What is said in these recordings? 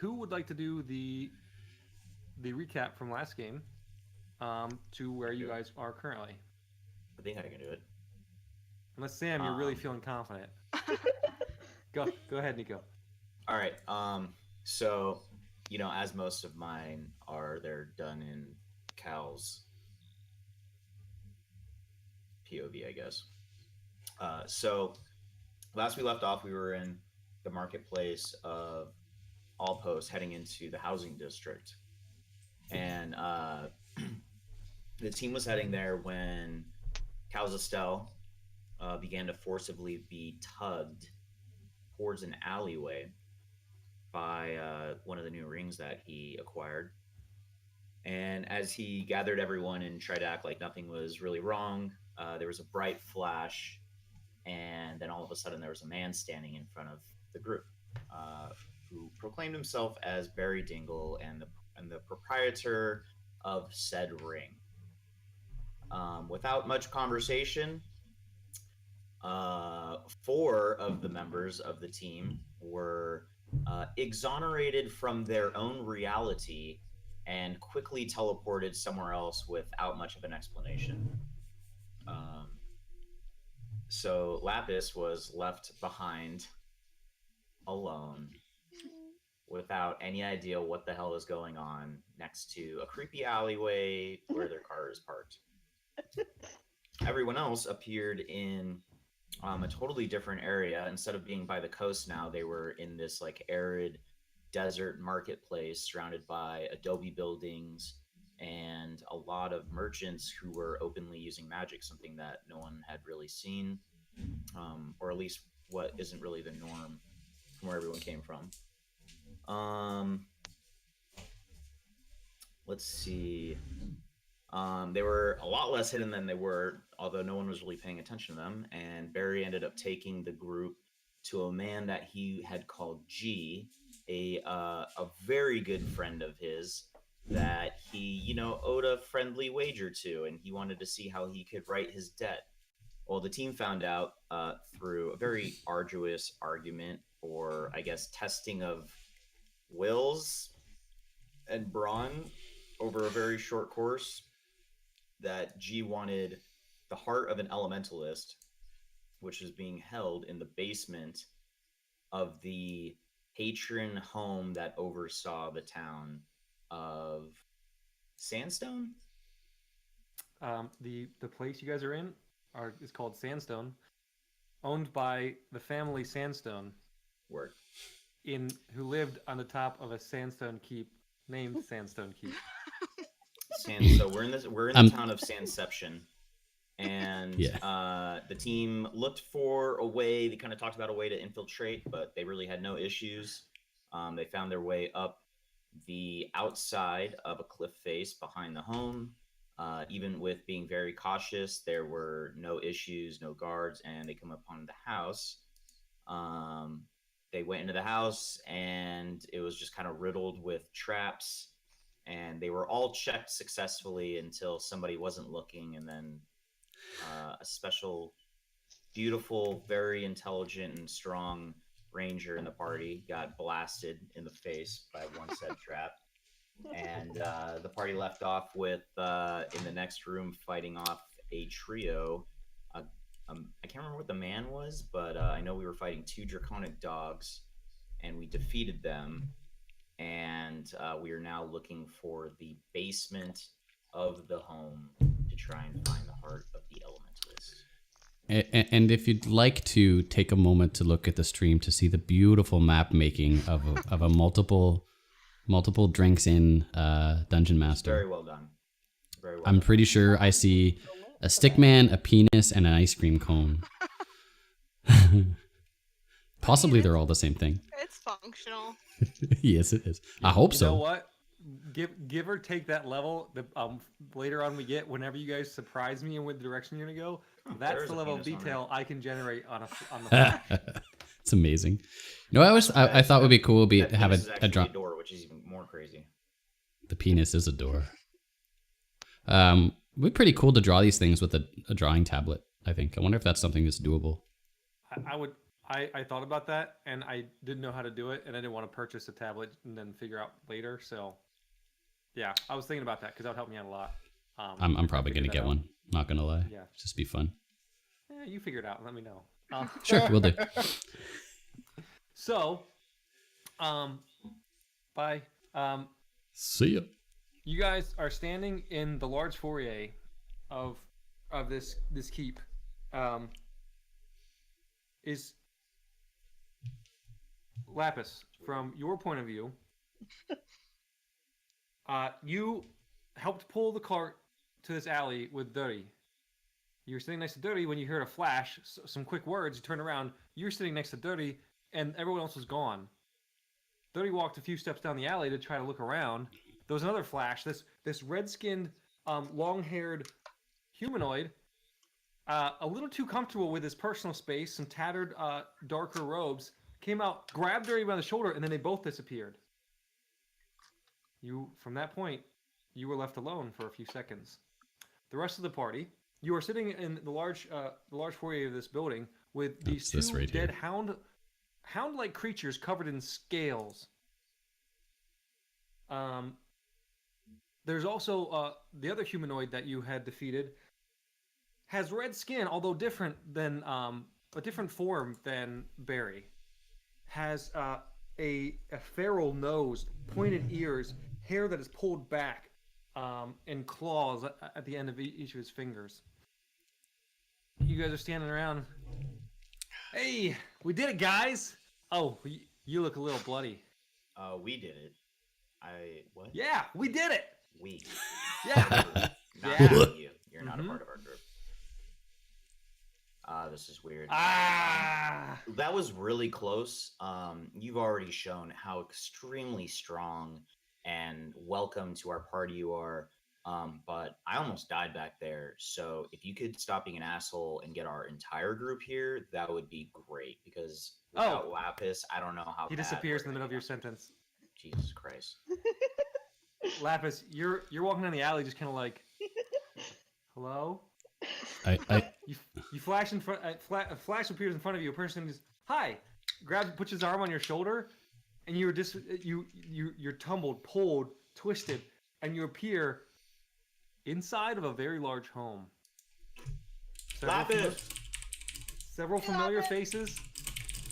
who would like to do the recap from last game to where you guys are currently? I think I can do it. Unless Sam, you're really feeling confident. Go ahead, Nico. All right. So, as most of mine are, they're done in Cal's POV, I guess. So, last we left off, we were in the marketplace of All Post heading into the housing district. And the team was heading there when Cal's Estelle began to forcibly be tugged towards an alleyway by one of the new rings that he acquired. And as he gathered everyone and tried to act like nothing was really wrong, there was a bright flash, and then all of a sudden there was a man standing in front of the group who proclaimed himself as Barry Dingle and the proprietor of said ring. Without much conversation, 4 of the members of the team were exonerated from their own reality and quickly teleported somewhere else without much of an explanation. So Lapis was left behind alone without any idea what the hell is going on next to a creepy alleyway where their car is parked. Everyone else appeared in a totally different area. Instead of being by the coast now, they were in this like arid desert marketplace surrounded by adobe buildings and a lot of merchants who were openly using magic, something that no one had really seen, or at least what isn't really the norm from where everyone came from. Let's see. They were a lot less hidden than they were, although no one was really paying attention to them. And Barry ended up taking the group to a man that he had called G, a very good friend of his that he, owed a friendly wager to, and he wanted to see how he could right his debt. Well, the team found out through a very arduous argument, or I guess testing of wills and brawn over a very short course, that G wanted the heart of an elementalist, which is being held in the basement of the patron home that oversaw the town of Sandstone. The place you guys are in is called Sandstone, owned by the family Sandstone. Word. Who lived on the top of a sandstone keep named Sandstone Keep. So we're in the town of Sandception, and the team looked for a way. They kind of talked about a way to infiltrate, but they really had no issues. They found their way up the outside of a cliff face behind the home. Even with being very cautious, there were no issues, no guards, and they come upon the house. They went into the house, and it was just kind of riddled with traps. And they were all checked successfully until somebody wasn't looking, and then a special, beautiful, very intelligent and strong ranger in the party got blasted in the face by one said trap. And the party left off with, in the next room, fighting off a trio. I can't remember what the man was, but I know we were fighting 2 draconic dogs, and we defeated them. And we are now looking for the basement of the home to try and find the heart of the elementalist. And if you'd like to take a moment to look at the stream to see the beautiful map making of a multiple drinks in Dungeon Master. Very well done. Very well. I'm pretty sure I see a stick man, a penis, and an ice cream cone. Possibly they're all the same thing. It's functional. Yes, it is. I hope so. You know what? Give or take that level. Later on, we get whenever you guys surprise me in what direction you're gonna go. That's the level of detail I can generate on the fly. It's amazing. No, I thought would be cool would be have a drop door, which is even more crazy. The penis is a door. It'd be pretty cool to draw these things with a drawing tablet. I think. I wonder if that's something that's doable. I thought about that, and I didn't know how to do it, and I didn't want to purchase a tablet and then figure out later. So, yeah, I was thinking about that because that would help me out a lot. I'm probably gonna get one. Not gonna lie. Yeah, Just be fun. you figure it out and let me know. Sure, we'll do. So, bye. See ya. You guys are standing in the large foyer of this keep. Is Lapis, from your point of view, you helped pull the cart to this alley with Dirty. You were sitting next to Dirty when you heard a flash, some quick words. You turned around. You were sitting next to Dirty, and everyone else was gone. Dirty walked a few steps down the alley to try to look around. There was another flash. This red-skinned, long-haired humanoid, a little too comfortable with his personal space, some tattered, darker robes, came out, grabbed Dirty by the shoulder, and then they both disappeared. From that point, you were left alone for a few seconds. The rest of the party, you are sitting in the large foyer of this building with these two right dead here. hound-like creatures covered in scales. There's also the other humanoid that you had defeated has red skin, although different than a different form than Barry. Has a feral nose, pointed ears, hair that is pulled back, and claws at the end of each of his fingers. You guys are standing around. Hey, we did it, guys! Oh, you look a little bloody. We did it. What? Yeah, we did it! We. Yeah. Not Yeah. you. You're not a part of our group. This is weird. That was really close. You've already shown how extremely strong and welcome to our party you are. But I almost died back there. So if you could stop being an asshole and get our entire group here, that would be great. Because without Lapis, I don't know how He disappears in the middle of your sentence. Jesus Christ. Lapis, you're walking down the alley, just kind of like, hello. You flash in front. A flash appears in front of you. A person just hi, puts his arm on your shoulder, and you're you're tumbled, pulled, twisted, and you appear inside of a very large home. Several familiar faces,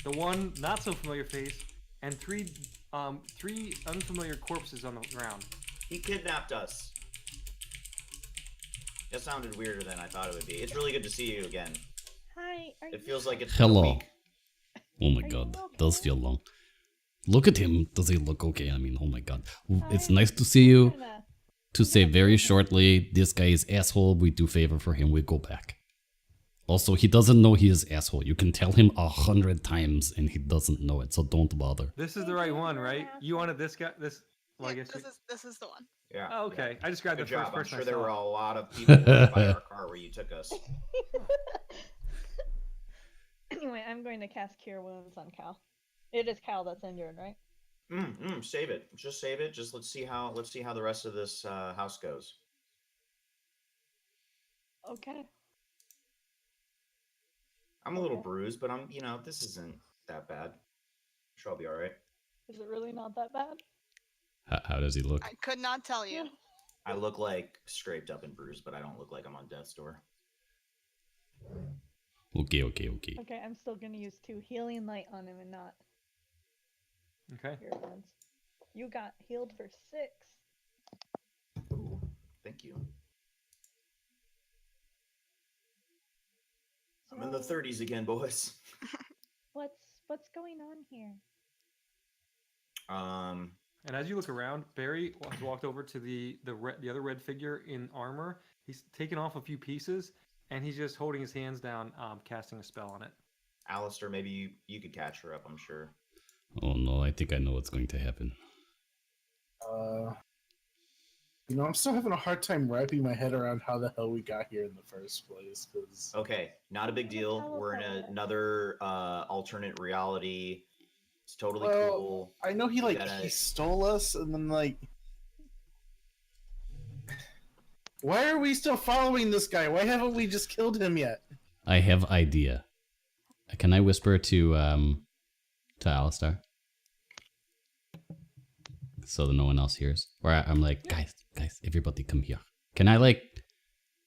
the one not so familiar face, and three unfamiliar corpses on the ground. He kidnapped us. That sounded weirder than I thought it would be. It's really good to see you again. Hi. It feels like it's Hello. been a week. Oh my god, that does feel long. Look at him. Does he look okay? I mean, oh my god. It's nice to see you. To say very shortly, this guy is asshole. We do favor for him. We go back. Also, he doesn't know he is asshole. You can tell him 100 times and he doesn't know it, so don't bother. This is the right one, right? You wanted this guy. Well, I guess this is the one. Yeah. Oh, okay. Yeah. I just grabbed Good the first job. I'm person. sure I there saw. were a lot of people by our car where you took us. Anyway, I'm going to cast Cure Wounds on Cal. It is Cal that's injured, right? Save it. Just save it. Just let's see how the rest of this house goes. Okay. I'm a little bruised, but this isn't that bad. I'm sure I'll be all right. Is it really not that bad? How does he look? I could not tell you. I look like scraped up and bruised, but I don't look like I'm on death's door. Okay. Okay, I'm still going to use 2 healing light on him and not Okay. Cure Wounds. You got healed for 6. Ooh, thank you. I'm in the 30s again, boys. What's going on here? And as you look around, Barry has walked over to the other red figure in armor. He's taken off a few pieces, and he's just holding his hands down, casting a spell on it. Alistair, maybe you could catch her up, I'm sure. Oh no, I think I know what's going to happen. I'm still having a hard time wrapping my head around how the hell we got here in the first place. Okay, not a big deal. We're in another alternate reality. It's totally cool. I know he stole us, and then why are we still following this guy? Why haven't we just killed him yet? I have idea. Can I whisper to Alistar? So that no one else hears? Or I'm like, guys, everybody come here. Can I like...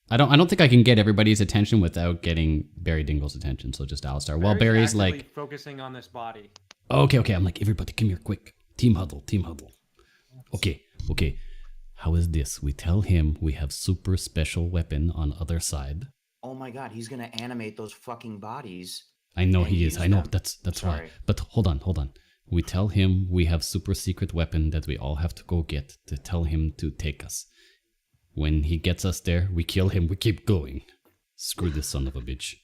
I don't think I can get everybody's attention without getting Barry Dingle's attention, so just Alistar. While Barry's actively like... focusing on this body. Okay, I'm like, everybody come here quick. Team huddle. Okay. How is this? We tell him we have super special weapon on other side. Oh my god, he's gonna animate those fucking bodies. I know and he is. use I know. them. That's why. Sorry. But hold on. We tell him we have super secret weapon that we all have to go get to tell him to take us. When he gets us there, we kill him. We keep going. Screw this son of a bitch.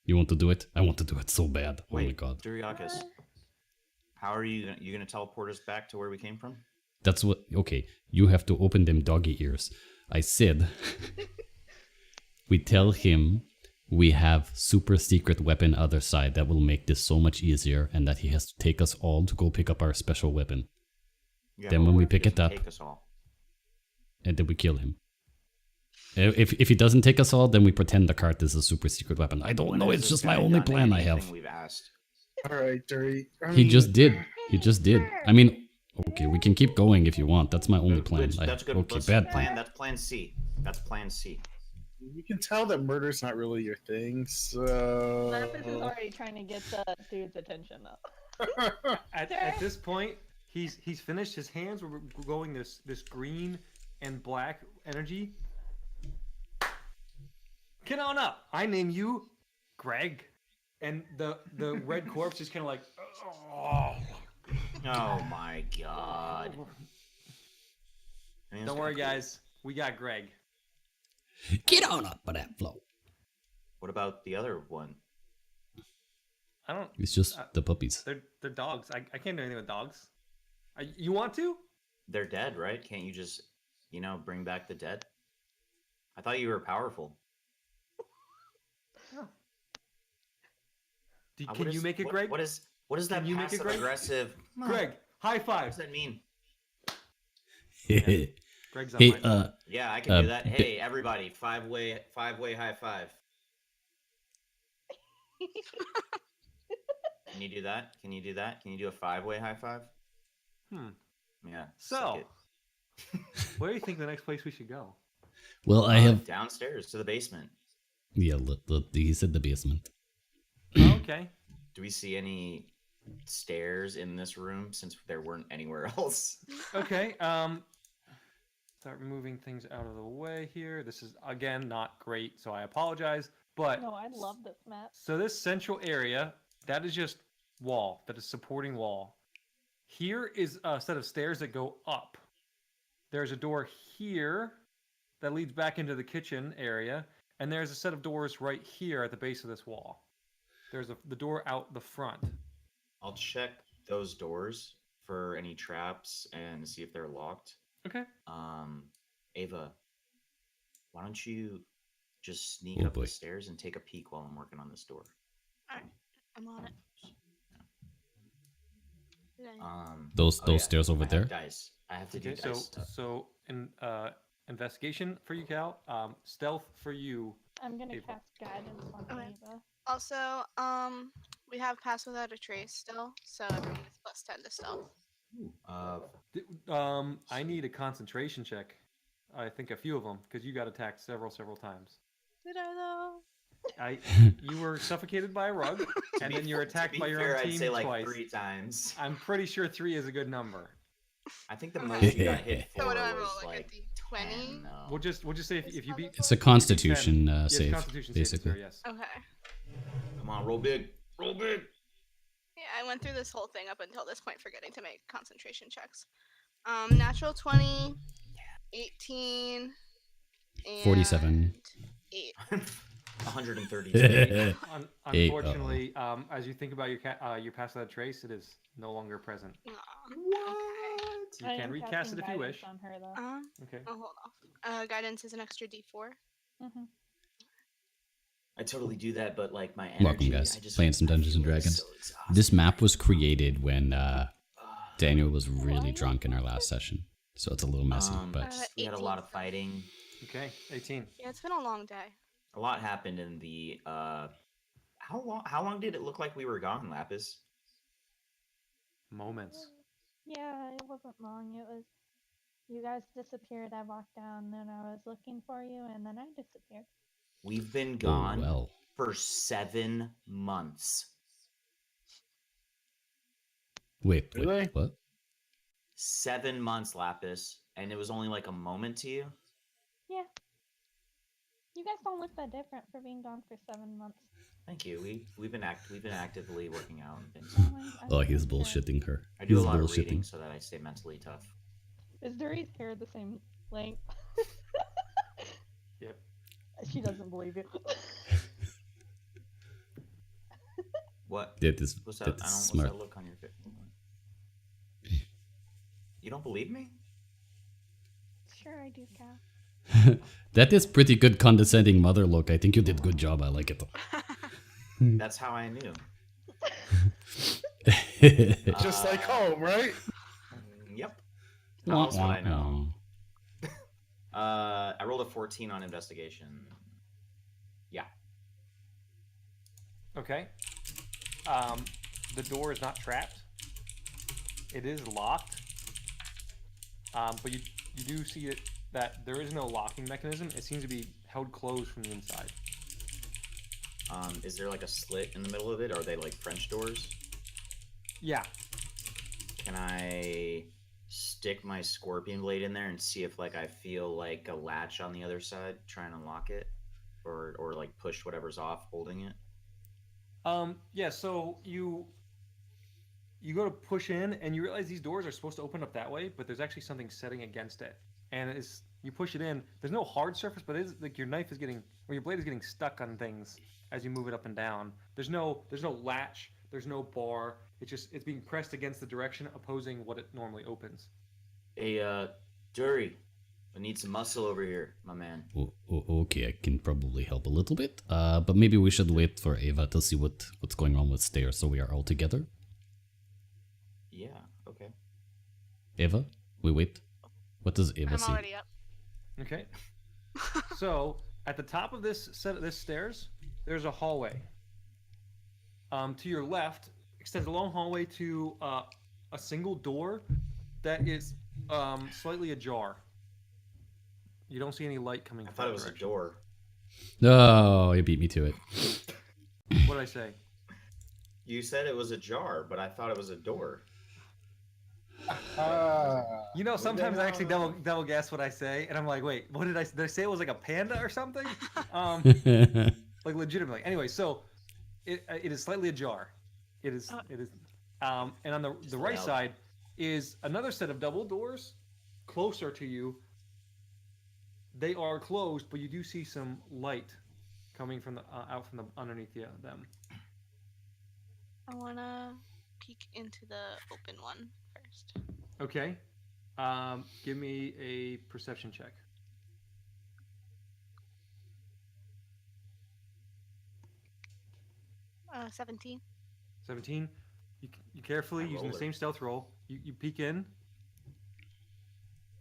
You want to do it? I want to do it so bad. Oh my god. Duriakis, how are you gonna teleport us back to where we came from? That's what... Okay, you have to open them doggy ears. I said... we tell him we have super secret weapon other side that will make this so much easier and that he has to take us all to go pick up our special weapon. Yeah, Then but when we what pick if it up... take us all? And then we kill him. If he doesn't take us all, then we pretend the cart is a super secret weapon. I don't When know, has it's this just my guy only done plan I anything have. We've asked? All right, Dirty. He just did. I mean, okay, we can keep going if you want. That's my only plan. That's good. Okay, Let's bad plan. plan. That's plan C. That's plan C. You can tell that murder's not really your thing, so. Lapis is already trying to get the dude's attention up. At this point, he's finished. His hands were going this green and black energy. Get on up. I name you Greg. And the red corpse is kind of like, oh. Oh my god. Don't worry, guys. We got Greg. Get on up with that flow. What about the other one? I don't. It's just the puppies. They're dogs. I can't do anything with dogs. You want to? They're dead, right? Can't you just, bring back the dead? I thought you were powerful. Can you make it, Greg? What is that Can you make it, passive Greg? aggressive? Greg, high What five. does that mean? Greg's on Hey, my Yeah, I can do that. Hey, everybody, five-way high five. Can you do that? Can you do a five-way high five? Yeah. So, suck it. where do you think the next place we should go? Well, I have... downstairs to the basement. Yeah, he said the basement. Okay. Do we see any stairs in this room since there weren't anywhere else? Okay. Start moving things out of the way here. This is again not great, so I apologize. But No, I love this map. so this central area, that is just wall. That is supporting wall. Here is a set of stairs that go up. There's a door here that leads back into the kitchen area, and there's a set of doors right here at the base of this wall. There's the door out the front. I'll check those doors for any traps and see if they're locked. Okay. Ava, why don't you just sneak Oh, up boy. the stairs and take a peek while I'm working on this door? Alright, I'm on it. Did I- Those stairs over I have there? dice. I have to do Okay. dice stuff. So in investigation for you, Cal. Stealth for you. I'm gonna Ava. cast guidance on Okay. Ava. Also, we have Pass Without a Trace still, so everyone gets plus 10 to stealth. I need a concentration check. I think a few of them because you got attacked several times. Did I though? You were suffocated by a rug, and then you're attacked by your own team I'd say like twice. 3 times. I'm pretty sure 3 is a good number. I think the Okay. most you got hit for So what do I was roll? Like a D20? 10, no. We'll just say if you beat. It's a Constitution Yes, save, Constitution save, basically. sir, yes. Okay. Come on, roll big. Roll big. Yeah, I went through this whole thing up until this point, forgetting to make concentration checks. Natural 20, 18, and 47. 8. 130. Hey, Unfortunately, as you think about your pass without trace, it is no longer present. Aw, You I can am recast casting it if you guidance wish. On her, though. Okay. Oh, hold off. Guidance is an extra D4. Mm-hmm. I totally do that, but like my energy, Welcome, guys. I just Playing some Dungeons and feel Dragons. so exhausted. This map was created when Daniel was really drunk in our last session. So it's a little messy, but... We had a lot of fighting. Okay. 18. Yeah, it's been a long day. A lot happened in the How long did it look like we were gone, Lapis? Moments. Yeah, it wasn't long. It was you guys disappeared. I walked down, then I was looking for you, and then I disappeared. We've been Oh, gone well. for 7 months. Wait, Really? what? 7 months, Lapis, and it was only like a moment to you. Yeah. You guys don't look that different for being gone for 7 months. Thank you. We've been actively working out and things. Oh, he's I'm sure. bullshitting her. I do He's a lot of reading bullshitting. so that I stay mentally tough. Is Duri's hair the same length? Yep. She doesn't believe you. What? That is, What's that that? is What's smart. that look on your face? You don't believe me? Sure, I do, Cal. That is pretty good condescending mother look. I think you did good job. I like it. That's how I knew. Just like home, right? Yep. How else would I know? I rolled a 14 on investigation. Yeah. Okay. The door is not trapped. It is locked. But you do see it that there is no locking mechanism. It seems to be held closed from the inside. Is there like a slit in the middle of it? Are they like French doors? Yeah. Can I stick my scorpion blade in there and see if like I feel like a latch on the other side, try and unlock it, or like push whatever's off holding it? Yeah. So you go to push in, and you realize these doors are supposed to open up that way, but there's actually something setting against it. And as you push it in, there's no hard surface, but it's like your knife is getting, or your blade is getting stuck on things as you move it up and down. There's no latch. There's no bar. It's being pressed against the direction opposing what it normally opens. Hey, Dury, I need some muscle over here, my man. Okay, I can probably help a little bit. But maybe we should wait for Ava to see what's going on with stairs, so we are all together. Yeah, okay. Ava, we wait. What does Ava I'm see? already up. Okay. So at the top of this stairs, there's a hallway. To your left extends a long hallway to a single door that is slightly ajar. You don't see any light coming. I thought it was a door. No, you beat me to it. What did I say? You said it was a jar, but I thought it was a door. You know, sometimes I actually double guess what I say, and I'm like, wait, what did I say? It was like a panda or something? Like legitimately. Anyway, so it is slightly ajar. It is. And on the right loud. side is another set of double doors closer to you. They are closed, but you do see some light coming from the out from the underneath them. I wanna peek into the open one first. Okay. Give me a perception check. 17. 17. You carefully, using the same stealth roll, you peek in.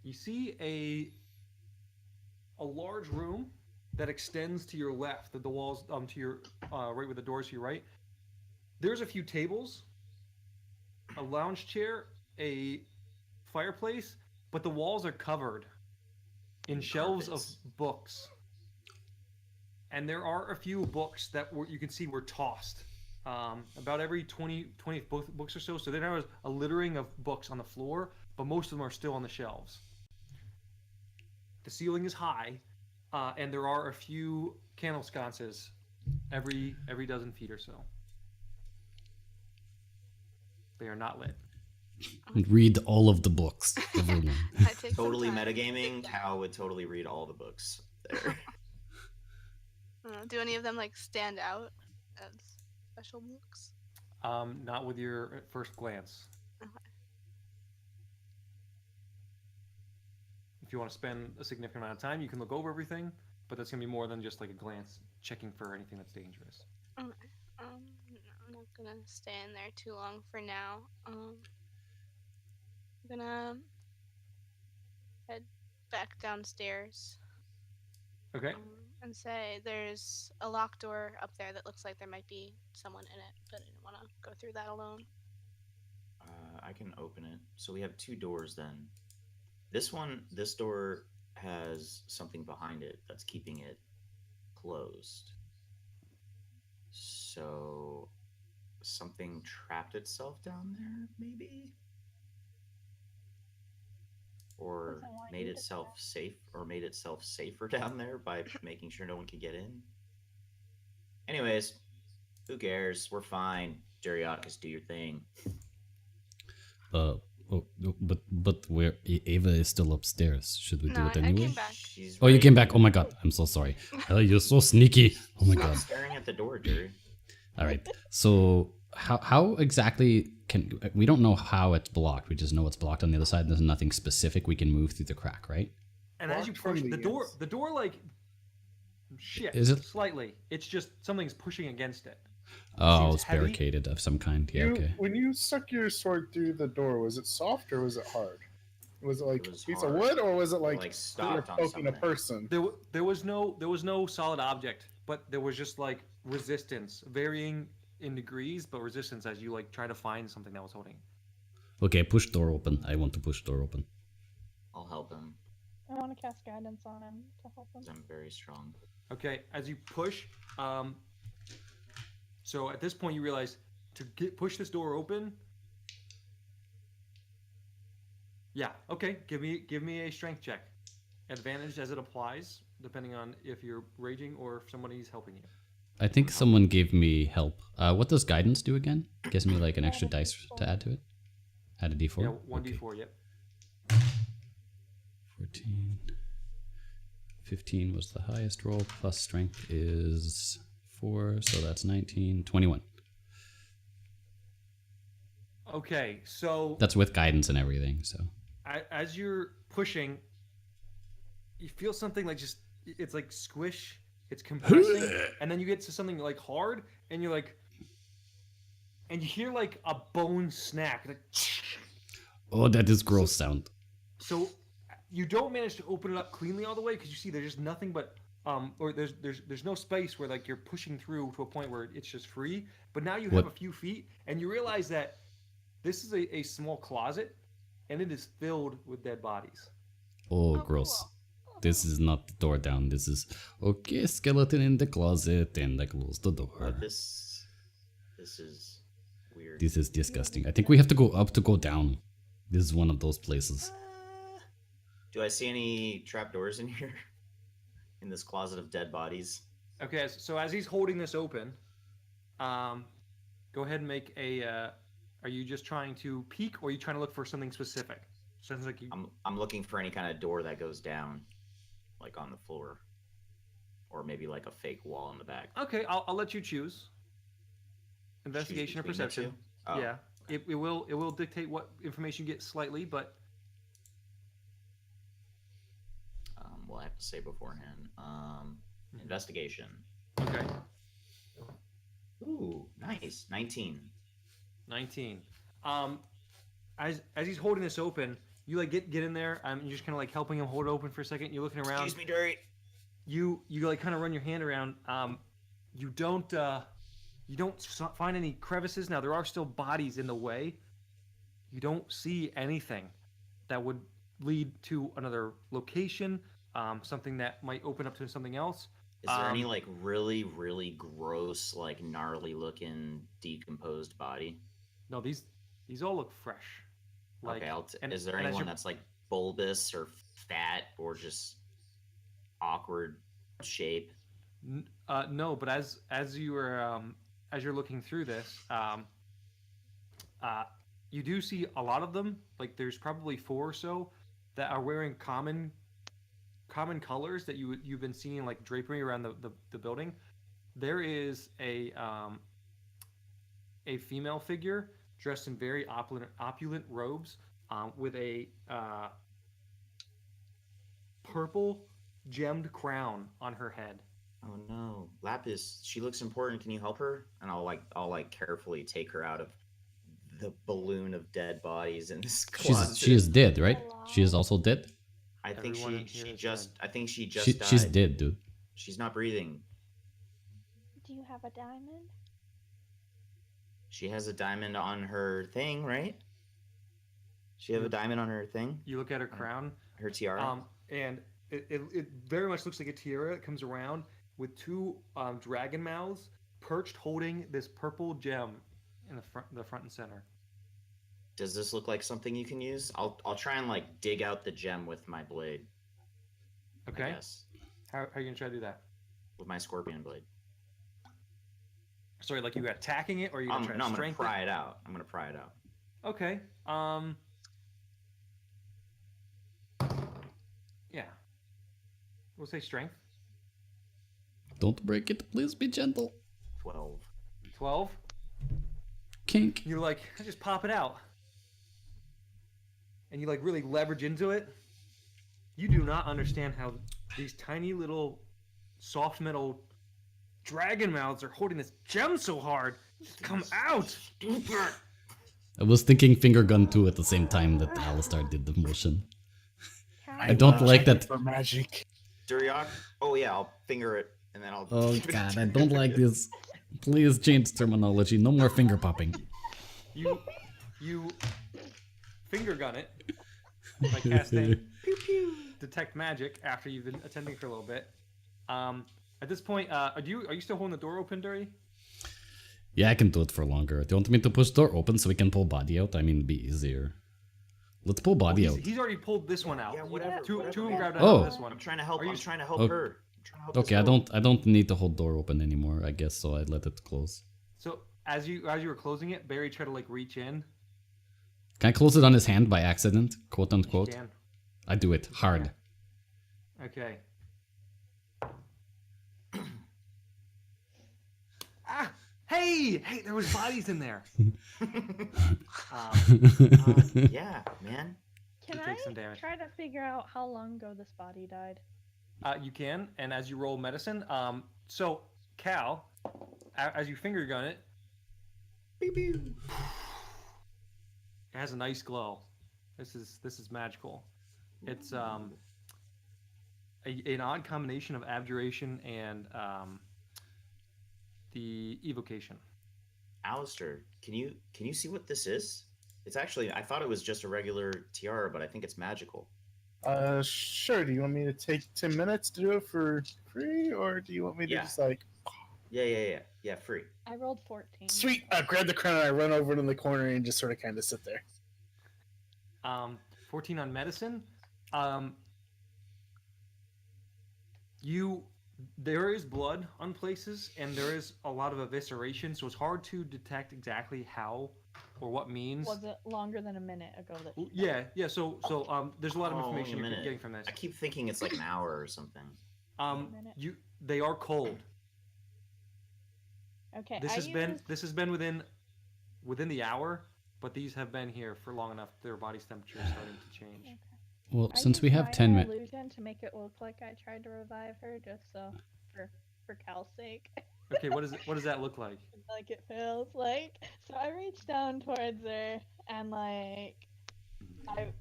You see a large room that extends to your left, the walls to your right with the doors to your right. There's a few tables, a lounge chair, a fireplace, but the walls are covered in shelves of books. And there are a few books that you can see were tossed. About every 20 books or so. So there was a littering of books on the floor, but most of them are still on the shelves. The ceiling is high, and there are a few candle sconces every dozen feet or so. They are not lit. Read all of the books, everyone. Totally metagaming. Cal would totally read all the books there. Do any of them like stand out as special books? Not with your first glance. Okay. If you want to spend a significant amount of time, you can look over everything, but that's gonna be more than just like a glance, checking for anything that's dangerous. Okay. I'm not gonna stay in there too long for now. I'm gonna head back downstairs. Okay. And say there's a locked door up there that looks like there might be someone in it, but I didn't want to go through that alone. I can open it. So we have 2 doors then. This door has something behind it that's keeping it closed. So something trapped itself down there, maybe? Or Doesn't want made you to itself crash. safe, or made itself safer down there by making sure no one could get in. Anyways, who cares? We're fine. Duriaticus, do your thing. Oh, but where Ava is still upstairs. Should we do No, it I anyway? came back. She's Oh, you right. came back. Oh my god, I'm so sorry. You're so sneaky. Oh my Stop god. staring at the door, Dury. All right. So how exactly can we don't know how it's blocked. We just know it's blocked on the other side. There's nothing specific we can move through the crack, right? And as you Blocked from push the the door like shifts Is it- slightly. It's just something's pushing against it. Oh, Seems it's heavy. barricaded of some kind. Yeah, okay. When you stuck your sword through the door, was it soft or was it hard? Was it like It was a piece hard. of wood or was it like, Like you were stopped on poking a something. person? There was no solid object, but there was just like resistance, varying in degrees, but resistance as you like try to find something that was holding. Okay, push door open. I want to push door open. I'll help him, I want to cast guidance on him to help him. 'cause I'm very strong. Okay, as you push, so at this point you realize to push this door open. Yeah. Okay. Give me a strength check. Advantage as it applies, depending on if you're raging or if somebody's helping you. I think someone gave me help. What does guidance do again? Gives me like an extra dice to add to it. Add a d4. Yeah, 1d4. Okay. Yep. 14. 15 was the highest roll. Plus strength is 4, so that's 19. 21. Okay. So That's with guidance and everything. So as you're pushing, you feel something like just it's like squish. It's compressing, and then you get to something like hard, and you're like, and you hear like a bone snack, like. oh, that is gross sound. So you don't manage to open it up cleanly all the way because you see there's just nothing but or there's no space where like you're pushing through to a point where it's just free. But now you have What? a few feet, and you realize that this is a small closet, and it is filled with dead bodies. Oh, Oh, gross. cool. This is not the door down. This is okay. Skeleton in the closet, and I close the door. But this is weird. This is disgusting. I think we have to go up to go down. This is one of those places. Do I see any trapdoors in here? In this closet of dead bodies? Okay, so as he's holding this open, go ahead and make a. Are you just trying to peek, or are you trying to look for something specific? Sounds like you. I'm looking for any kind of door that goes down, like on the floor, or maybe like a fake wall in the back. Okay, I'll let you choose. Investigation or between the perception. two? Oh, Yeah, it will dictate what information you get slightly, but Well, I have to say beforehand. Investigation. okay. Ooh, nice. 19. 19. As he's holding this open, you like get in there. You're just kind of like helping him hold it open for a second. You're looking around. Excuse me, Dury. You like kind of run your hand around. You don't find any crevices. Now there are still bodies in the way. You don't see anything that would lead to another location. Something that might open up to something else. Is there any like really, really gross, like gnarly looking decomposed body? No, these all look fresh. Like, Okay, is there and as anyone you're- that's like bulbous or fat or just awkward shape? No, but as you were as you're looking through this, you do see a lot of them. Like there's probably 4 or so that are wearing common colors that you've been seeing like drapery around the building. There is a female figure dressed in very opulent robes with a purple gemmed crown on her head. Oh no, Lapis, she looks important. Can you help her? And I'll carefully take her out of the balloon of dead bodies in this closet. She is dead, right? She is also dead. I think Everyone in she here is just dead. I think she just She's died. dead, dude. She's not breathing. Do you have a diamond? She has a diamond on her thing, right? She have a diamond on her thing? You look at her crown, Her tiara? and it very much looks like a tiara. It comes around with two dragon mouths perched, holding this purple gem in the front and center. Does this look like something you can use? I'll try and like dig out the gem with my blade. Okay. Yes. How are you gonna try to do that? With my scorpion blade. Sorry, like you attacking it, or are you gonna try to I'm gonna strengthen pry it out. I'm gonna pry it out. Okay. Yeah. We'll say strength. Don't break it. Please be gentle. 12. 12. Kink. You're like, just pop it out. And you like really leverage into it. You do not understand how these tiny little soft metal dragon mouths are holding this gem so hard. Just come out. I was thinking finger gun too at the same time that Alistar did the motion. I don't like that. For magic. Duriok? Oh yeah, I'll finger it and then I'll. Oh god, I don't like this. Please change terminology. No more finger popping. You finger gun it by casting pew pew detect magic after you've been attending for a little bit. At this point, are you still holding the door open, Dury? Yeah, I can do it for longer. Do you want me to push door open so we can pull body out? I mean, it'd be easier. Let's pull body out. He's already pulled this one out. Yeah, whatever. Two whatever, of them man. grabbed Oh. out this one. I'm trying to help. Are you- I'm trying to help Oh. her. I'm trying to help Okay, this girl. I don't need to hold door open anymore, I guess, so I let it close. So as you were closing it, Barry tried to like reach in. Can I close it on his hand by accident? Quote unquote. Dan. I do it hard. Okay. Ah! Hey! There was bodies in there. Yeah, man. Can You I take some damage. try to figure out how long ago this body died? You can, and as you roll medicine, so Cal, as you finger gun it, it has a nice glow. This is magical. It's an odd combination of abjuration and the evocation. Alistair, can you see what this is? It's actually, I thought it was just a regular tiara, but I think it's magical. Sure. Do you want me to take 10 minutes to do it for free, or do you want me to Yeah. just like... Yeah, free. I rolled 14. Sweet! I grab the crown and I run over to the corner and just sort of kind of sit there. 14 on medicine. There is blood on places, and there is a lot of evisceration, so it's hard to detect exactly how or what means. Was it longer than a minute ago that she Yeah. So there's a lot of Oh, only information a you're minute. getting from this. I keep thinking it's like an hour or something. minute. They are cold. died? Okay, This I has been within the hour, but these have been here for long enough. Their body's temperature is starting to change. Well, I since we used have 10 minor minutes. illusion to make it look like I tried to revive her, just so for Cal's sake. Okay, what does that look like? Like it feels like. So I reach down towards her and like I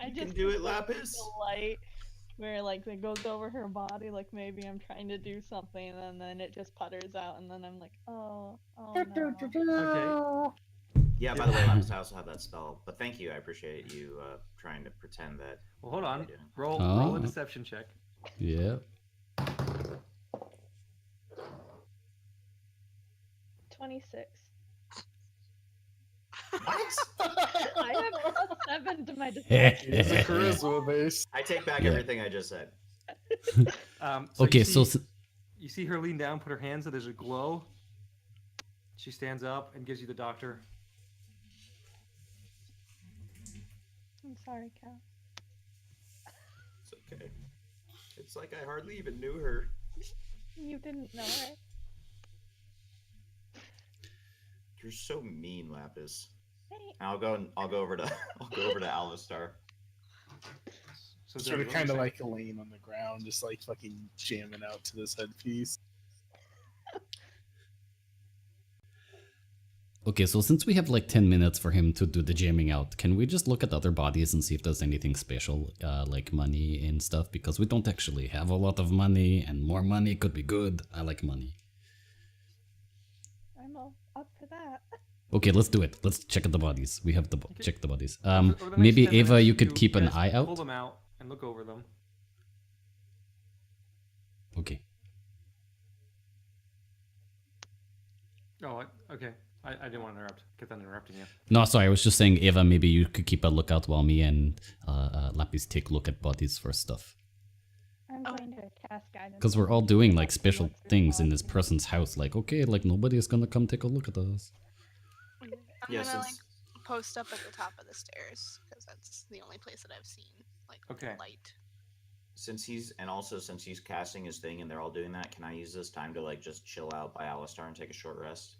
You just can do it, put, like, Lapis. the light where like it goes over her body, like maybe I'm trying to do something, and then it just putters out, and then I'm like, oh no. Okay. Yeah, by the way, Lapis, I also have that spell. But thank you, I appreciate you trying to pretend that. Well, hold on. I didn't. Roll Oh. a deception check. Yeah. 26. What? I have +7 to my It's a deception. charisma base. I take back Yeah. everything I just said. Okay, you so see, you see her lean down, put her hands up. There's a glow. She stands up and gives you the doctor. I'm sorry, Cal. It's okay. It's like I hardly even knew her. You didn't know her. You're so mean, Lapis. Hey, I'll go over to Alistar. So Sort Derry, of what kind do of you like laying on the ground, just like fucking jamming out to this headpiece. Okay, so since we have like 10 minutes for him to do the jamming out, can we just look at other bodies and see if there's anything special, like money and stuff? Because we don't actually have a lot of money, and more money could be good. I like money. I'm all up for that. Okay, let's do it. Let's check the bodies. We have to check the bodies. Over the next Maybe 10 Ava, minutes, you could keep an guys eye Pull out. them out and look over them. Okay. Oh, okay. I didn't want to interrupt. Get on interrupting you. No, sorry, I was just saying, Ava, maybe you could keep a lookout while me and Lapis take a look at bodies for stuff. I'm going to cast guidance. Because we're all doing like special things in this person's house. Like, okay, like nobody is gonna come take a look at us. I'm Yeah, gonna since- post up at the top of the stairs because that's the only place that I've seen like Okay. light. Since he's casting his thing and they're all doing that, can I use this time to like just chill out by Alistar and take a short rest?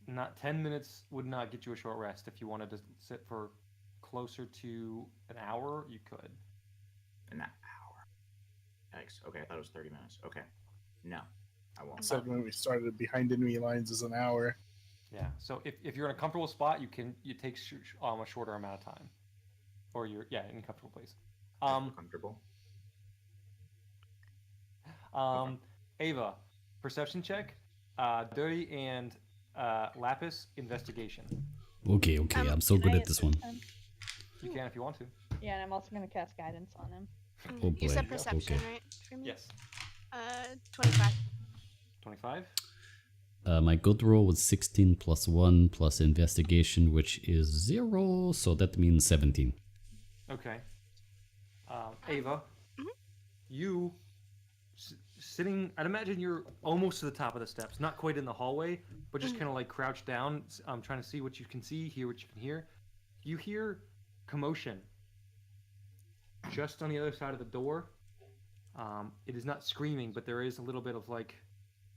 Not 10 minutes would not get you a short rest. If you wanted to sit for closer to an hour, you could. An hour. Yikes. Okay, I thought it was 30 minutes. Okay. No, I won't. Said when we started behind enemy lines is an hour. Yeah. So if you're in a comfortable spot, you take a shorter amount of time, or you're in a comfortable place. Comfortable. Ava, perception check. Dirty and Lapis, investigation. Okay, I'm so good Can I at this one. time? You can if you want to. Yeah, and I'm also going to cast guidance on him. Oh You said boy, perception, okay. right? For me? Yes. 25. 25. My good roll was 16 plus 1 plus investigation, which is 0, so that means 17. Okay. Ava, you sitting. I'd imagine you're almost to the top of the steps, not quite in the hallway, but just kind of like crouched down, trying to see what you can see, hear what you can hear. You hear commotion just on the other side of the door. It is not screaming, but there is a little bit of like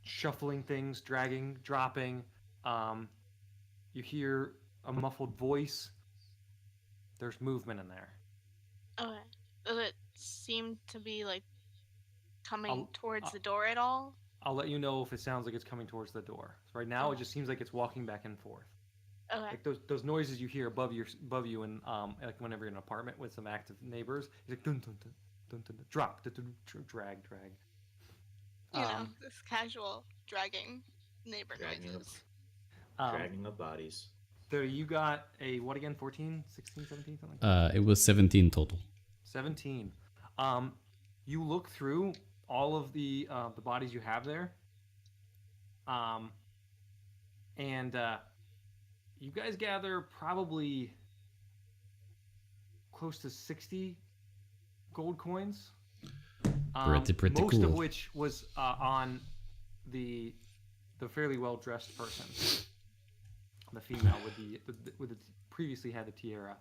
shuffling things, dragging, dropping. You hear a muffled voice. There's movement in there. Okay. Does it seem to be like coming I'll- towards the door at all? I'll let you know if it sounds like it's coming towards the door. So right now, it just seems like it's walking back and forth. Okay. Like those noises you hear above you, and like whenever you're in an apartment with some active neighbors, it's like dun dun dun dun dun, dun drop, dun, dun, drag. You know, this casual dragging neighbor Dragging noises. Dragging of bodies. So you got a what again? 14, 16, 17, something like that? It was 17 total. 17. You look through all of the bodies you have there, and you guys gather probably close to 60 gold coins. Pretty most cool. of which was on the fairly well dressed person, the female with the previously had the tiara.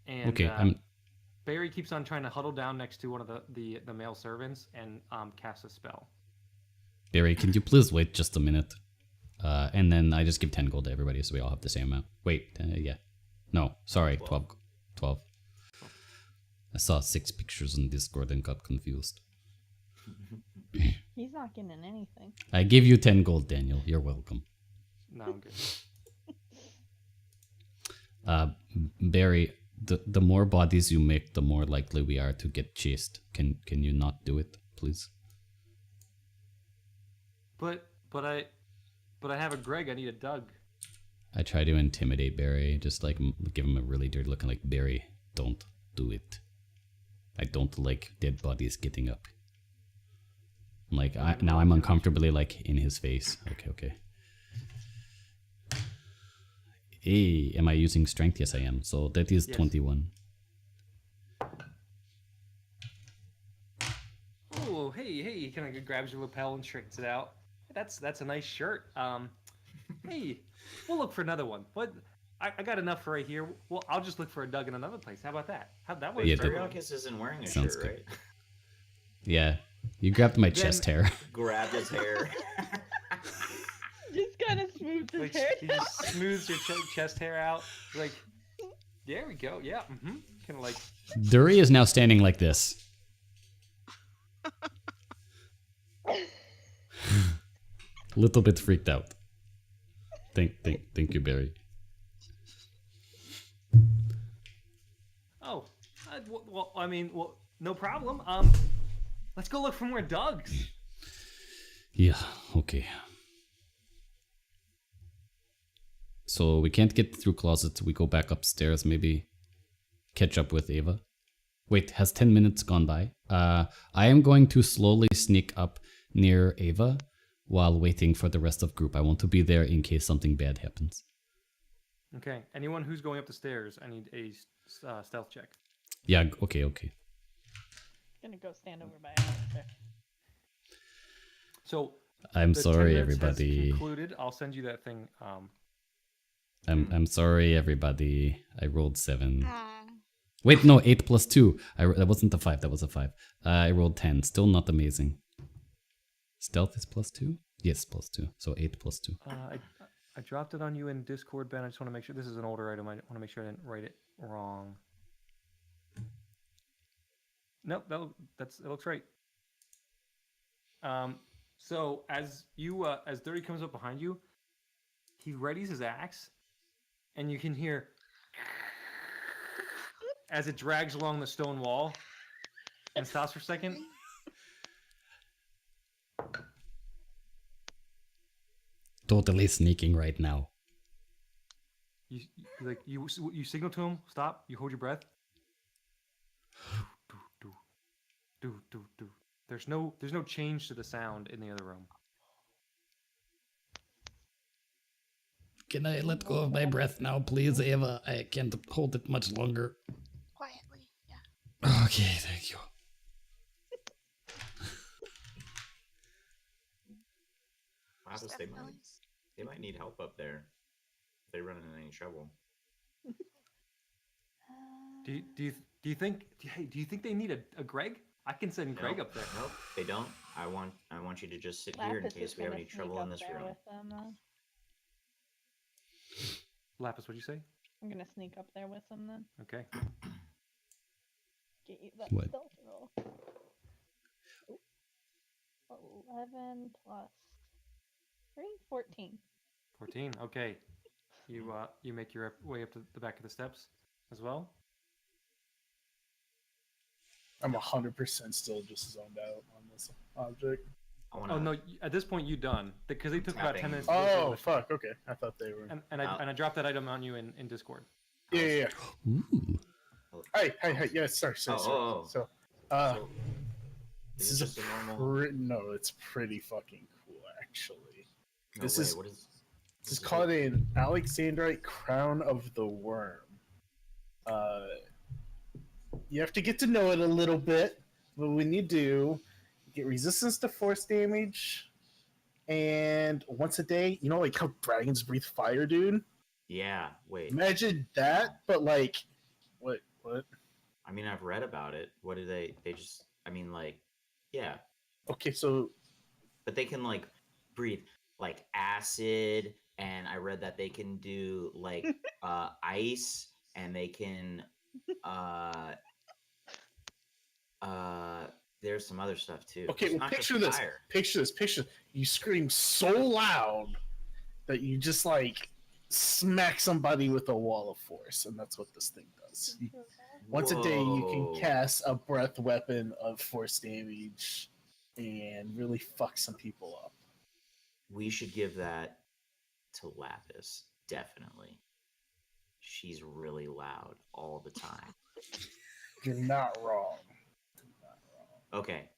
And Okay, Barry keeps on trying to huddle down next to one of the male servants and cast a spell. Barry, can you please wait just a minute? And then I just give 10 gold to everybody so we all have the same amount. Wait, yeah. No, sorry, 12. I saw 6 pictures on Discord and got confused. He's not getting anything. I gave you 10 gold, Daniel. You're welcome. No, I'm good. Barry, the more bodies you make, the more likely we are to get chased. Can you not do it, please? But I have a Greg. I need a Doug. I try to intimidate Barry, just like give him a really dirty look, and like, Barry, don't do it. I don't like dead bodies getting up. Like now I'm uncomfortably like in his face. Okay. Hey, am I using strength? Yes, I am. So that is Yes. 21. Oh, hey, he kind of grabs your lapel and straightens it out. That's a nice shirt. Hey, we'll look for another one. But I got enough for right here. Well, I'll just look for a Doug in another place. How about that? How'd that work? Yeah, for everyone? Variocus isn't wearing a Sounds shirt, good. right? Yeah, you grabbed my Then- chest hair. Grabbed his hair. Just kind of smooths his Like, hair he down. just smooths your chest hair out. Like, there we go. Yeah. Kind of like. Dury is now standing like this. Little bit freaked out. Thank you, Barry. Oh, well, no problem. Let's go look for more Dougs. Yeah, okay. So we can't get through closets. We go back upstairs, maybe catch up with Ava. Wait, has 10 minutes gone by? I am going to slowly sneak up near Ava while waiting for the rest of group. I want to be there in case something bad happens. Okay. Anyone who's going up the stairs, I need a stealth check. Yeah, okay. Gonna go stand over by Alistair. So I'm the sorry, 10 minutes has everybody. concluded. I'll send you that thing. I'm sorry, everybody. I rolled 7. Aw. Wait, no, 8 plus 2. That wasn't a 5. That was a 5. I rolled 10. Still not amazing. Stealth is plus 2? Yes, plus 2. So 8 plus 2. I dropped it on you in Discord, Ben. I just want to make sure this is an older item. I want to make sure I didn't write it wrong. Nope, it looks right. So as Dirty comes up behind you, he readies his axe, and you can hear as it drags along the stone wall and stops for a second. Totally sneaking right now. You signal to him, stop. You hold your breath. Do. There's no change to the sound in the other room. Can I let go of my breath now, please, Ava? I can't hold it much longer. Quietly, yeah. Okay, thank you. Lapis, they might need help up there. If they run into any trouble. Do you think they need a Greg? I can send Greg up there. Nope, they don't. I want you to just sit here in Lapis case is we have gonna any sneak trouble in up this there room. with them. Lapis, what'd you say? I'm gonna sneak up there with them then. Okay. Get you that What? stealth roll. 11 plus 3, 14. 14. Okay. You make your way up to the back of the steps as well. I'm 100% still just zoned out on this object. Oh no! At this point, you done because they took about 10 minutes. Oh fuck! Okay, I thought they were. And I dropped that item on you in Discord. Yeah. Ooh. Hey. Yeah, sorry. Oh. So, this is just a normal. No, it's pretty fucking cool actually. No this way, is what is this is called an Alexandrite Crown of the Worm. You have to get to know it a little bit, but when you do, you get resistance to force damage, and once a day, you know, like how dragons breathe fire, dude. Yeah. Wait. Imagine that, but like, what? I mean, I've read about it. What do they? They just. I mean, like, yeah. Okay, so. But they can like breathe like acid, and I read that they can do like ice, and they can there's some other stuff too. Okay, It's well, not picture just this. fire. Picture this. You scream so loud that you just like smack somebody with a wall of force, and that's what this thing does. Once a day, you Whoa. can cast a breath weapon of force damage and really fuck some people up. We should give that to Lapis, definitely. She's really loud all the time. You're not wrong. Okay,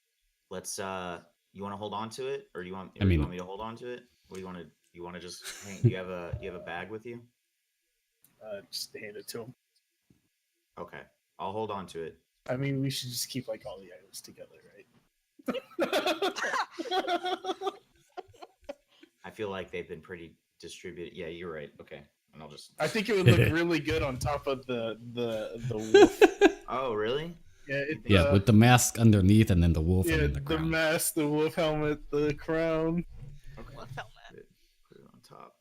let's. You want to hold on to it, or do you want? I mean- you want me to hold on to it? What do you want to? You want to just hang? You have a bag with you? Just hand it to him. Okay, I'll hold on to it. I mean, we should just keep like all the items together, right? I feel like they've been pretty distributed. Yeah, you're right. Okay, and I'll just. I think it would look really good on top of the wolf. Oh, really? Yeah, with the mask underneath and then the wolf and then the the crown. mask, the wolf helmet, the crown. Okay. Wolf helmet. Put it on top.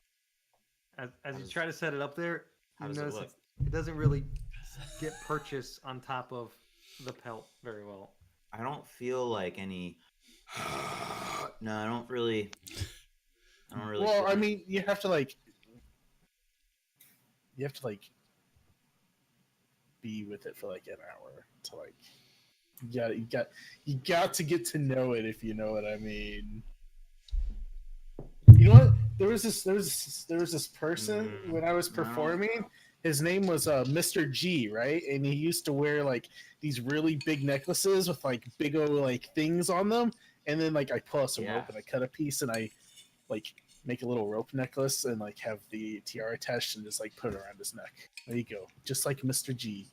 As you try to set it up there, How you does it notice look? it doesn't really get purchase on top of the pelt very well. I don't feel like any. No, I don't really. Well, I mean, you have to like you have to like be with it for like an hour to like you got to get to know it, if you know what I mean. You know what? There was this person when I was performing. His name was Mr. G, right? And he used to wear like these really big necklaces with like big old like things on them. And then like I pull out some rope and I cut a piece and I like make a little rope necklace and like have the tiara attached and just like put it around his neck. There you go, just like Mr. G.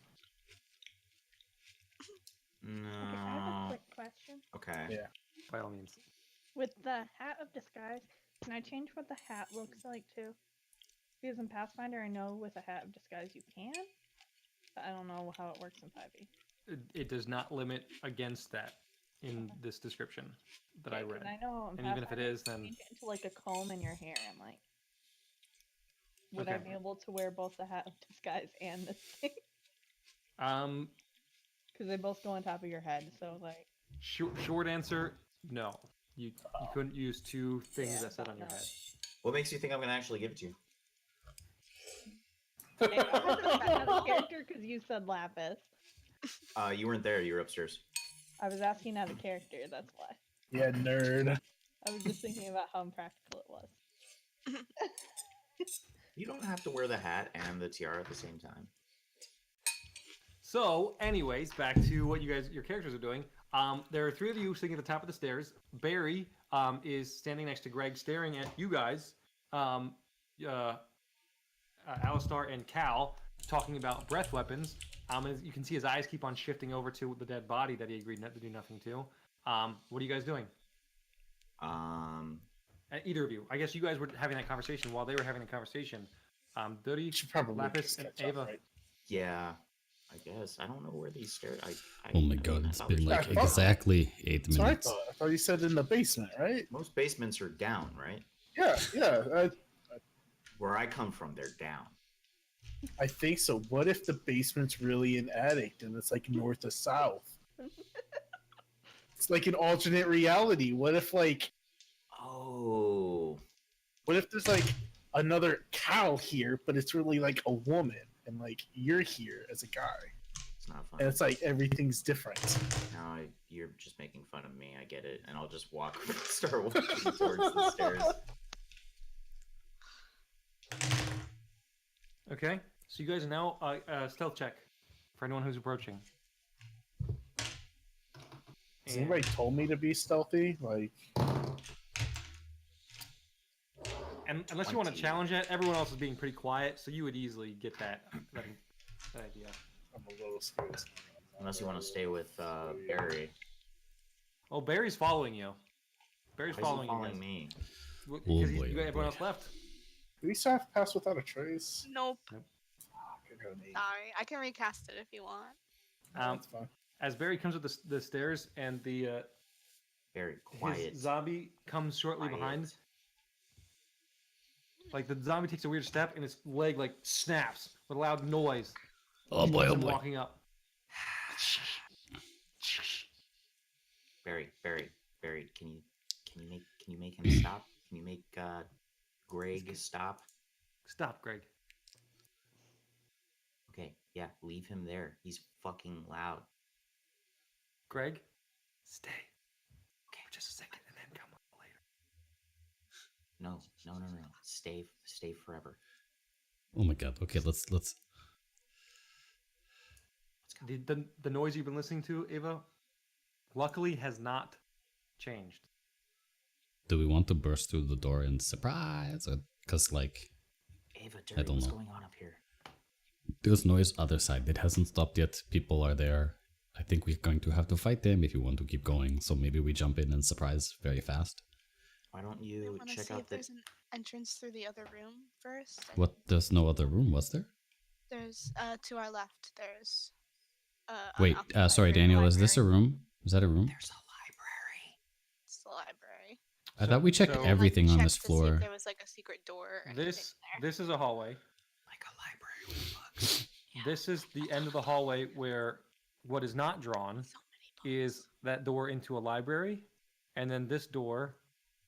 Okay, I have a quick question. Okay. Yeah. By all means. With the hat of disguise, can I change what the hat looks like too? Because in Pathfinder, I know with a hat of disguise you can, but I don't know how it works in 5e. It does not limit against that in this description that I read. I know in And even if it Pathfinder, is, then you change it into like a comb in your hair and like. Would I be able to wear both the hat of disguise and this thing? Because they both go on top of your head, so like. Short answer, no. You couldn't use two things that sit on your head. What makes you think I'm gonna actually give it to you? I was character because you said lapis. You weren't there. You were upstairs. I was asking out of character. That's why. Yeah, nerd. I was just thinking about how impractical it was. You don't have to wear the hat and the tiara at the same time. So, anyways, back to what your characters are doing. There are three of you sitting at the top of the stairs. Barry is standing next to Greg, staring at you guys. Alistar and Cal talking about breath weapons. As you can see, his eyes keep on shifting over to the dead body that he agreed not to do nothing to. What are you guys doing? Either of you. I guess you guys were having that conversation while they were having the conversation. Dirty, Lapis, and Ava. Up, right? Yeah, I guess. I don't know where these stairs. Oh my god, it's been like exactly 8 minutes. I thought you said in the basement, right? Most basements are down, right? Yeah. Where I come from, they're down. I think so. What if the basement's really an attic and it's like north to south? It's like an alternate reality. What if like what if there's like another cow here, but it's really like a woman and like you're here as a guy? It's not fun. And it's like everything's different. No, you're just making fun of me. I get it. And I'll just start walking towards the stairs. Okay, so you guys are now stealth check for anyone who's approaching. Has anybody told me to be stealthy? Like, and unless you want to challenge it, everyone else is being pretty quiet, so you would easily get that idea. I'm a little scared. Unless you want to stay with Barry. Oh, Barry's following you. Barry's Why is he following me. Because you got everyone else left. Do we still have to pass without a trace? Nope. I got an 8. Sorry, I can recast it if you want. That's fine. As Barry comes up the stairs and the Very quiet. his zombie comes shortly behind. Like the zombie takes a weird step and his leg like snaps with a loud noise. Oh boy, oh boy. Walking up. Barry, can you make him stop? Can you make Greg stop? Stop, Greg. Okay, yeah, leave him there. He's fucking loud. Greg, stay. Okay, for just a second, and then come up later. No. Stay forever. Oh my god. Okay, let's. The noise you've been listening to, Ava, luckily has not changed. Do we want to burst through the door and surprise? Because like, Ava, I don't what's know. going on up here? There's noise other side. It hasn't stopped yet. People are there. I think we're going to have to fight them if you want to keep going. So maybe we jump in and surprise very fast. Why don't I you want to check see out if there's an entrance through the other room first. What? There's no other room, was there? There's to our left. There's. Wait, sorry, Daniel. Is this a room? Is that a room? There's a library. It's the library. I thought we checked everything on Checked this to see floor. if there was like a secret door. Or anything there. This is a hallway. Like a library with books. Yeah. This is the end of the hallway where what is not drawn So many books. is that door into a library, and then this door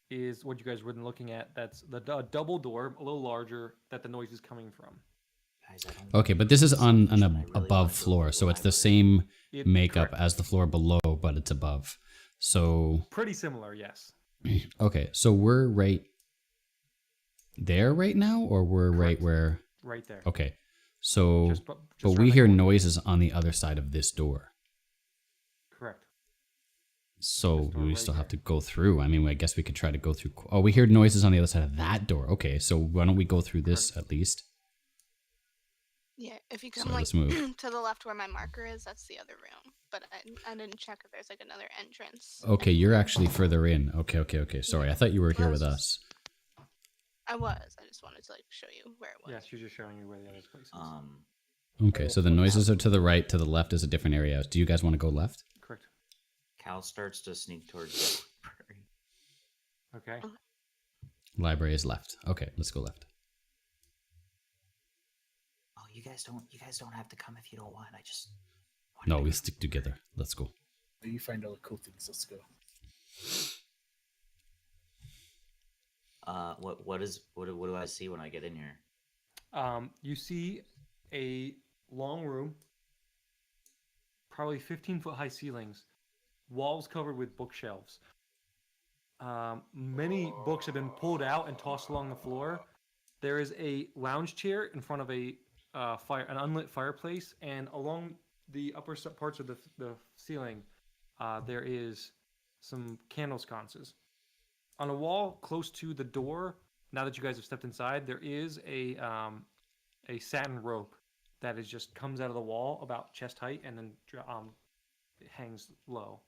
is what you guys were looking at. That's the double door, a little larger, that the noise is coming from. Guys, I don't Okay, but this is on an I really above wanna go floor, to the so it's the library. same makeup Correct. as the floor below, but it's above. So Pretty similar, yes. okay, so we're right there right now, or we're right Correct. where? Right there. Okay, so Just but around we that hear corner. noises on the other side of this door. Correct. So This door we right still have to here. go through. I mean, I guess we could try to go through. Oh, we hear noises on the other side of that door. Okay, so why don't we go through this at least? Yeah, if you So come like let's move. to the left where my marker is, that's the other room. But I didn't check if there's like another entrance. Okay, you're anywhere. actually further in. Okay. Sorry, I thought you were here with us. I was. I just wanted to like show you where it was. Yeah, she's just showing you where the other place is. Okay, so the noises are to the right. To the left is a different area. Do you guys want to go left? Correct. Cal starts to sneak towards the library. Okay. Library is left. Okay, let's go left. Oh, you guys don't have to come if you don't want. I just No, we stick together. Let's go. You find all the cool things. Let's go. what do I see when I get in here? You see a long room, probably 15-foot high ceilings, walls covered with bookshelves. Many books have been pulled out and tossed along the floor. There is a lounge chair in front of an unlit fireplace, and along the upper parts of the ceiling, there is some candle sconces. On a wall close to the door, now that you guys have stepped inside, there is a satin rope that is just comes out of the wall about chest height and then it hangs low.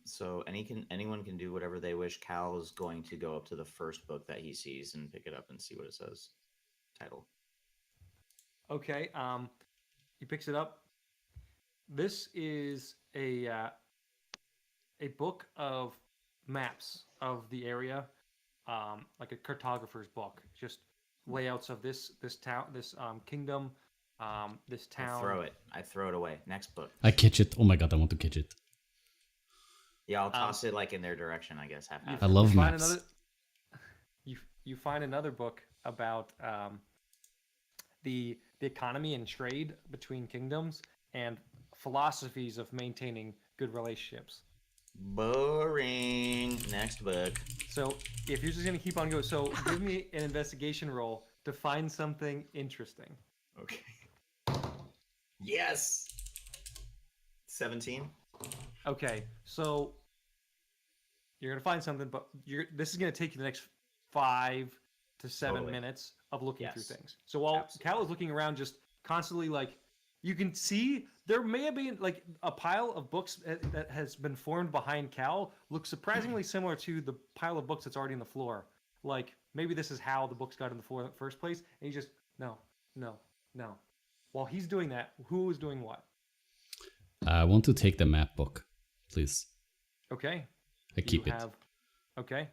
So anyone can do whatever they wish. Cal is going to go up to the first book that he sees and pick it up and see what it says. Title. Okay. He picks it up. This is a book of maps of the area, like a cartographer's book. Just layouts of this town, this kingdom, this town. I throw it away. Next book. I catch it. Oh my god, I want to catch it. Yeah, I'll toss it like in their direction, I guess. Half. I love you find maps. You find another book about the economy and trade between kingdoms and philosophies of maintaining good relationships. Boring. Next book. So if you're just gonna keep on going, so give me an investigation roll to find something interesting. Okay. Yes. 17. Okay, so you're gonna find something, but this is gonna take you the next 5 to 7 Totally. minutes of looking through Yes. things. So while Absolutely. Cal is looking around, just constantly like you can see there may have been like a pile of books that has been formed behind Cal looks surprisingly similar to the pile of books that's already on the floor. Like maybe this is how the books got on the floor in the first place, and he just no. While he's doing that, who is doing what? I want to take the map book, please. Okay. I keep you it. have, okay.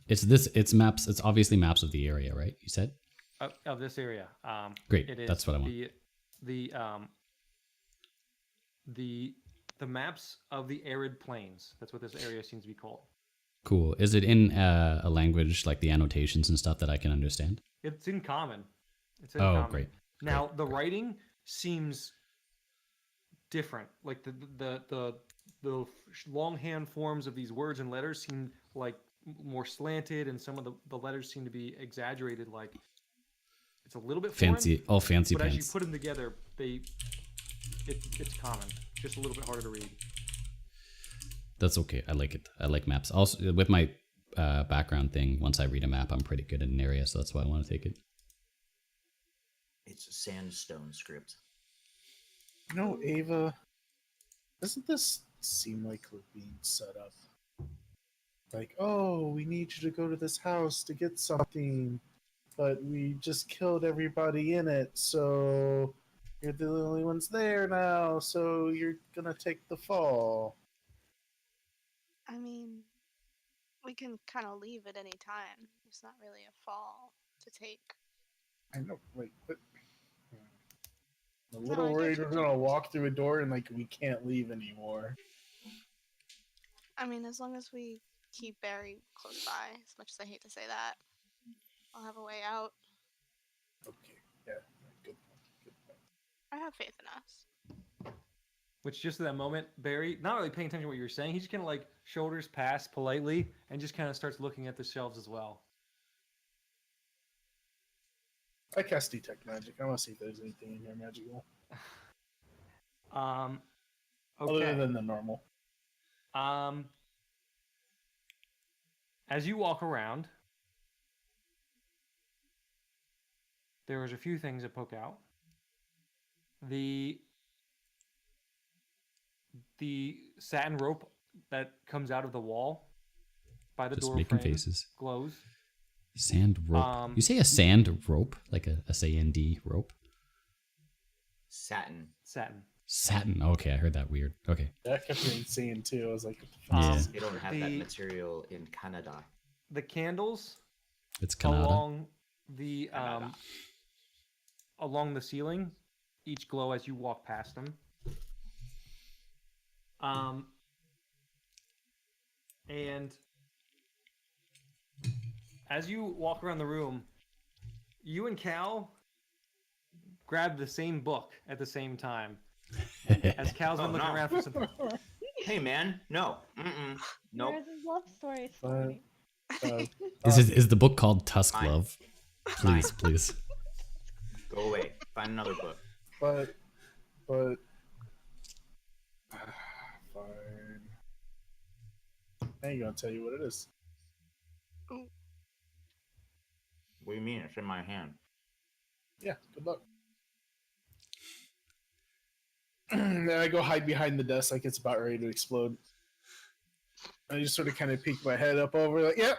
It's maps. It's obviously maps of the area, right? You said? Of this area. Great. It is That's what I want. The maps of the arid plains. That's what this area seems to be called. Cool. Is it in a language like the annotations and stuff that I can understand? It's in common. Oh, great. Now the writing seems different. Like the longhand forms of these words and letters seem like more slanted, and some of the letters seem to be exaggerated. Like it's a little bit fancy. foreign, Oh, fancy but pants. as you put them together, it's common. Just a little bit harder to read. That's okay. I like it. I like maps. Also, with my background thing, once I read a map, I'm pretty good at an area, so that's why I want to take it. It's a sandstone script. No, Ava, doesn't this seem like we're being set up? Like, oh, we need you to go to this house to get something, but we just killed everybody in it, so you're the only ones there now, so you're gonna take the fall. I mean, we can kind of leave at any time. It's not really a fall to take. I know, like, but I'm a No, little I get worried you. we're gonna walk through a door and like we can't leave anymore. I mean, as long as we keep Barry close by, as much as I hate to say that, I'll have a way out. Okay, yeah. have faith in us. Which just at that moment, Barry, not really paying attention to what you were saying, he just kind of like shoulders past politely and just kind of starts looking at the shelves as well. I cast detect magic. I want to see if there's anything in here magical. Okay. Other than the normal. As you walk around, there's a few things that poke out. The satin rope that comes out of the wall by the Just door making frame faces. glows. Sand rope. You say a sand rope, like a sand rope? Satin. Satin. Okay, I heard that weird. Okay. That kept me insane too. I was like, Yeah. They don't have that material in Canada. The candles It's Canada. along the along the ceiling each glow as you walk past them. And as you walk around the room, you and Cal grab the same book at the same time. As Cal's been looking around for something. Hey man, no. Nope. There's a love story starting. Is the book called Tusk Mine. Love? Please, please. Go away. Find another book. but fine. I ain't gonna tell you what it is. What do you mean? It's in my hand. Yeah, good luck. Then I go hide behind the desk like it's about ready to explode. I just sort of kind of peek my head up over, like, yep.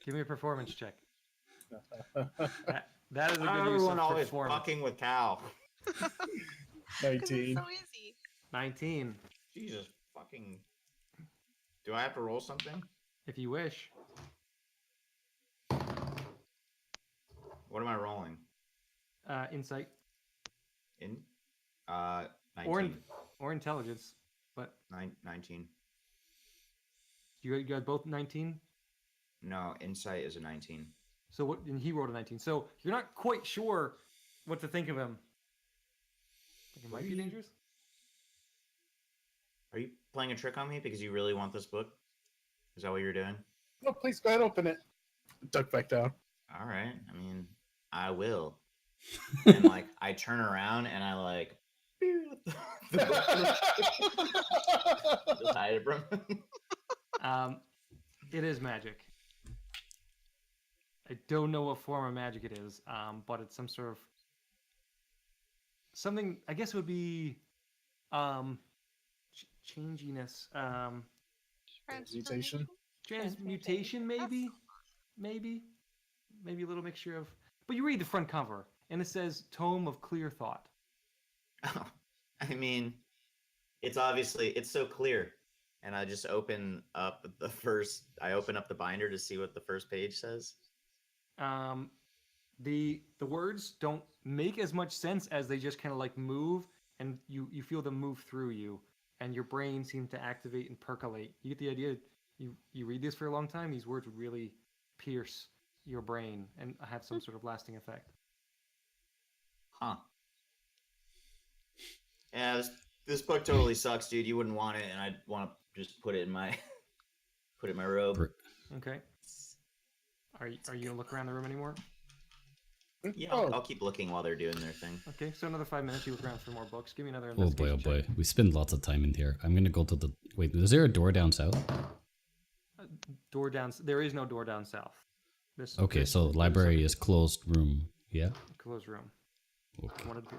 Give me a performance check. That is a good use Everyone of always performance. fucking with Cal. 19. So easy. 19, Jesus fucking. Do I have to roll something? if you wish. What am I rolling? Insight In 19. or intelligence, but 19. you got both 19. No, insight is a 19. So what? And he rolled a 19. So you're not quite sure what to think of him. Think it might be dangerous. Are you playing a trick on me because you really want this book? Is that what you're doing? No, please go ahead, open it. Duck back down. All right. I mean, I will. And like, I turn around and I like. Just hide it from him. It is magic. I don't know what form of magic it is, but it's some sort of something. I guess it would be changiness, Transmutation? transmutation, maybe a little mixture of. But you read the front cover, and it says "Tome of Clear Thought." Oh, I mean, it's so clear. And I just open up the binder to see what the first page says. The words don't make as much sense as they just kind of like move, and you feel them move through you, and your brain seems to activate and percolate. You get the idea. You read this for a long time, these words would really pierce your brain and have some sort of lasting effect. Huh. Yeah, this book totally sucks, dude. You wouldn't want it, and I'd want to just put it in my robe. Okay. Are you gonna look around the room anymore? Yeah, I'll keep looking while they're doing their thing. Okay, so another 5 minutes. You look around for more books. Give me another. Oh boy, oh boy. We spend lots of time in here. I'm gonna go to the. Wait, is there a door down south? Door down. There is no door down south. Okay, so library is closed room. Yeah. Closed room. Okay. What it is.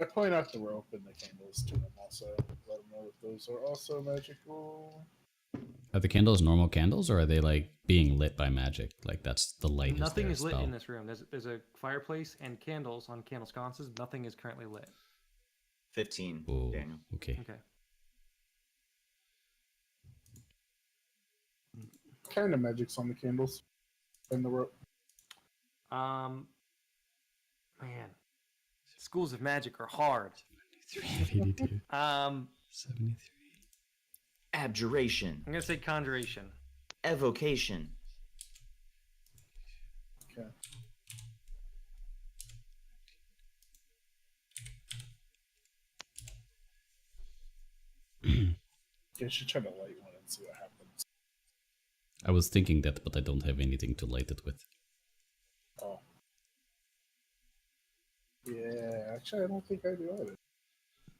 I point out the rope and the candles to them also. Let them know that those are also magical. Are the candles normal candles, or are they like being lit by magic? Like that's the light. Nothing is is lit spell. in this room. There's a fireplace and candles on candle sconces. Nothing is currently lit. 15. Oh, Daniel. okay. Okay. What kind of magic's on the candles and the rope? Man, schools of magic are hard. 82. 73. Abjuration. I'm gonna say conjuration. Evocation. Okay. I should try to light one and see what happens. I was thinking that, but I don't have anything to light it with. Oh. Yeah, actually, I don't think I do either.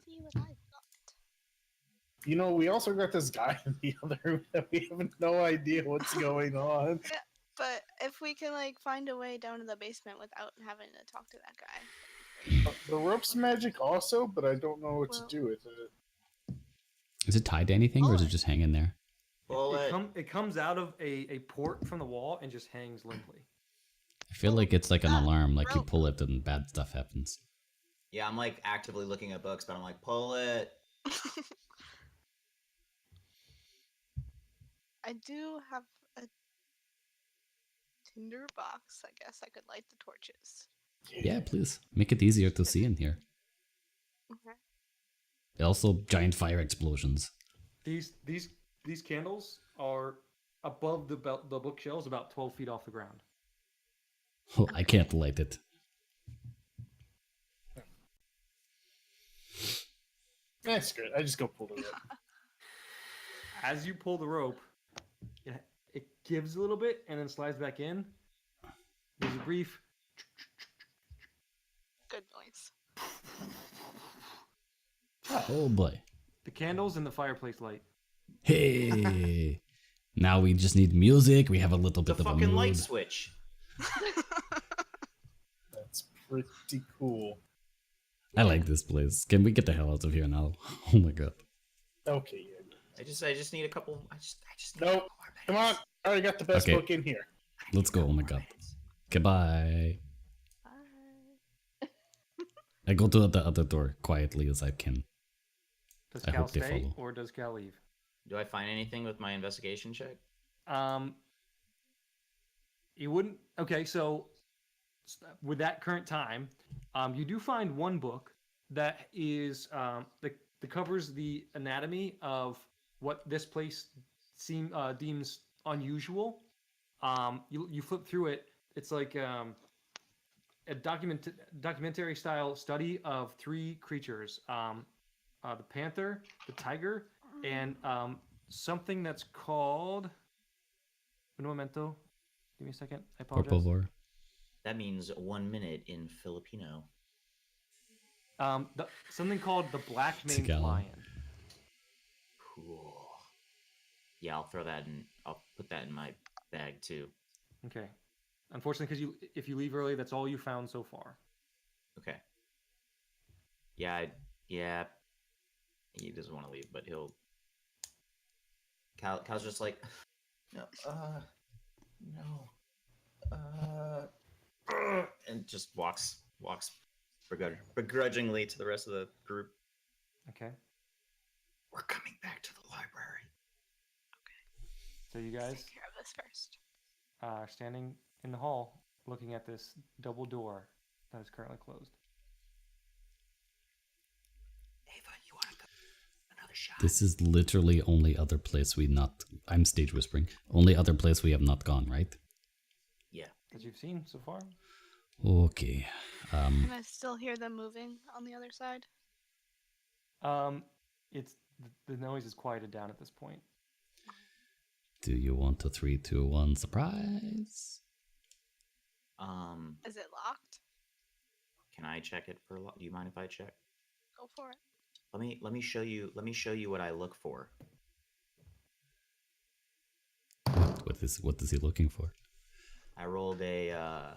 See what I got. You know, we also got this guy in the other room that we have no idea what's going on. Yeah, but if we can like find a way down to the basement without having to talk to that guy. The rope's magic also, but I don't know what Well- to do with it. Is it tied to anything, or is it just hanging there? Well, It comes out of a port from the wall and just hangs limply. I feel like it's like an alarm, like you rope. pull it and bad stuff happens. yeah, I'm like actively looking at books, but I'm like, pull it. I do have a tinder box. I guess I could light the torches. Yeah, please. Make it easier to see in here. Okay. Also, giant fire explosions. These candles are above the bookshelves, about 12 feet off the ground. Oh, I can't light it. That's good. I just go pull the rope. As you pull the rope, it gives a little bit and then slides back in. There's a brief. Good noise. Oh boy. The candles and the fireplace light. Hey! Now we just need music. We have a little The bit of a fucking mood. light switch. That's pretty cool. I like this place. Can we get the hell out of here now? Oh my god. Okay, yeah. I just need a couple. I just need a Nope. couple more Come on. minutes. I already got the best Okay. book in here. Let's go. Oh my god. Goodbye. Bye. I go to the other door quietly as I can. Does I Cal hope they stay follow. or does Cal leave? Do I find anything with my investigation check? You wouldn't. Okay, so with that current time, you do find one book that is that covers the anatomy of what this place deems unusual. You flip through it. It's like a documentary style study of three creatures: the panther, the tiger, and something that's called. Un momento. Give me a second. I Por apologize. favor. That means 1 minute in Filipino. Something called the black maned Tagalog. lion. Cool. Yeah, I'll throw that in. I'll put that in my bag too. Okay. Unfortunately, because if you leave early, that's all you found so far. Okay. Yeah, yeah. He doesn't want to leave, but he'll. Cal's just like, no, and just walks begrudgingly to the rest of the group. Okay. We're coming back to the library. So you Let's guys take care of this first. are standing in the hall, looking at this double door that is currently closed. Ava, you want to go another shot? This is literally only other place we not. I'm stage whispering. Only other place we have not gone, right? Yeah. That you've seen so far. Okay. Can I still hear them moving on the other side? It's the noise is quieted down at this point. Do you want a 3, 2, 1 surprise? Is it locked? Can I check it for? Do you mind if I check? Go for it. Let me show you. Let me show you what I look for. What is he looking for? I rolled a.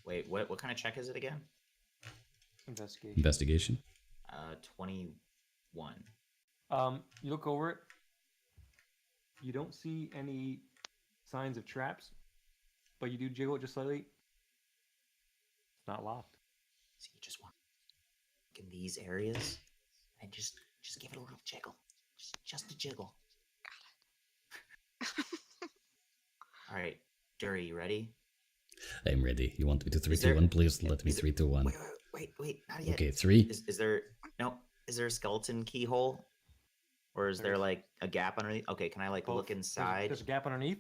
Wait, what kind of check is it again? Investigation. Investigation. 21. You look over it. You don't see any signs of traps, but you do jiggle it just slightly. It's not locked. So you just want in these areas, and just give it a little jiggle, just a jiggle. All right, Dury, you ready? I'm ready. You want me to 3, Is 2, there- 1? Please let me is there- 3, 2, 1. Wait, not yet. Okay, 3. Is there no? Is there a skeleton keyhole, or is there like a gap underneath? Okay, can I like Both. look inside? There's a gap underneath,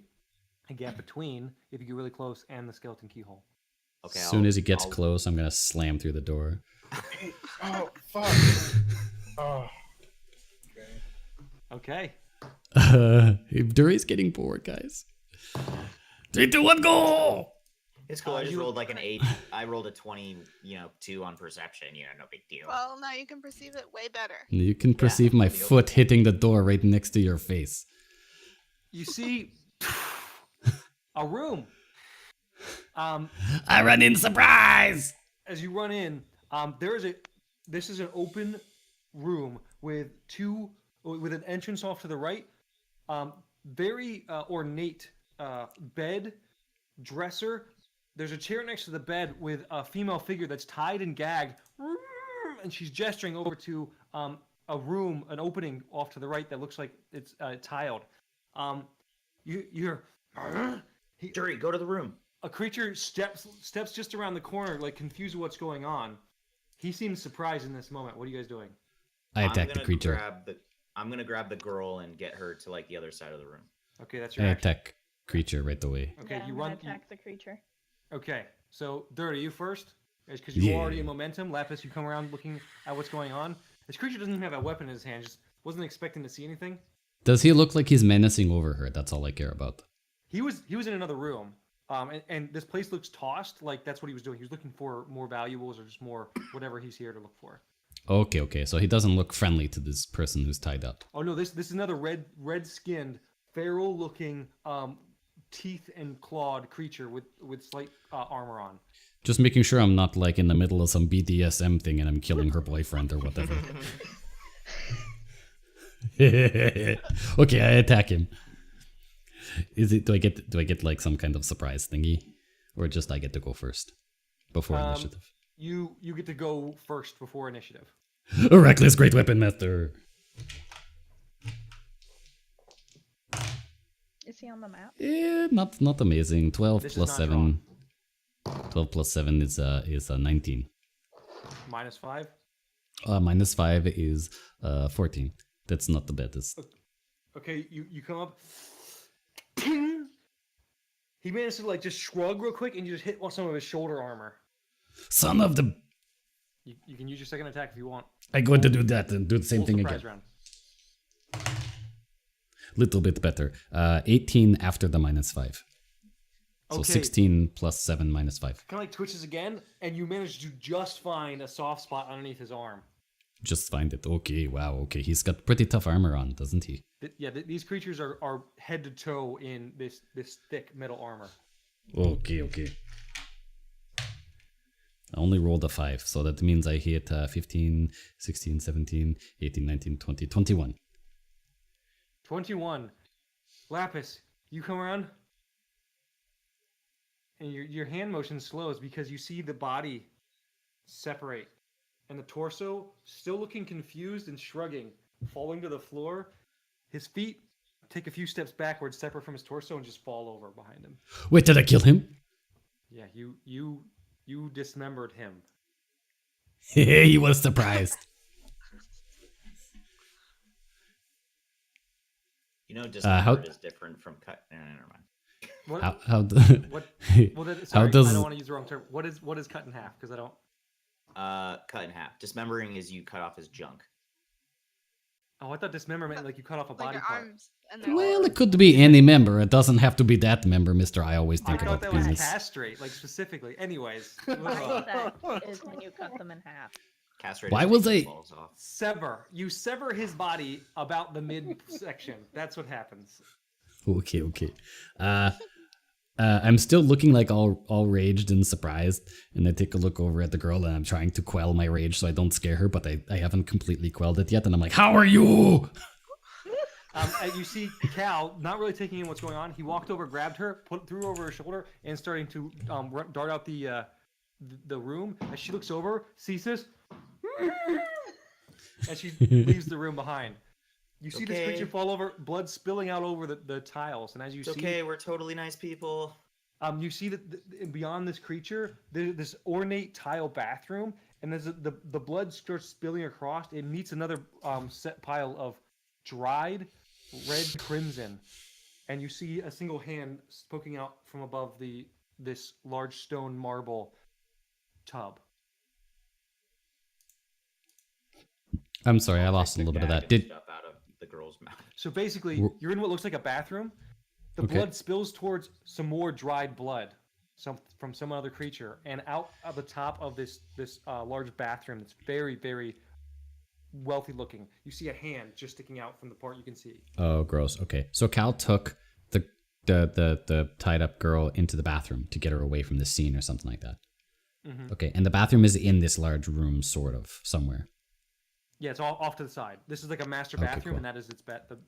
a gap between, if you get really close, and the skeleton keyhole. Okay. As soon as he gets I'll- close, I'm gonna slam through the door. Oh fuck! Oh. Okay. Okay. Dury's getting bored, guys. 3, 2, 1, go! It's cool. I just you- rolled like an 8. I rolled a 20, 2 on perception. No big deal. Well, now you can perceive it way better. You can perceive my the foot hitting the door right next to your face. You see a room. I run in, surprise! As you run in, this is an open room with an entrance off to the right. Very ornate bed, dresser. There's a chair next to the bed with a female figure that's tied and gagged, and she's gesturing over to a room, an opening off to the right that looks like it's tiled. You're Jury, go to the room. a creature steps just around the corner, like confused with what's going on. He seems surprised in this moment. What are you guys doing? I attack the creature. I'm gonna grab the girl and get her to like the other side of the room. Okay, that's I your action. attack creature right away. Okay, Yeah, you I'm run. gonna attack the creature. Okay, so Dirty, you first, because you're Yeah. already in momentum. Lapis, you come around looking at what's going on. This creature doesn't even have a weapon in his hand. Just wasn't expecting to see anything. Does he look like he's menacing over her? That's all I care about. He was in another room. And this place looks tossed. Like that's what he was doing. He was looking for more valuables or just more whatever he's here to look for. Okay, so he doesn't look friendly to this person who's tied up. Oh no, this is another red skinned, feral looking, teeth and clawed creature with slight armor on. Just making sure I'm not like in the middle of some BDSM thing and I'm killing her boyfriend or whatever. Okay, I attack him. Do I get like some kind of surprise thingy, or just I get to go first before initiative? You get to go first before initiative. A reckless great weapon master. Is he on the map? Not amazing. 12 This is plus not 7. 12 plus 7 is 19. -5. Minus 5 is 14. That's not the baddest. Okay, you come up. Ting! He managed to like just shrug real quick and you just hit some of his shoulder armor. Son of the... You can use your second attack if you want. I'm going to do that and do the same Full thing surprise again. round. Little bit better. 18 after the -5. So Okay. 16 plus 7 minus 5. Kind of like twitches again, and you manage to just find a soft spot underneath his arm. Just find it. Okay, wow, okay. He's got pretty tough armor on, doesn't he? These creatures are head to toe in this thick metal armor. Okay. I only rolled a 5, so that means I hit 15, 16, 17, 18, 19, 20, 21. 21. Lapis, you come around, and your hand motion slows because you see the body separate, and the torso, still looking confused and shrugging, falling to the floor. His feet take a few steps backwards, separate from his torso, and just fall over behind him. Wait, did I kill him? Yeah, you dismembered him. He was surprised. Dismembered is different from cut. No, never mind. What? How What? Well, how sorry, does I don't want to use the wrong term. What is cut in half? Because I don't. Cut in half. Dismembering is you cut off his junk. Oh, I thought dismemberment like you cut off a Like body your part. arms and their well, arms. it could be any member. It doesn't have to be that member, Mister. I always I think thought about that was penis. castrate, like specifically. Anyways, That is when you cut them in half. Castrated. Why was I- balls off. sever. You sever his body about the midsection. That's what happens. Okay. I'm still looking like all raged and surprised, and I take a look over at the girl, and I'm trying to quell my rage so I don't scare her, but I haven't completely quelled it yet, and I'm like, "How are you?" You see Cal not really taking in what's going on. He walked over, grabbed her, threw her over her shoulder, and starting to dart out the room. As she looks over, sees this, and she leaves the room behind. You see this creature fall over, blood spilling out over the tiles, and as you It's see, okay. We're totally nice people. you see that beyond this creature, there's this ornate tile bathroom, and as the blood starts spilling across, it meets another set pile of dried red crimson, and you see a single hand poking out from above the this large stone marble tub. I'm sorry, I I'll lost a take the little bit of gag that. and Did stuff out of the girl's mouth. So basically, W- you're in what looks like a bathroom. The Okay. blood spills towards some more dried blood, from some other creature, and out of the top of this large bathroom that's very, very wealthy looking. You see a hand just sticking out from the part you can see. Oh, gross. Okay, so Cal took the tied up girl into the bathroom to get her away from the scene or something like that. Mm-hmm. Okay, and the bathroom is in this large room, sort of somewhere. Yeah, it's all off to the side. This is like a master Okay, bathroom, cool. and that is its bathroom.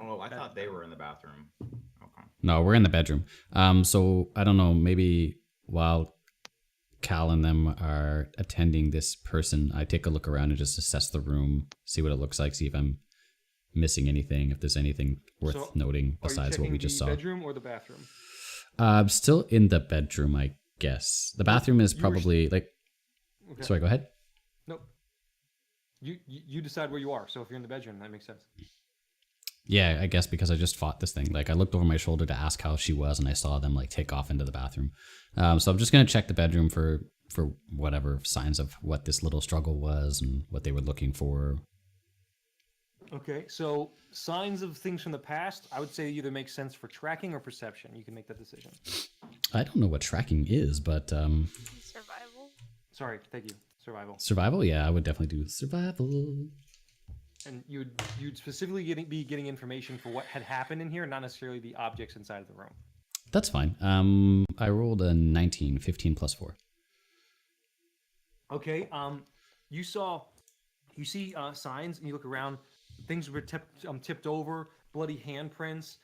Oh, I thought they were in the bathroom. Okay. No, we're in the bedroom. So I don't know. Maybe while Cal and them are attending this person, I take a look around and just assess the room, see what it looks like, see if I'm missing anything, if there's anything worth So, noting Are you besides what we checking just the saw. bedroom or the bathroom? Still in the bedroom, I guess. The bathroom is You were- probably like. Okay. Sorry, go ahead. Nope. You decide where you are. So if you're in the bedroom, that makes sense. Yeah, I guess because I just fought this thing. Like I looked over my shoulder to ask how she was, and I saw them like take off into the bathroom. So I'm just gonna check the bedroom for whatever signs of what this little struggle was and what they were looking for. Okay, so signs of things from the past, I would say either makes sense for tracking or perception. You can make that decision. I don't know what tracking is, but Survival. Sorry, thank you. Survival. survival. Yeah, I would definitely do survival. And you'd specifically be getting information for what had happened in here, not necessarily the objects inside of the room. That's fine. I rolled a 19, 15 plus 4. Okay. You see signs, and you look around. Things were tipped over, bloody handprints,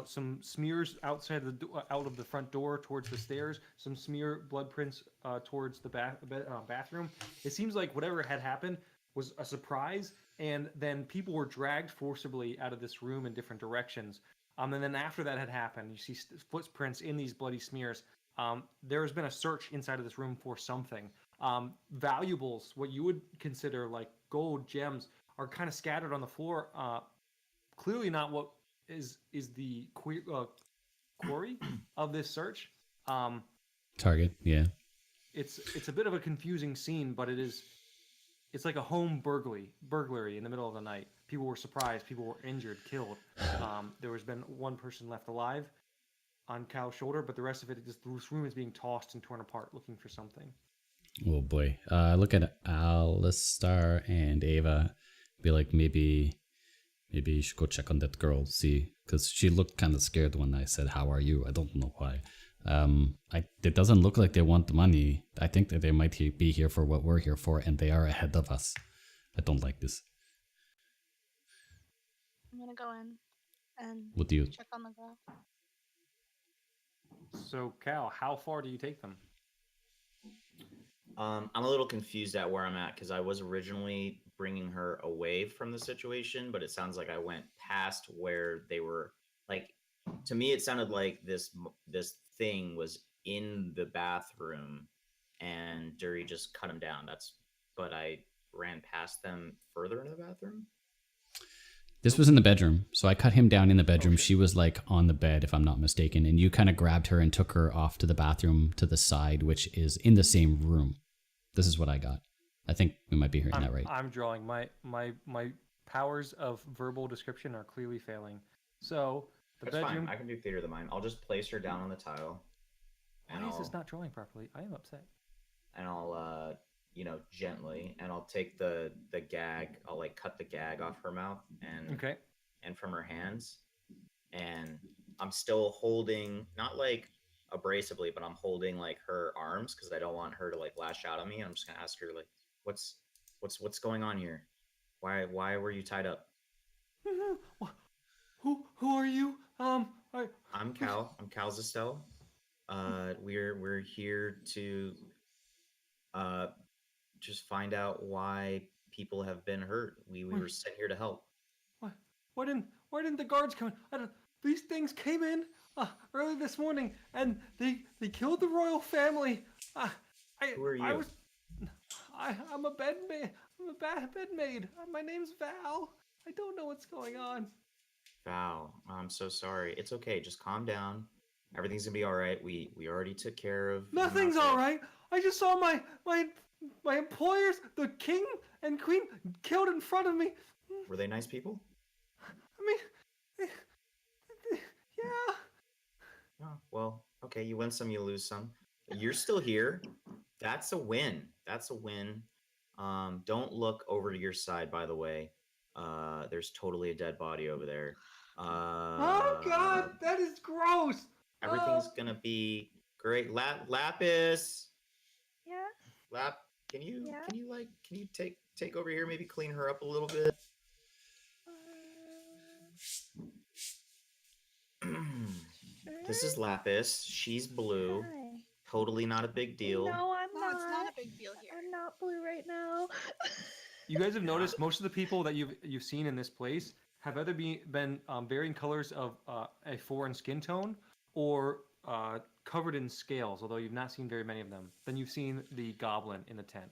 some smears outside out of the front door towards the stairs, some smear blood prints towards the bathroom. It seems like whatever had happened was a surprise, and then people were dragged forcibly out of this room in different directions. And then after that had happened, you see footprints in these bloody smears. There has been a search inside of this room for something. Valuables, what you would consider like gold, gems, are kind of scattered on the floor. Clearly not what is the quarry of this search. Target, yeah. It's a bit of a confusing scene, but it's like a home burglary in the middle of the night. People were surprised. People were injured, killed. There has been one person left alive on Cal's shoulder, but the rest of it, this room is being tossed and torn apart, looking for something. Oh boy. Look at Alistar and Ava. Be like, maybe you should go check on that girl, see, because she looked kind of scared when I said, "How are you?" I don't know why. It doesn't look like they want the money. I think that they might be here for what we're here for, and they are ahead of us. I don't like this. I'm gonna go in and What do you? check on the girl. So, Cal, how far do you take them? I'm a little confused at where I'm at because I was originally bringing her away from the situation, but it sounds like I went past where they were. Like, to me, it sounded like this thing was in the bathroom, and Dury just cut him down. But I ran past them further into the bathroom. This was in the bedroom, so I cut him down in the bedroom. Okay. She was like on the bed, if I'm not mistaken, and you kind of grabbed her and took her off to the bathroom to the side, which is in the same room. This is what I got. I think we might be hearing that right. I'm drawing. My powers of verbal description are clearly failing. So the That's bedroom. fine. I can do theater of the mind. I'll just place her down on the tile. Why is this not drawing properly? I am upset. And I'll gently, and I'll take the gag. I'll like cut the gag off her mouth Okay. and from her hands, and I'm still holding, not like abrasively, but I'm holding like her arms because I don't want her to like lash out at me. I'm just gonna ask her like, what's going on here? Why were you tied up? Who are you? I'm Cal. I'm Cal Zestel. We're here to just find out why people have been hurt. We were sent here to help. Why didn't the guards come in? These things came in early this morning, and they killed the royal family. Who are you? I'm a bedmaid. I'm a bedmaid. My name's Val. I don't know what's going on. Val, I'm so sorry. It's okay. Just calm down. Everything's gonna be all right. We already took care of. Nothing's all right. I just saw my employers, the king and queen, killed in front of me. Were they nice people? I mean, yeah. Oh, well, okay. You win some, you lose some. You're still here. That's a win. That's a win. Don't look over to your side, by the way. There's totally a dead body over there. Oh God, that is gross. Everything's gonna be great. Lapis. Yeah. Lap. Can you Yeah? can you take over here? Maybe clean her up a little bit. This is Lapis. She's blue. Hi. Totally not a big deal. No, I'm No, not. it's not a big deal here. I'm not blue right now. You guys have noticed most of the people that you've seen in this place have either been varying colors of a foreign skin tone or covered in scales. Although you've not seen very many of them. Then you've seen the goblin in the tent.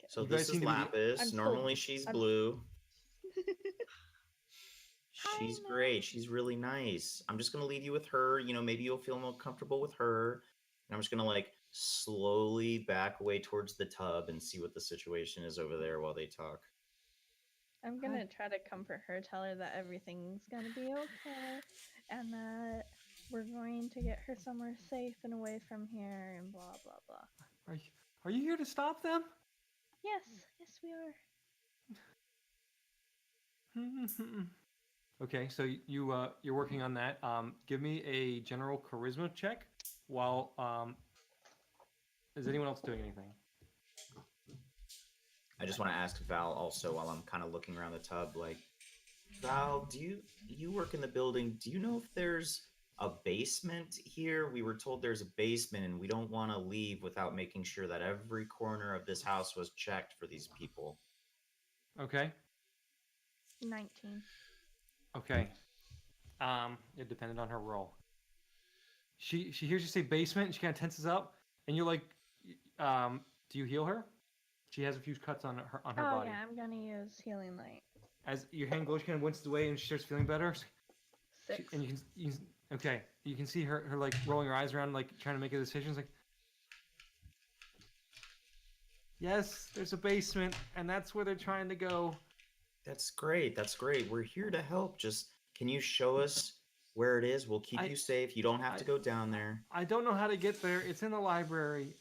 So You guys this seem is to be- Lapis. I'm so- Normally she's I'm- blue. Hi, She's Matt. great. She's really nice. I'm just gonna leave you with her. You know, maybe you'll feel more comfortable with her. And I'm just gonna like slowly back away towards the tub and see what the situation is over there while they talk. I'm gonna try to comfort her, tell her that everything's gonna be okay, and that we're going to get her somewhere safe and away from here, and blah blah blah. Are you here to stop them? Yes, yes we are. Okay, so you're working on that. Give me a general charisma check. While is anyone else doing anything? I just want to ask Val also while I'm kind of looking around the tub, like, Val, do you work in the building? Do you know if there's a basement here? We were told there's a basement, and we don't want to leave without making sure that every corner of this house was checked for these people. Okay. 19. Okay. It depended on her roll. She hears you say basement, and she kind of tenses up, and you're like, do you heal her? She has a few cuts on her Oh body. yeah, I'm gonna use healing light. As your hand glows, she kind of winces away, and she starts feeling better. 6. And you can see her like rolling her eyes around, like trying to make a decision. It's like, yes, there's a basement, and that's where they're trying to go. That's great. That's great. We're here to help. Just can you show us where it is? We'll keep you safe. You don't have to go down there. I don't know how to get there. It's in the library.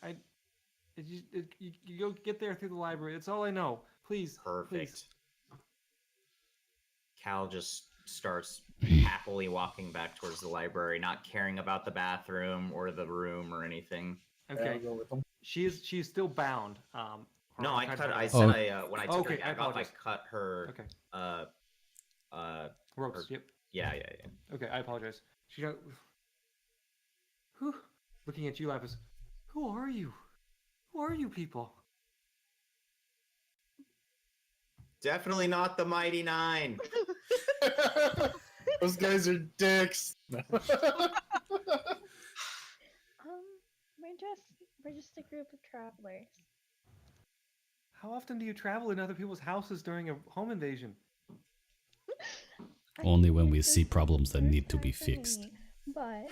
You go get there through the library. That's all I know. Please. Perfect. Please. Cal just starts happily walking back towards the library, not caring about the bathroom or the room or anything. Okay. I'll go with them. She is still bound. No, I cut. I I said when I took Okay, her I back off, I apologize. cut her. Okay. Ropes. Yep. Yeah. Okay, I apologize. She got. Whew. Looking at you, Lapis. Who are you? Who are you people? Definitely not the Mighty Nine. Those guys are dicks. We're just a group of travelers. How often do you travel in other people's houses during a home invasion? Only when think we this see is the problems that first need to time be for fixed. me, but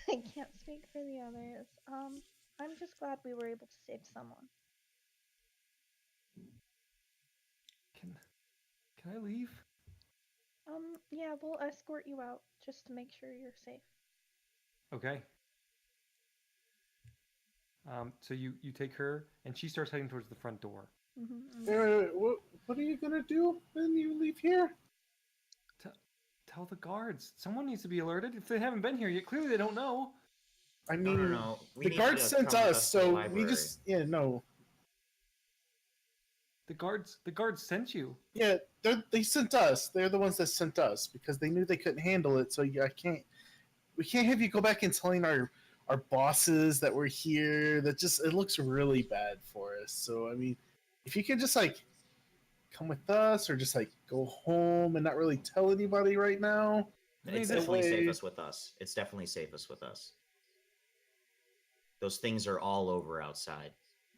I can't speak for the others. I'm just glad we were able to save someone. Can I leave? Yeah, we'll escort you out just to make sure you're safe. Okay. So you take her, and she starts heading towards the front door. What are you gonna do when you leave here? Tell the guards. Someone needs to be alerted. If they haven't been here yet, clearly they don't know. I mean, No. We the need guards to sent come with us, to the so we library. just The guards sent you. Yeah, they sent us. They're the ones that sent us because they knew they couldn't handle it. So we can't have you go back and telling our bosses that we're here. It looks really bad for us. So I mean, if you could just like come with us or just like go home and not really tell anybody right now. It's That definitely way- safest with us. It's definitely safest with us. Those things are all over outside.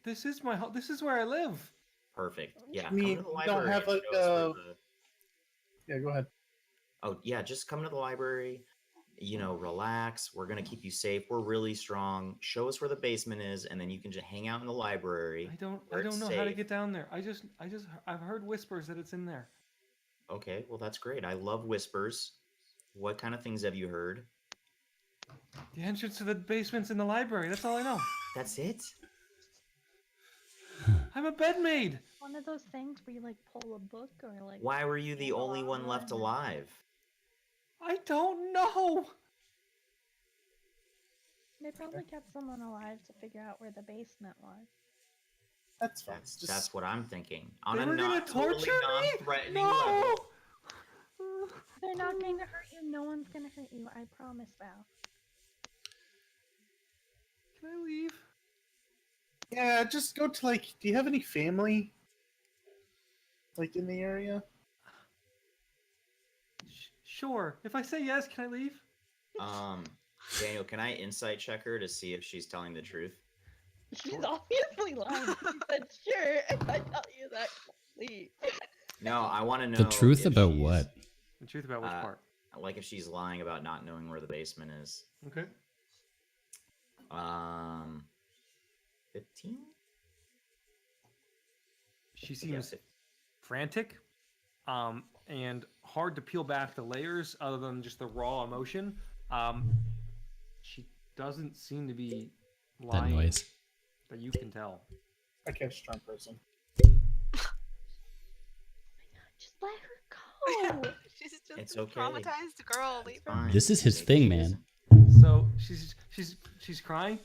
This is my home. This is where I live. Perfect. Yeah. I mean, come to the you library. don't have, and like, show us where Yeah, go ahead. Oh yeah, just come to the library. relax. We're gonna keep you safe. We're really strong. Show us where the basement is, and then you can just hang out in the library. I don't where it's know how to safe. get down there. I've heard whispers that it's in there. Okay, well that's great. I love whispers. What kind of things have you heard? The entrance to the basement's in the library. That's all I know. That's it? I'm a bed maid. One of those things where you like pull a book or like. Why were you the pull a only one llama left and- alive? I don't know. They probably kept someone alive to figure out where the basement was. That's fine. That's what I'm thinking. On They a were gonna not totally torture me? non-threatening No. level. They're not going to hurt you. No one's going to hurt you. I promise, Val. Can I leave? Yeah, just go to like. Do you have any family? Like in the area? Sure. If I say yes, can I leave? Daniel, can I insight check her to see if she's telling the truth? She's obviously lying. She said, sure, if I tell you that, please. No, I want to know The truth if about she's- what? The truth about which part? Like if she's lying about not knowing where the basement is. Okay. 15? She seems frantic, and hard to peel back the layers other than just the raw emotion. She doesn't seem to be That lying noise. that you can tell. I catch strong person. Just let her go. She's just It's a okay. traumatized girl. Leave her. Fine. This is his Maybe thing, she man. isn't. So she's crying.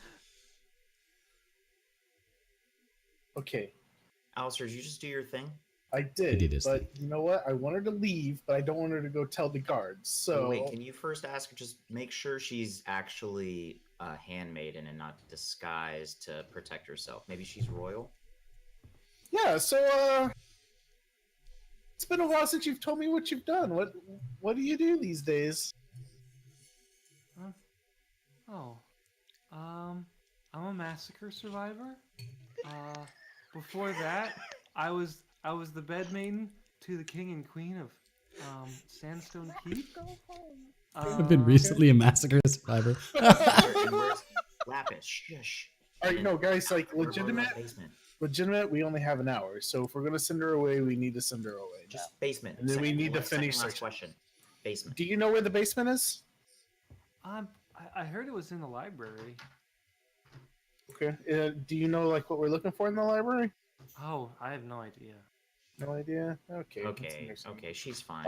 Okay, Alistair, did you just do your thing? I did. did his But thing. you know what? I want her to leave, but I don't want her to go tell the guards. So Wait, can you first ask her, just make sure she's actually a handmaiden and not disguised to protect herself? Maybe she's royal? yeah. So it's been a while since you've told me what you've done. What do you do these days? Oh, I'm a massacre survivor. Before that, I was the bed maiden to the king and queen of Sandstone Keep. Go home. I've been recently a massacre survivor. And where's Lapis? Shush. All right, no, guys, like We're going to legitimate. the basement. Legitimate. We only have an hour, so if we're gonna send her away, we need to send her away. Just basement. And then we need to second finish last searching. question. Basement. Do you know where the basement is? I heard it was in the library. Okay. Do you know like what we're looking for in the library? Oh, I have no idea. No idea. Okay. that's Okay, interesting. okay, she's fine.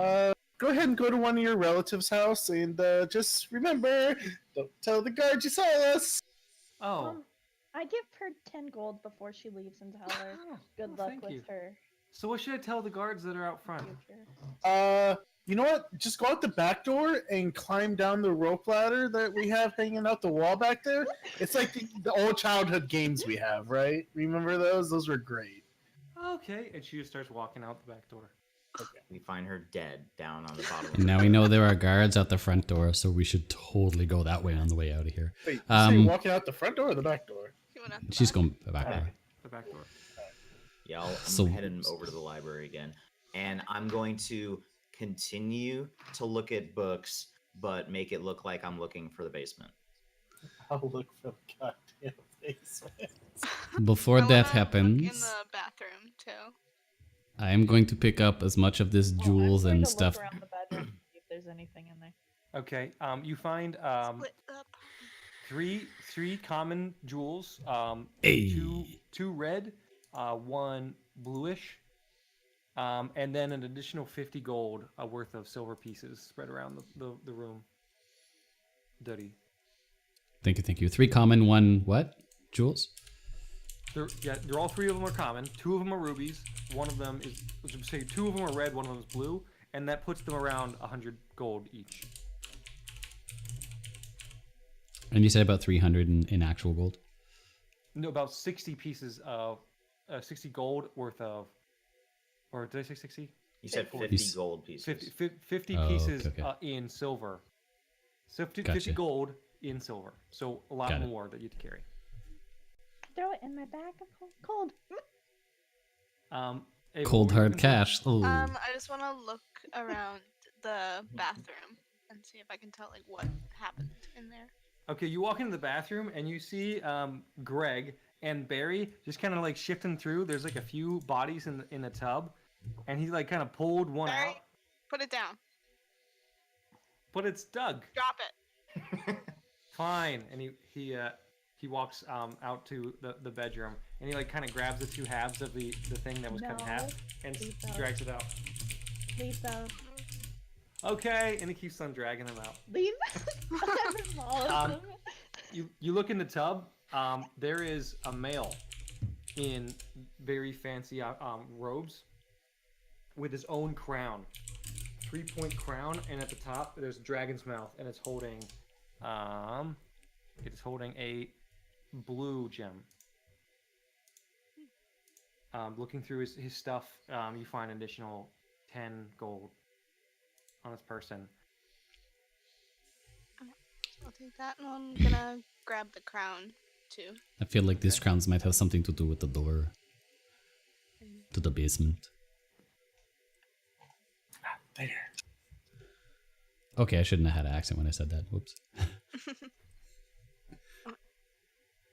Go ahead and go to one of your relatives' house, and just remember, don't tell the guards you saw us. Oh, I give her 10 gold before she leaves and tell her good luck thank with you. her So what should I tell the guards that are out front? future. You know what? Just go out the back door and climb down the rope ladder that we have hanging out the wall back there. It's like the old childhood games we have, right? Remember those? Those were great. Okay, and she just starts walking out the back door. We find her dead down on the bottom of And the now we know there are guards at the front door, so we should totally go that way on the way out of here. Wait, you say Um, walking out the front door or the back door? She went out the She's back. going back door. The back door. Yeah, I'm So- heading over to the library again. And I'm going to continue to look at books, but make it look like I'm looking for the basement. I'll look for the goddamn basement. Before I that wanna look happens, in the bathroom too. I am going to pick up as much of this jewels and stuff. Around the bedroom, see if there's anything in there. Okay. You find Split up. three common jewels. Hey. Two red, one bluish, and then an additional 50 gold worth of silver pieces spread around the room. Dirty. Thank you. 3 common, 1 what? Jewels? They're all 3 of them are common. 2 of them are rubies. One of them is, let's say 2 of them are red. One of them is blue, and that puts them around 100 gold each. And you said about 300 in actual gold? No, about 60 pieces of 60 gold worth of, or did I say 60? You said 50 Piece. gold pieces. 50 Oh, pieces okay. In silver. So 50 Gotcha. gold in silver. So a lot Got it. more that you'd carry. Throw it in my bag of cold. Hey, Cold what were you hard gonna say? cash. Oh. I just want to look around the bathroom and see if I can tell like what happened in there. Okay, you walk into the bathroom and you see Greg and Barry just kind of like shifting through. There's like a few bodies in the tub, and he like kind of pulled one Barry, out, put it down. but it's Doug. Drop it. Fine, and he walks out to the bedroom, and he like kind of grabs the two halves of the thing that was cut in half and Leave those. drags it out. Leave those. Okay, and he keeps on dragging them out. Leave all of Um, them. You look in the tub. There is a male in very fancy robes with his own crown, 3-point crown, and at the top there's a dragon's mouth, and it's holding a blue gem. Looking through his stuff, you find an additional 10 gold on this person. I'll take that, and I'm gonna grab the crown too. I feel like these crowns might have something to do with the door to the basement. There. Okay, I shouldn't have had an accent when I said that. Whoops.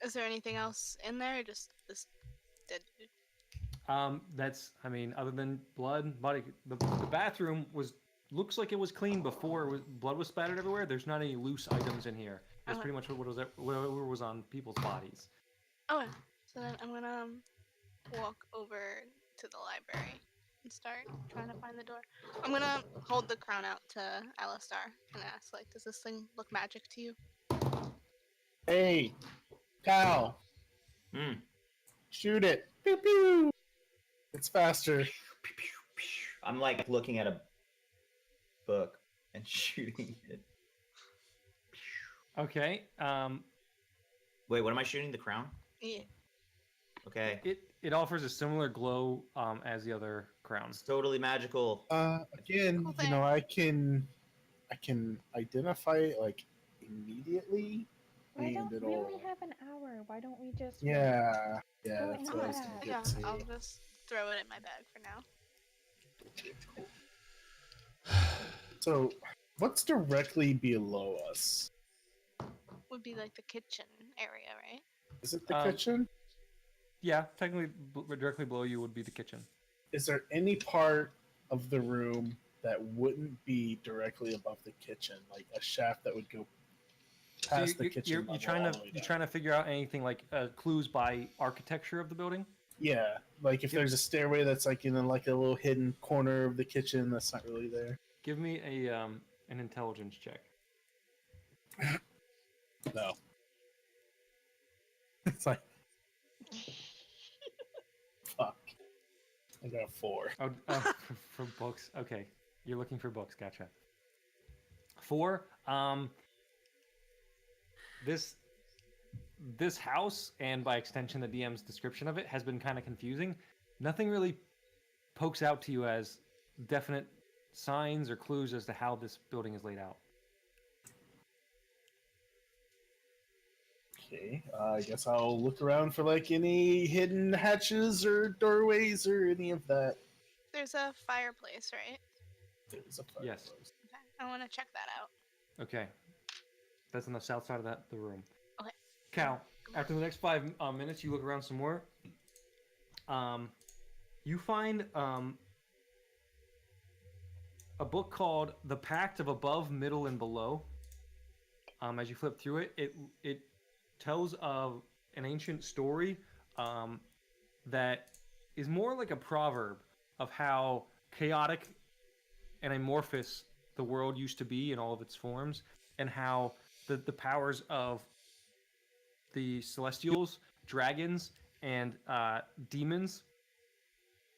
Is there anything else in there? Or just this dead dude? Other than blood, body, the bathroom looks like it was clean before blood was spattered everywhere. There's not any loose items in here. That's pretty much whatever was on people's bodies. Okay, so then I'm gonna walk over to the library and start trying to find the door. I'm gonna hold the crown out to Alistar and ask, like, does this thing look magic to you? Hey, Kyle. Shoot it. Pew pew. It's faster. I'm like looking at a book and shooting it. Okay. Wait, what am I shooting? The crown? Yeah. Okay. It offers a similar glow as the other crowns. It's totally magical. Again, Cool you know, I can identify it like immediately. Why and don't we it'll- only have an hour? Why don't we just Yeah, yeah, Go that's in what I was that. gonna Yeah, get to. I'll just throw it in my bag for now. So, what's directly below us? Would be like the kitchen area, right? Is it the Um, kitchen? Yeah, technically, directly below you would be the kitchen. Is there any part of the room that wouldn't be directly above the kitchen, like a shaft that would go So past the kitchen? you're level trying all to the way you're down? trying to figure out anything like clues by architecture of the building. Yeah, like if Yep. there's a stairway that's like in like a little hidden corner of the kitchen that's not really there. Give me an intelligence check. No. It's like fuck. I got a 4. Oh, for books. Okay, you're looking for books. Gotcha. 4. This house, and by extension the DM's description of it, has been kind of confusing. Nothing really pokes out to you as definite signs or clues as to how this building is laid out. Okay, I guess I'll look around for like any hidden hatches or doorways or any of that. There's a fireplace, right? There's a Yes. fireplace. Okay, I want to check that out. Okay, that's on the south side of the room. Okay. Cal, after the next 5 minutes, you look around some more. You find a book called "The Pact of Above, Middle, and Below." As you flip through it, it tells of an ancient story that is more like a proverb of how chaotic and amorphous the world used to be in all of its forms, and how the powers of the celestials, dragons, and demons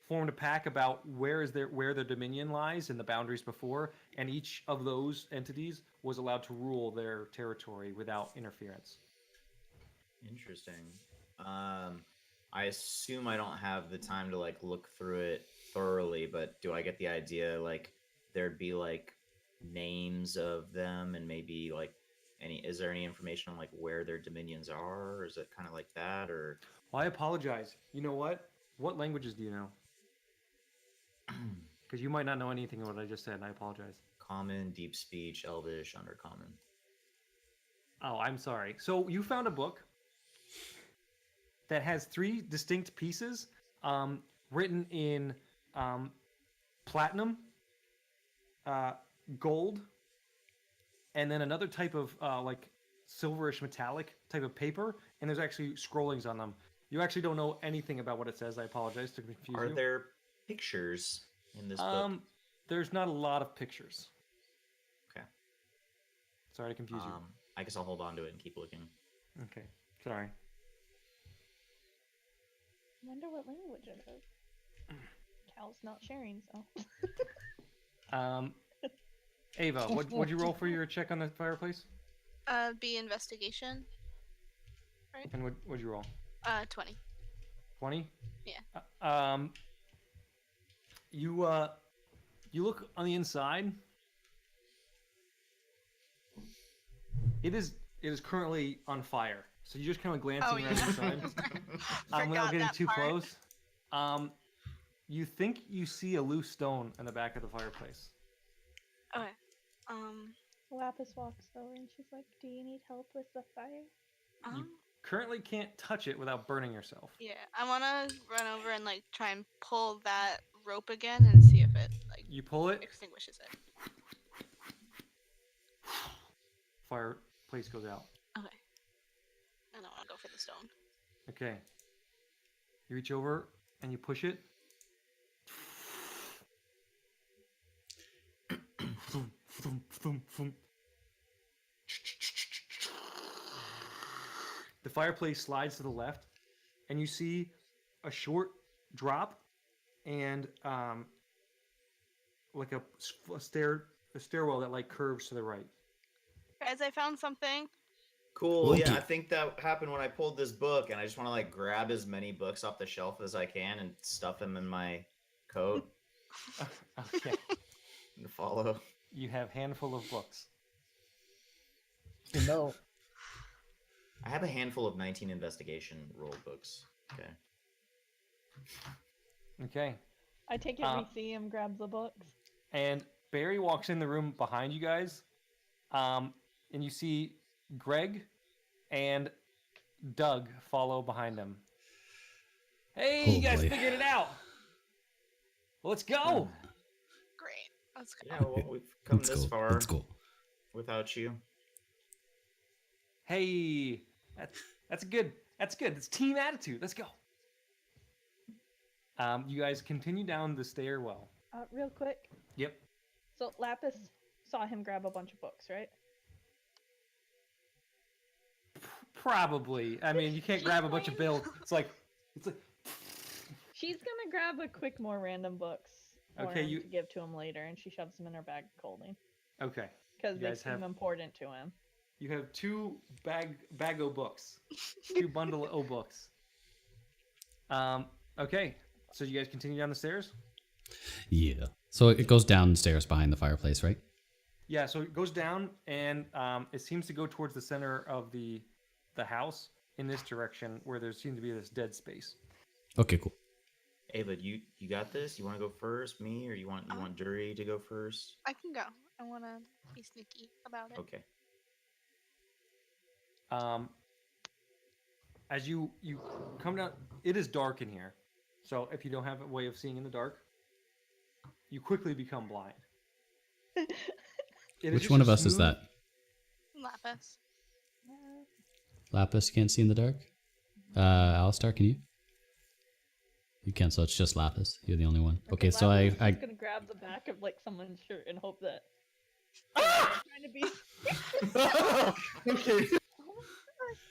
formed a pact about where their dominion lies and the boundaries before, and each of those entities was allowed to rule their territory without interference. Interesting. I assume I don't have the time to like look through it thoroughly, but do I get the idea like there'd be like names of them and maybe like is there any information on like where their dominions are, or is it kind of like that, or Well, I apologize. You know what? What languages do you know? Because you might not know anything of what I just said, and I apologize. common, deep speech, elvish, undercommon? Oh, I'm sorry. So you found a book that has 3 distinct pieces, written in platinum, uh, gold, and then another type of like silverish metallic type of paper, and there's actually scrollings on them. You actually don't know anything about what it says. I apologize to confuse Are you. there pictures in this book? There's not a lot of pictures. Okay. Sorry to confuse you. I guess I'll hold on to it and keep looking. Okay. Sorry. I wonder what language it is. Cal's not sharing, so. Ava, what'd you roll for your check on the fireplace? Be investigation. And what'd you roll? 20. 20? Yeah. You look on the inside. It is currently on fire. So you're just kind of glancing around inside. Without getting too close. You think you see a loose stone in the back of the fireplace. Okay. Lapis walks over and she's like, "Do you need help with the fire?" You currently can't touch it without burning yourself. Yeah, I want to run over and like try and pull that rope again and see if it like You pull it. extinguishes it. Fireplace goes out. Okay. And I want to go for the stone. Okay. You reach over and you push it. The fireplace slides to the left, and you see a short drop and like a stairwell that like curves to the right. Guys, I found something. Cool. Okay. Yeah, I think that happened when I pulled this book, and I just want to like grab as many books off the shelf as I can and stuff them in my coat Okay. and follow. You have handful of books. No. I have a handful of 19 investigation roll books. Okay. Okay. I take it we see him grab the books. And Barry walks in the room behind you guys, and you see Greg and Doug follow behind him. Hey, you guys figured it out. Let's go. Great. Let's go. Yeah, well, we've come this far Let's go. without you. Hey, that's good. That's good. It's team attitude. Let's go. You guys continue down the stairwell. Real quick. Yep. So Lapis saw him grab a bunch of books, right? Probably. I mean, you can't grab a bunch of bills. It's like. She's gonna grab a quick more random books for Okay, him to give to him later, and she shoves them in her bag of clothing Okay. because You they guys seem have- important to him. You have 2 bag o' books. 2 bundle o' books. Okay. So you guys continue down the stairs? Yeah. So it goes downstairs behind the fireplace, right? Yeah, so it goes down and it seems to go towards the center of the house in this direction where there seems to be this dead space. Okay, cool. Ava, you got this? You want to go first, me, or you want Dury to go first? I can go. I want to be sneaky about it. Okay. As you come down, it is dark in here. So if you don't have a way of seeing in the dark, you quickly become blind. Which one of us is that? Lapis. Lapis can't see in the dark? Alistar, can you? You can, so it's just Lapis. You're the only one. Okay, so Lapis is I just gonna grab the back of like someone's shirt and hope that. Trying to be. Okay.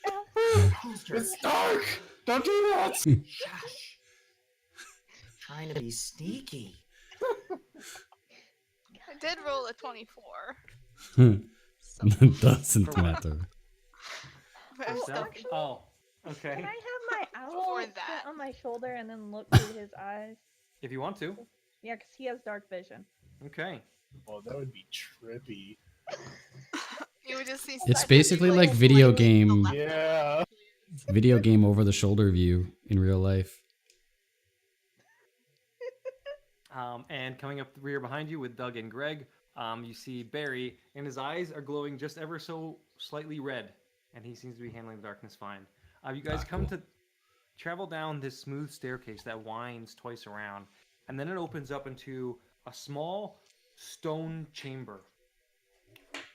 Oh It's dark. Don't do that. Shush. Trying to be sneaky. I did roll a 24. it doesn't matter. But I'm still Actually, Oh, okay. Can I have my owl Before sit that. on my shoulder and then look through his eyes? If you want to. Yeah, because he has dark vision. Okay. Oh, that would be trippy. You would just see. It's such basically big, like video light to the game- left. Yeah. Video game over the shoulder view in real life. And coming up the rear behind you with Doug and Greg You see Barry, and his eyes are glowing just ever so slightly red, and he seems to be handling the darkness fine. You guys come cool. to travel down this smooth staircase that winds twice around, and then it opens up into a small stone chamber.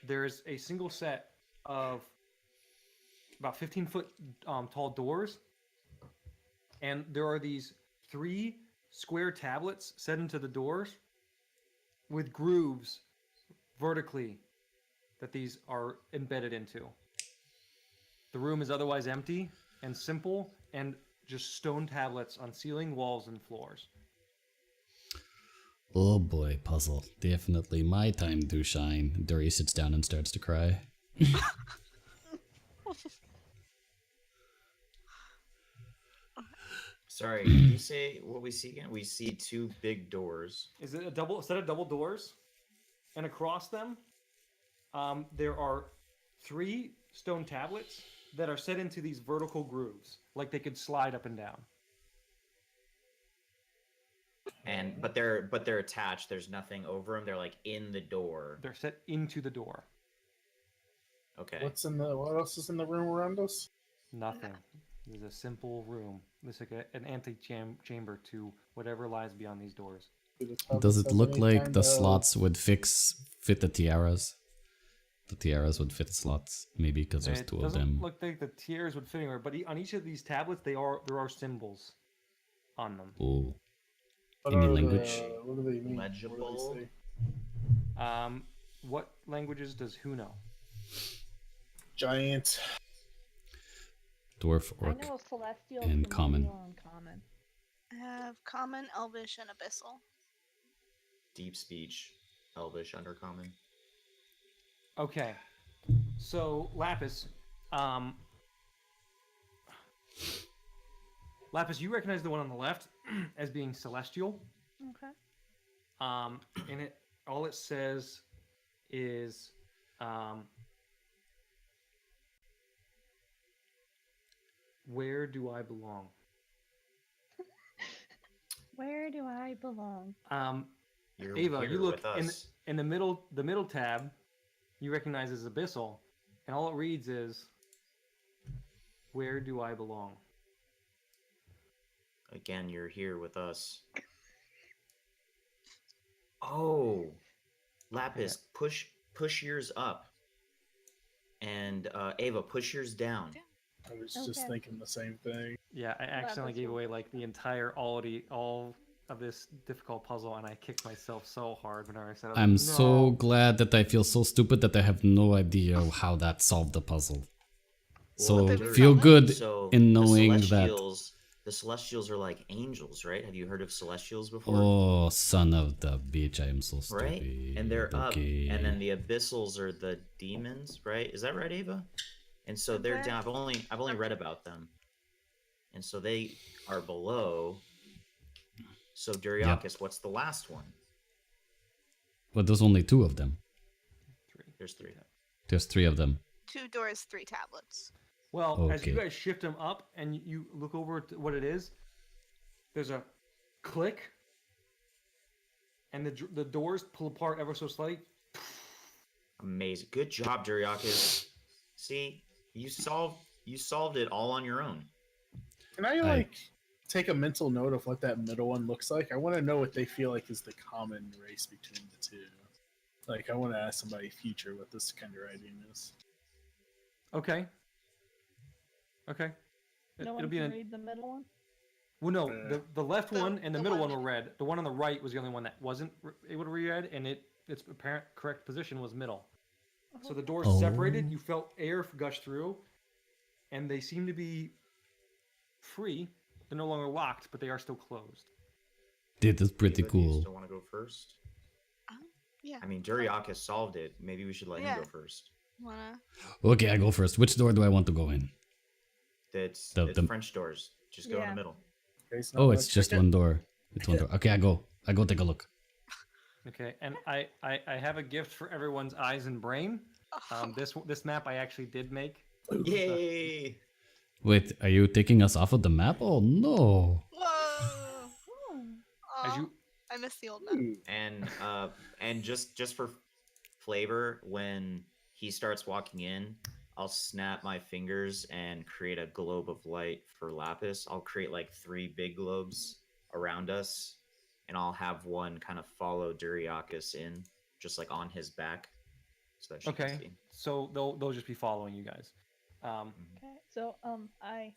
There's a single set of about 15-foot tall doors, and there are these 3 square tablets set into the doors with grooves vertically that these are embedded into. The room is otherwise empty and simple, and just stone tablets on ceiling, walls, and floors. Oh boy, puzzle. Definitely my time to shine. Dory sits down and starts to cry. Sorry, can you say what we see again? We see 2 big doors. Is it a set of double doors? And across them, there are 3 stone tablets that are set into these vertical grooves, like they could slide up and down. And but they're attached. There's nothing over them. They're like in the door. They're set into the door. Okay. What else is in the room around us? Nothing. This is a simple room. This is like an chamber to whatever lies beyond these doors. Does it look like the slots would fit the tiaras? The tiaras would fit slots, maybe because there's 2 of them. It doesn't look like the tiers would fit anywhere, but on each of these tablets, there are symbols on them. Oh. Any language? What do they mean? Legible. What do they say? What languages does who know? Giant. Dwarf, I orc, know celestial and common. and common. I have common, elvish, and abyssal. Deep speech, elvish, undercommon. Okay, so Lapis, Lapis, you recognize the one on the left as being celestial. Okay. And all it says is, where do I belong? Where do I belong? You're Ava, here you look with us. in the middle tab. You recognize as abyssal, and all it reads is, "Where do I belong?" Again, you're here with us. Oh, Lapis, push yours up, and Ava, push yours down. I was just Okay. thinking the same thing. Yeah, I accidentally that's gave what- away like the entire all of this difficult puzzle, and I kicked myself so hard whenever I said, I'm "No." so glad that I feel so stupid that I have no idea how that solved the puzzle. So Well, they feel were good So in the knowing that. Celestials, the Celestials are like angels, right? Have you heard of Celestials before? Oh, son of the bitch! I am so stupid. Right? And they're okay. up, and then the Abyssals are the demons, right? Is that right, Ava? And so they're Okay. down. I've only read about them, and so they are below. So Duriakis, what's the last one? But there's only 2 of them. There's 3. There's 3 of them. 2 doors, 3 tablets. Well, as you Okay. guys shift them up and you look over at what it is, there's a click, and the doors pull apart ever so slightly. Amazing. Good job, Duriakis. See, you solved it all on your own. Can I take a mental note of what that middle one looks like? I want to know what they feel like is the common race between the 2. Like, I want to ask somebody future what this kind of writing is. Okay. Okay. No It'll one be can an. read the middle one. Well, no, the left The- one and the the middle one- one were red. The one on the right was the only one that wasn't able to read red, and its apparent correct position was middle. So the doors separated. Oh. You felt air gush through, and they seem to be free. They're no longer locked, but they are still closed. Dude, that's pretty Ava, do you cool. still want to go first? Yeah. I mean, Duriakis solved it. Maybe we should let Yeah. him go first. Wanna? Okay, I go first. Which door do I want to go in? It's The- French doors. Just go in Yeah. the middle. Okay, so Oh, now it's let's just check it. one door. It's one door. Okay, I go take a look. Okay, and I have a gift for everyone's eyes and brain. This map I actually did make. Yay! Wait, are you taking us off of the map? Oh no. Whoa! Oh. As Aw, you I miss the old map. Ooh, And just for flavor, when he starts walking in, I'll snap my fingers and create a globe of light for Lapis. I'll create like 3 big globes around us, and I'll have one kind of follow Duriakis in, just like on his back, so that she can Okay, see. so they'll just be following you guys. Okay, so I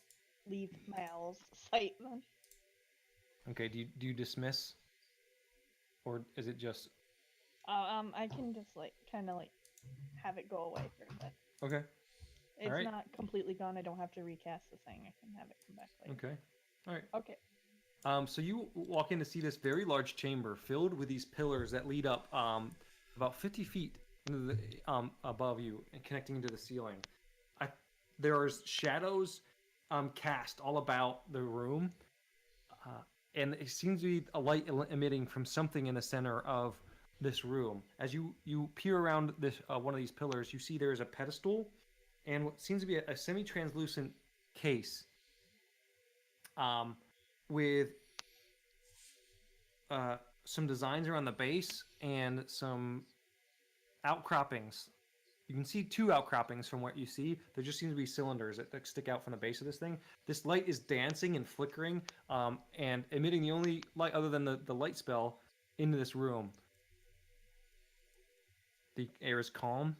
leave my owl's sight then. Okay, do you dismiss, or is it just I can just like kind of like have it go away for a bit. okay? It's Alright. not completely gone. I don't have to recast the thing. I can have it come back later. Okay, all right. Okay. So you walk in to see this very large chamber filled with these pillars that lead up about 50 feet into the, above you and connecting into the ceiling. There are shadows cast all about the room, and it seems to be a light emitting from something in the center of this room. As you peer around this one of these pillars, you see there is a pedestal and what seems to be a semi-translucent case with some designs around the base and some outcroppings. You can see 2 outcroppings from what you see. There just seems to be cylinders that stick out from the base of this thing. This light is dancing and flickering and emitting the only light other than the light spell into this room. The air is calm.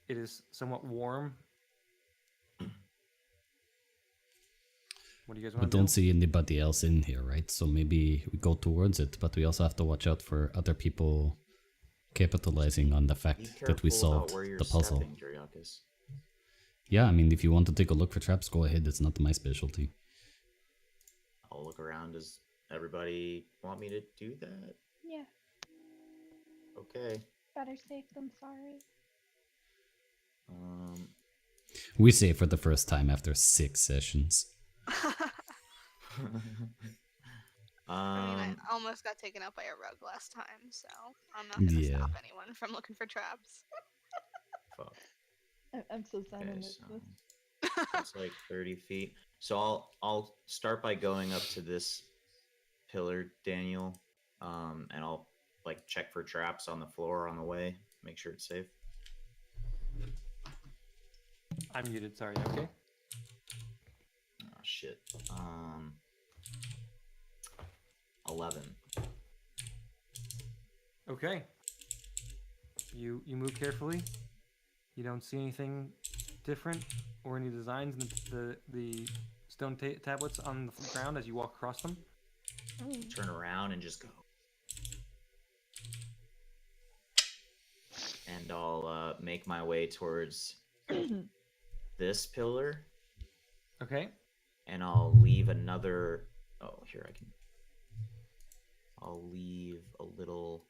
It is somewhat warm. What do you guys We want to don't do? see anybody else in here, right? So maybe we go towards it, but we also have to watch out for other people capitalizing on the Be fact careful that we solved about where you're the puzzle. stepping, Duriakis. Yeah, I mean, if you want to take a look for traps, go ahead. It's not my specialty. I'll look around. Does everybody want me to do that? Yeah. Okay. Better safe than sorry. We say for the first time after 6 sessions. I mean, I almost got taken out by a rug last time, so I'm not gonna Yeah. stop anyone from looking for traps. fuck. I'm so sad I Okay, missed so this. that's like 30 feet. So I'll start by going up to this pillar, Daniel, and I'll like check for traps on the floor on the way, make sure it's safe. I'm muted. Sorry. Okay. Oh shit. 11. Okay. You move carefully. You don't see anything different or any designs in the stone tablets on the ground as you walk across them. Turn around and just go. And I'll make my way towards this pillar, Okay. and I'll leave another. Oh, here I can. I'll leave a little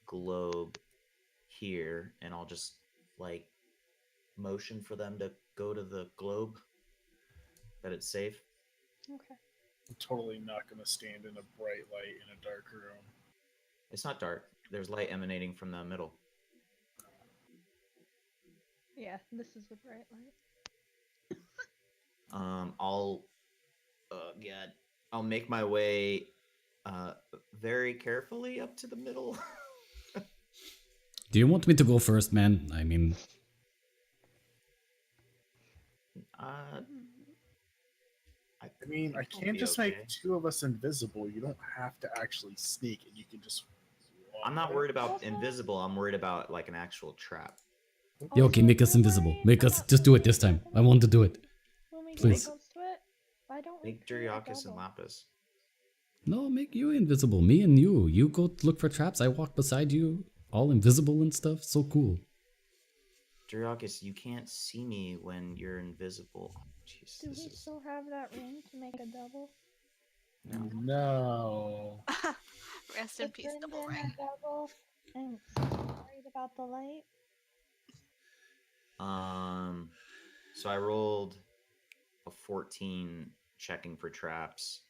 globe here, and I'll just like motion for them to go to the globe. That it's safe. Okay. I'm totally not going to stand in a bright light in a dark room. It's not dark. There's light emanating from the middle. Yeah, this is a bright light. I'll make my way very carefully up to the middle. Do you want me to go first, man? I mean, I mean, I can't just make 2 of us invisible. You don't have to actually sneak, and you can just. I'm not worried about invisible. I'm worried about like an actual trap. yeah, okay, make us invisible. Make us, just do it this time. I want to do it. When we Please. get close to it, why don't we Make create a Duriakis and double? Lapis. No, make you invisible. Me and you. You go look for traps. I walk beside you, all invisible and stuff. So cool. Duriakis, you can't see me when you're invisible. Jeez, Do this we is... still have that room to make a double? No. Rest in Is peace, double Brendan ring. a double and worried about the light? So I rolled a 14 checking for traps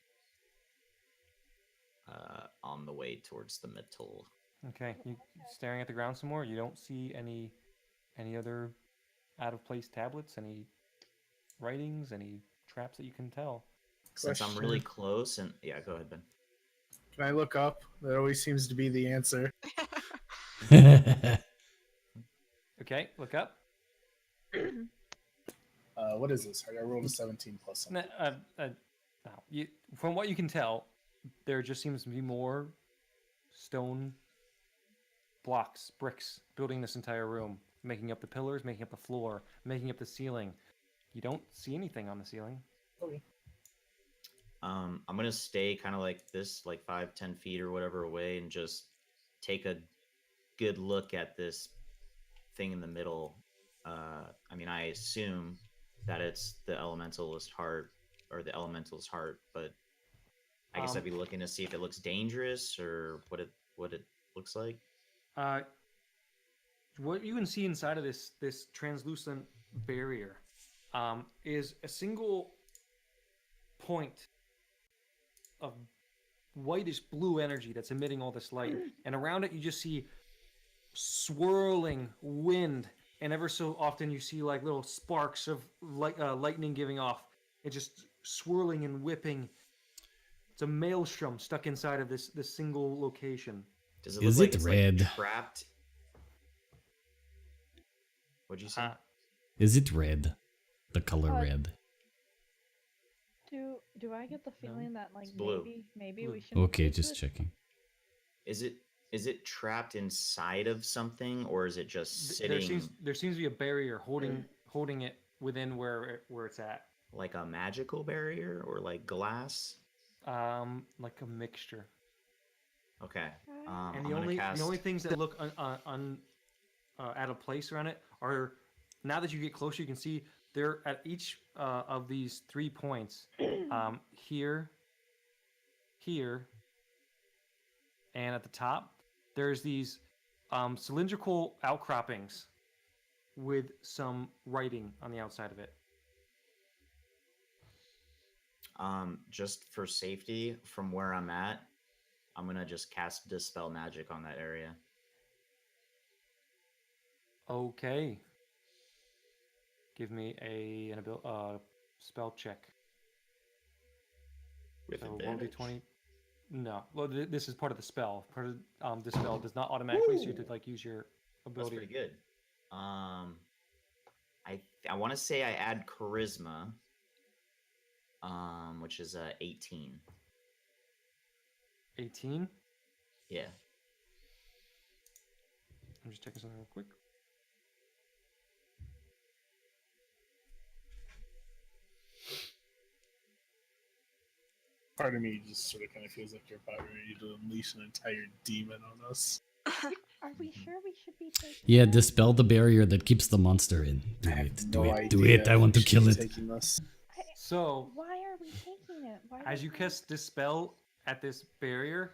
on the way towards the middle. Okay. You staring at the ground some more. You don't see any other out of place tablets, any writings, any traps that you can tell. Since I'm really close, and yeah, go ahead, Ben. Can I look up? That always seems to be the answer. Okay, look up. What is this? I rolled a 17 plus something. No, from what you can tell, there just seems to be more stone blocks, bricks, building this entire room, making up the pillars, making up the floor, making up the ceiling. You don't see anything on the ceiling. Okay. I'm gonna stay kind of like this, like 5-10 feet or whatever away, and just take a good look at this thing in the middle. I mean, I assume that it's the elementalist heart or the elemental's heart, but I guess I'd be looking to see if it looks dangerous or what it looks like. What you can see inside of this translucent barrier is a single point of whitish blue energy that's emitting all this light, and around it you just see swirling wind, and ever so often you see like little sparks of lightning giving off. It's just swirling and whipping. It's a maelstrom stuck inside of this single location. Does it look like it's red? Like trapped? What'd you say? Is it red? The color red. Do I get the feeling that like blue. maybe we should? Okay, just checking. Is it trapped inside of something, or is it just sitting? There seems to be a barrier holding it within where it's at. Like a magical barrier, or like glass? Like a mixture. Okay. And the only things that look out of place around it are, now that you get closer, you can see they're at each of these 3 points. Here, and at the top, there's these cylindrical outcroppings with some writing on the outside of it. Just for safety, from where I'm at, I'm gonna just cast Dispel Magic on that area. Okay. Give me a spell check. With So roll advantage? d20. No, well, this is part of the spell. Part of Dispel does not automatically, so you have to like use your That's ability. pretty good. I want to say I add Charisma, which is 18. 18. Yeah. I'm just checking something real quick. Part of me just sort of kind of feels like you're about ready to unleash an entire demon on us. Are we sure we should be taking? Yeah, that? dispel the barrier that keeps the monster in. Do I have it, no do it, idea do it. I if want to we should kill be it. taking this. So, Why are we taking it? Why as would you we- cast Dispel at this barrier,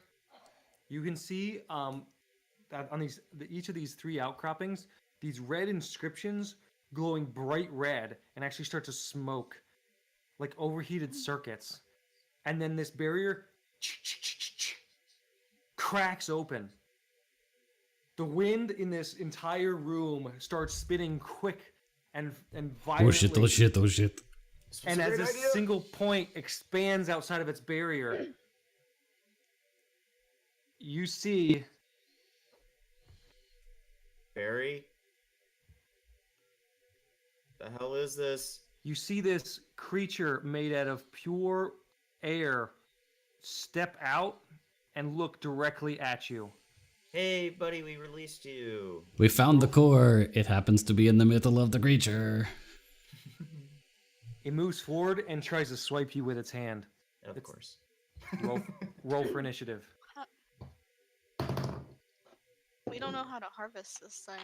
you can see that on each of these 3 outcroppings, these red inscriptions glowing bright red and actually start to smoke like overheated circuits. And then this barrier cracks open. The wind in this entire room starts spinning quick and violently. Oh shit, oh shit, oh shit. And as this single point expands outside of its barrier, you see Barry? The hell is this? you see this creature made out of pure air step out and look directly at you. Hey, buddy, we released you. We found the core. It happens to be in the middle of the creature. It moves forward and tries to swipe you with its hand. Of course. Roll for initiative. We don't know how to harvest this thing.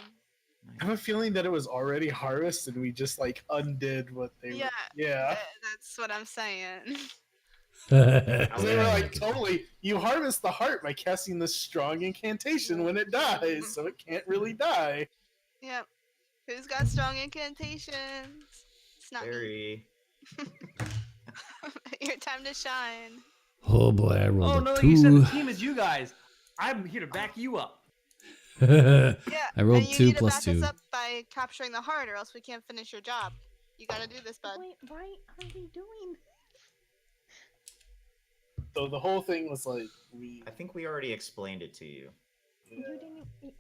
I have a feeling that it was already harvested and we just like undid what they Yeah. yeah. That's what I'm saying. They were like, totally, you harvest the heart by casting this strong incantation when it dies, so it can't really die. Yep. Who's got strong incantations? It's not me. Barry. Your time to shine. Oh boy, I rolled Oh a no, 2. you said the team is you guys. I'm here to back you up. Yeah. I rolled and you 2 need plus to back 2. us up by capturing the heart, or else we can't finish your job. You gotta do this, bud. Wait, why are we doing? So the whole thing was like I think we already explained it to you. yeah. You didn't.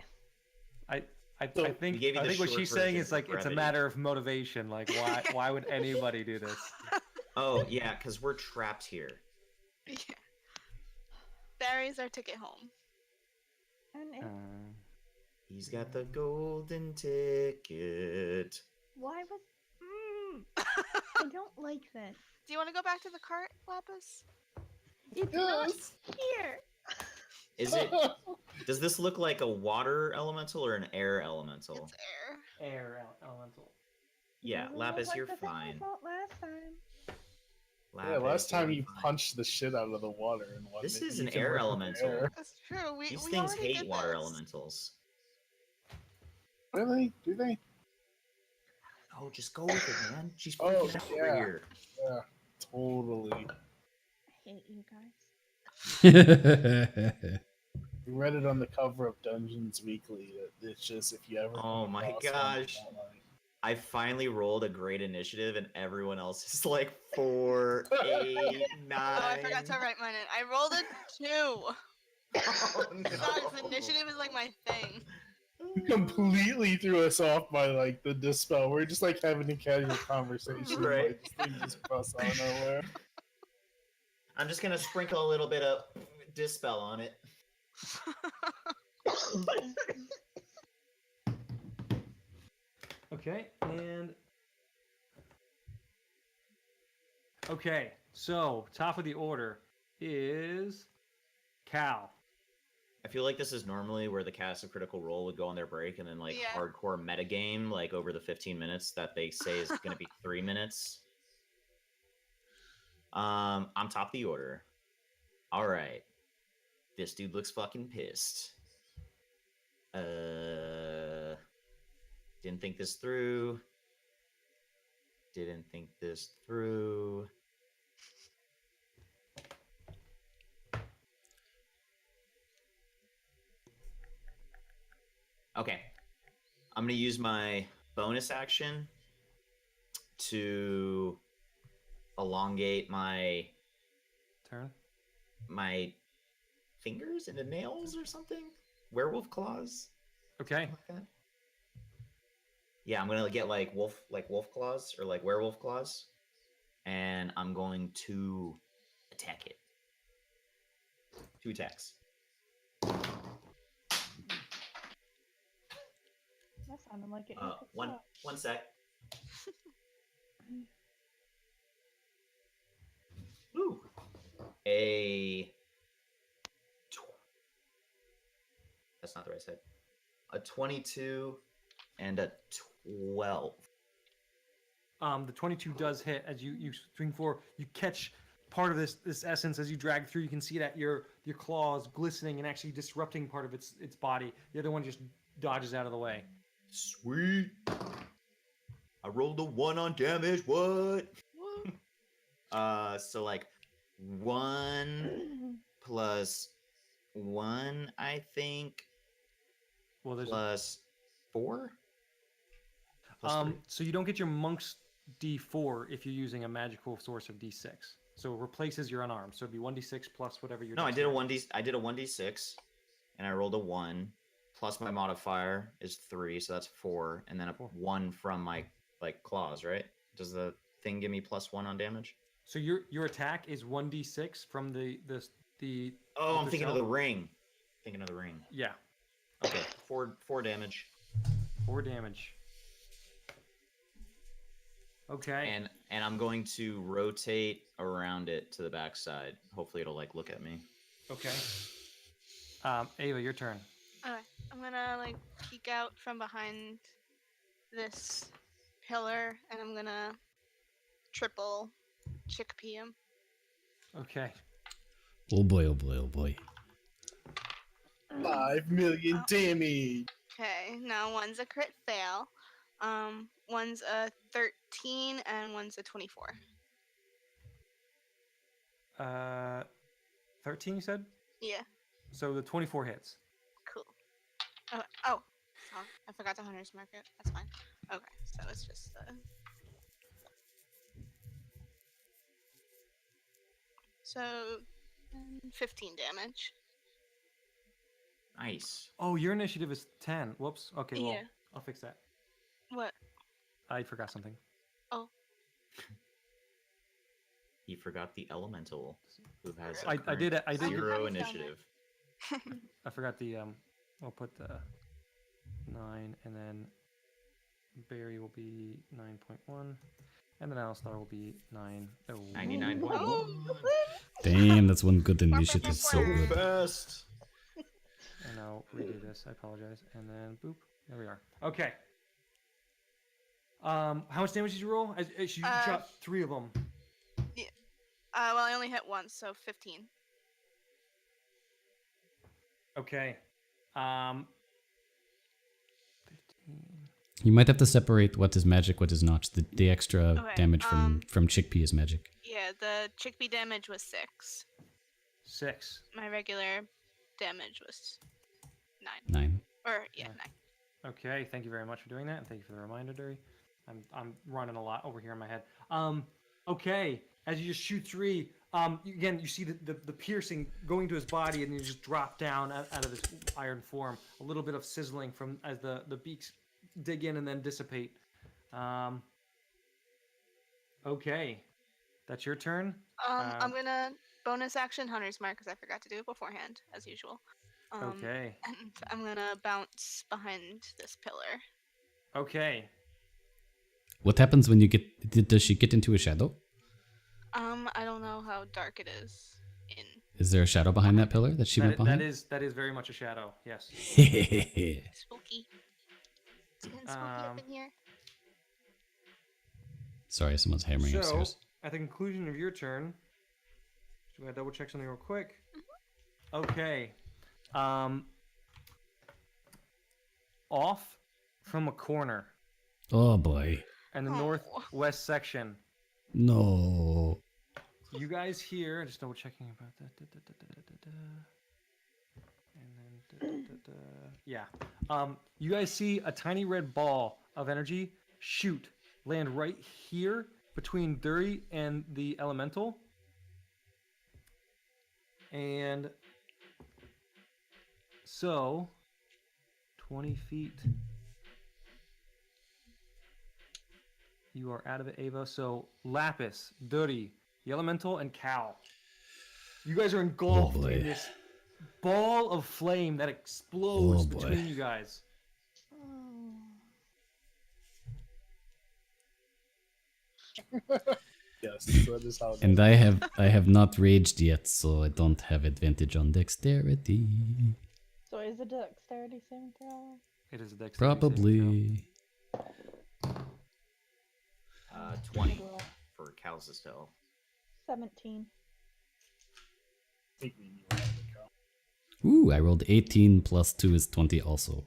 I So, I think we gave you I the think what short she's saying version is for like it's a brevity. matter of motivation. Like why would anybody do this? Oh yeah, because we're trapped here. Yeah. Barry's our ticket home. And it, He's got the golden ticket. why was? I don't like this. Do you want to go back to the cart, Lapis? It's Yes. not here. Is it? Does this look like a water elemental or an air elemental? It's air. Air elemental. Yeah, Doesn't Lapis, look like you're the thing I fine. fought last time. Yeah, last time you're you fine. punched the shit out of the water and won. This it. is You an can air work with elemental. air. That's true. We These we things already hate did water this. elementals. Really? Do they? Oh, just go with it, man. She's Oh, freaking out yeah. over here. Yeah, totally. I hate you guys. We read it on the cover of Dungeons Weekly. That it's just if you ever. Oh come my across one gosh. you don't like. I finally rolled a great initiative, and everyone else is like 4, 8, 9. Oh, I forgot to write mine in. I rolled a 2. Oh, no. Sucks. Initiative is like my thing. Completely threw us off by like the dispel. We're just like having a casual conversation. Right. Like, this thing just busts out of nowhere. I'm just gonna sprinkle a little bit of dispel on it. Okay, and okay, so top of the order is Cal. I feel like this is normally where the cast of Critical Role would go on their break and then like Yeah. hardcore metagame like over the 15 minutes that they say is gonna be 3 minutes. I'm top of the order. Alright. This dude looks fucking pissed. Didn't think this through. Didn't think this through. Okay. I'm going to use my bonus action to elongate my Turn. fingers into nails or something. Werewolf claws. Okay. Like that. Yeah, I'm gonna get like wolf claws or like werewolf claws, and I'm going to attack it. 2 attacks. That sounded like it. One sec. Ooh, that's not the right side. A 22 and a 12. The 22 does hit as you swing forward. You catch part of this essence as you drag through. You can see that your claws glistening and actually disrupting part of its body. The other one just dodges out of the way. Sweet. I rolled a 1 on damage. What? So like 1 plus 1, I think. Well, there's Plus 4. Plus 3? so you don't get your monk's D4 if you're using a magical source of D6. So it replaces your unarmed. So it'd be 1d6 plus whatever your. No, I did a 1d6, and I rolled a 1. Plus my modifier is 3, so that's 4, and then a 1 from my like claws. Right? Does the thing give me +1 on damage? So your attack is 1d6 from the. Oh, I'm other thinking of cell? the ring. Thinking of the ring. Yeah, Okay, 4 damage. 4 damage. Okay. And I'm going to rotate around it to the backside. Hopefully it'll like look at me. Okay. Ava, your turn. Okay, I'm gonna like peek out from behind this pillar, and I'm gonna triple chickpea him. Okay. Oh boy, oh boy, oh boy. 5 million Oh. damage. Okay, now one's a crit fail. One's a 13 and one's a 24. 13 you said? Yeah, So the 24 hits. cool. Oh, sorry, I forgot to hunter's mark it. That's fine. Okay, so it's just so 15 damage. Nice. Oh, your initiative is 10. Whoops. Okay, well, Yeah. I'll fix that. What? I forgot something. Oh. He forgot the elemental, who has a I current did. I did. zero I was down there. initiative. I forgot the I'll put the 9, and then Barry will be 9.1, and then Alistar will be 9. Oh. 99.1. Oh. Damn, that's one good initiative. So good. Best. And I'll redo this. I apologize. And then boop. There we are. Okay. How much damage did you roll? You shot 3 of them. Well, I only hit once, so 15. Okay. 15. You might have to separate what is magic, what is not. The extra Okay, damage from chickpea is magic. Yeah, the chickpea damage was 6. 6. My regular damage was 9. 9. Or, yeah, Yeah. 9. Okay, thank you very much for doing that, and thank you for the reminder, Dury. I'm running a lot over here in my head. Okay, as you just shoot 3, again you see the piercing going to his body, and you just drop down out of his iron form. A little bit of sizzling from as the beaks dig in and then dissipate. Okay, that's your turn. I'm gonna bonus action Hunter's Mark because I forgot to do it beforehand, as usual. Okay. And I'm gonna bounce behind this pillar. Okay. What happens when you get? Does she get into a shadow? I don't know how dark it is in. Is there a shadow behind that pillar that she went behind? That is very much a shadow. Yes. Spooky. It's getting spooky up in here. Sorry, someone's hammering upstairs. At the conclusion of your turn, just gonna double check something real quick. Okay. Off from a corner Oh boy. in the northwest section, No. you guys hear. Just double checking about that. And then yeah. You guys see a tiny red ball of energy shoot, land right here between Dury and the elemental. And so 20 feet. You are out of it, Ava. So Lapis, Dury, the elemental, and Cal. You guys are engulfed boy. in this ball of flame that explodes between you guys. Yes, that is how it And is. I have not raged yet, so I don't have advantage on dexterity. So is it a dexterity saving throw? It is a dexterity saving Probably. 20 for Cal's still. 17. Take me, you out of the car. Ooh, I rolled 18 plus 2 is 20 also.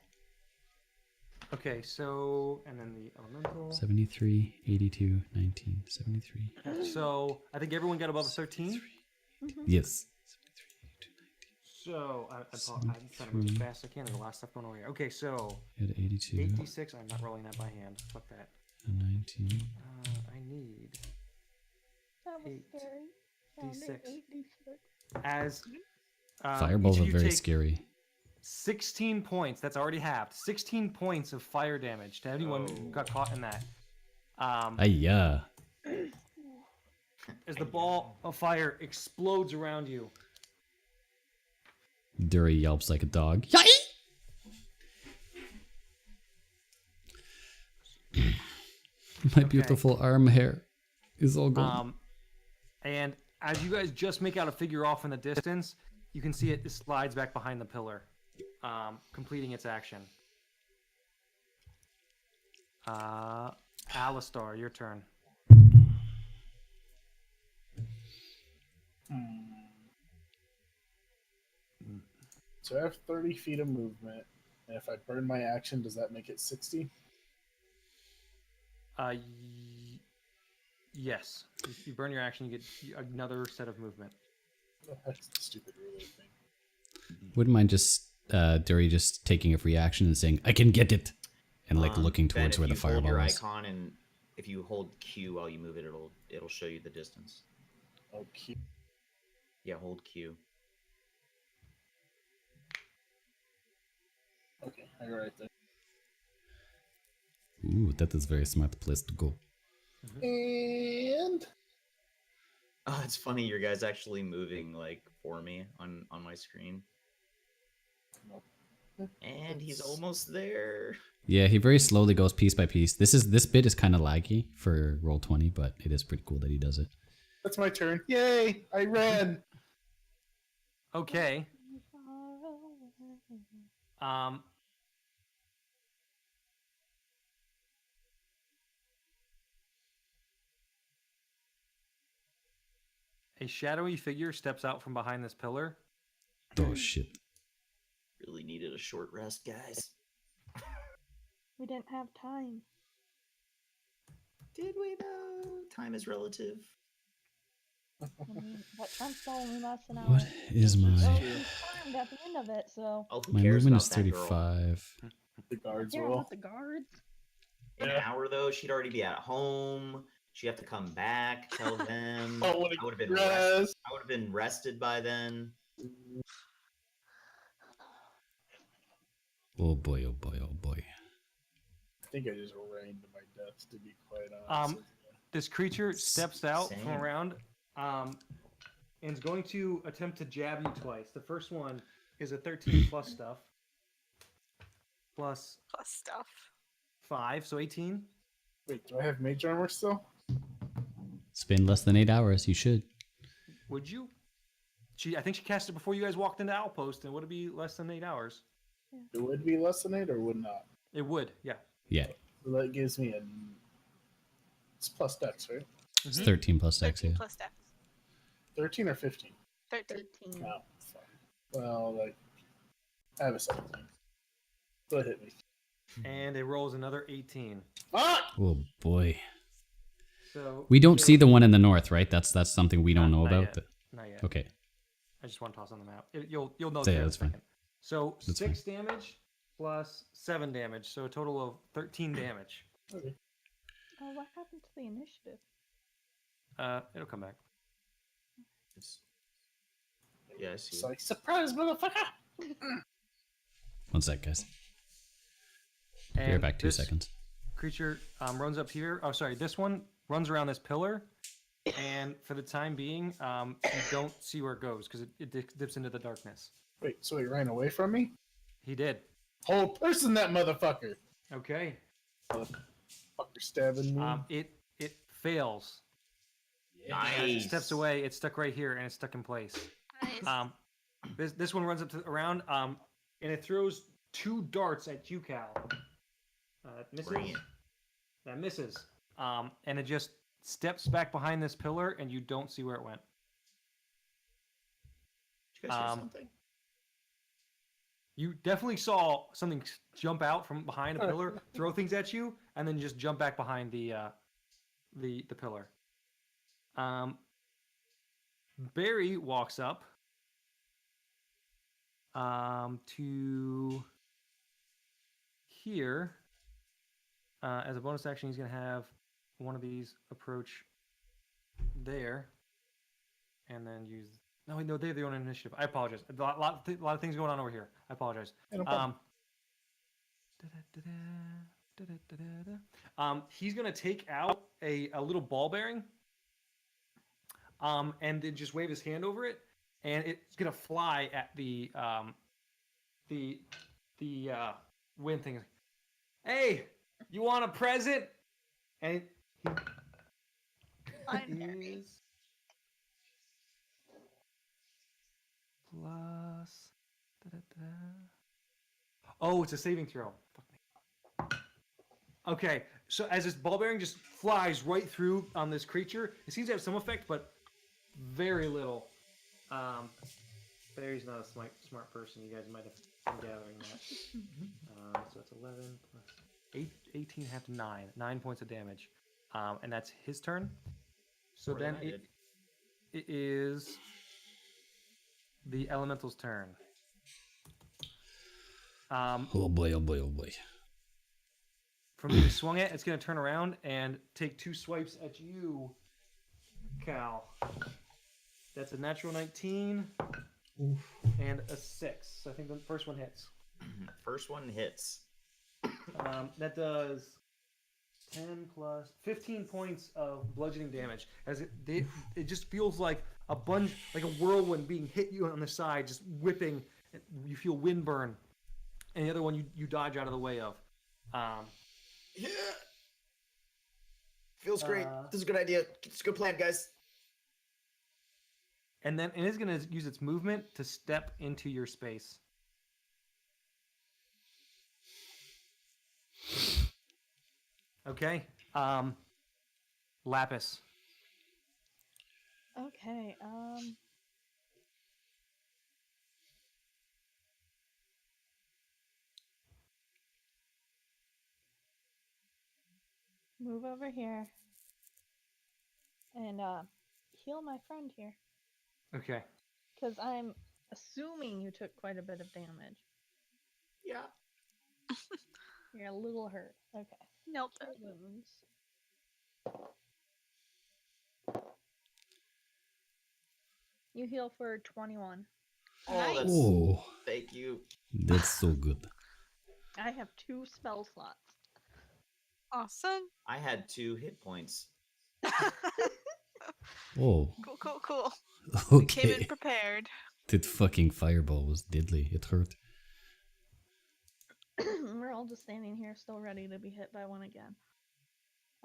throw. Okay, so and then the elemental. 73, 82, 19, 73. So I think everyone got above a 13. Yes. So I'm trying to move as fast as I can. There's a lot of stuff going on here. Okay, so At 82, 8d6. I'm not rolling that by hand. Fuck that. 19. I need That was 8 scary. d6. 8d6. As Fireballs each are of you very take scary. 16 points. That's already halved. 16 points of fire damage to anyone who got caught in that. Ayya. As the ball of fire explodes around you. Dury yelps like a dog. My beautiful arm hair is all gone. And as you guys just make out a figure off in the distance, you can see it slides back behind the pillar, completing its action. Alistar, your turn. So I have 30 feet of movement, and if I burn my action, does that make it 60? Yes. If you burn your action, you get another set of movement. That's the stupid ruler thing. Wouldn't mind just Dury just taking a free action and saying, I can get it! And like looking Ben, towards where the if you hold fireball your is. icon, and if you hold Q while you move it, it'll show you the distance. Oh, cute. Yeah, hold Q. Okay, I got right there. Ooh, that is very smart place to go. And Oh, it's funny. Your guy's actually moving like for me on my screen, and he's almost there. Yeah, he very slowly goes piece by piece. This bit is kind of laggy for Roll20, but it is pretty cool that he does it. that's my turn. Yay! I ran. Okay. A shadowy figure steps out from behind this pillar. Oh shit. Really needed a short rest, guys. We didn't have time. Did we though? Time is relative. I mean, that transfer only lasts an hour. What is So my he's charmed at the end of it, so. Oh, who my cares movement about is that girl? 35. The guards Yeah, will. not the guards. In an hour though, she'd already be at home. She'd have to come back, tell them. Oh, what a I would have been rest. I would have been rested by then. Oh boy, oh boy, oh boy. I think I just ran to my death, to be quite honest. This creature steps out from Same. around, and is going to attempt to jab you twice. The first one is a 13 plus stuff, plus Plus stuff. 5, so 18. Wait, do I have mage armor still? Spend less than 8 hours, you should. Would you? I think she cast it before you guys walked into Outpost, and would it be less than 8 hours? It would be less than 8 or would not? It would, yeah. Yeah, So that gives me a. It's plus dex, right? it's 13 plus dex, 13 yeah. plus dex. 13 or 15? 13. 13. No, fine. Well, like, I have a 17. So it hit me. And it rolls another 18. Ah! Oh boy. So We don't see the one in the north, right? That's something we don't know Not about. yet. Not yet. Okay. I just want to toss on the map. You'll know. Yeah, here in a that's fine. second. So That's 6 damage plus 7 damage, so a total of 13 damage. Okay. Oh, what happened to the initiative? It'll come back. Yeah, I see. It's like, surprise, motherfucker! One sec, guys. Be right And back 2 this seconds. Creature runs up here. Oh, sorry. This one runs around this pillar, and for the time being, you don't see where it goes because it dips into the darkness. Wait, so he ran away from me? He did. Whole person, that motherfucker! Okay. Fucker stabbing me. It fails. As it Nice. steps away. It's stuck right here, and it's stuck in place. Nice. This one runs up to around, and it throws 2 darts at you, Cal. Misses. Bring it. That misses. And it just steps back behind this pillar, and you don't see where it went. Did you guys hear Um, something? You definitely saw something jump out from behind a pillar, throw things at you, and then just jump back behind the pillar. Barry walks up to here. As a bonus action, he's going to have one of these approach there, and then use. No, they're the own initiative. I apologize. A lot of things going on over here. I apologize. Yeah, no problem. He's going to take out a little ball bearing, and then just wave his hand over it, and it's going to fly at the wind thing. Hey, you want a present? And Fine, Harry. is plus. Oh, it's a saving throw. Fuck me. Okay, so as this ball bearing just flies right through on this creature, it seems to have some effect, but very little. Barry's not a smart person. You guys might have been gathering that. So it's 11 plus 18 half to 9. 9 points of damage. And that's his turn. So More than then I did. it is the elemental's turn. Oh boy, oh boy, oh boy. From being swung at, it's going to turn around and take 2 swipes at you, Cal. That's a natural 19 and a 6. So I think the first one hits. First one hits. That does 10 plus 15 points of bludgeoning damage. As it just feels like a bunch, like a whirlwind being hit you on the side, just whipping. You feel wind burn, and the other one you dodge out of the way of. Yeah. Feels great. This is a good idea. It's a good plan, guys. And then it's going to use its movement to step into your space. Okay. Lapis. Okay. Move over here and heal my friend here. Okay. Because I'm assuming you took quite a bit of damage. Yeah. You're a little hurt. Okay. Nope. Wounds. You heal for 21. Oh, Nice. that's. Oh, Thank you. that's so good. I have 2 spell slots. Awesome. I had 2 hit points. Oh, Cool. We came in okay. prepared. That fucking fireball was deadly. It hurt. We're all just standing here still ready to be hit by one again.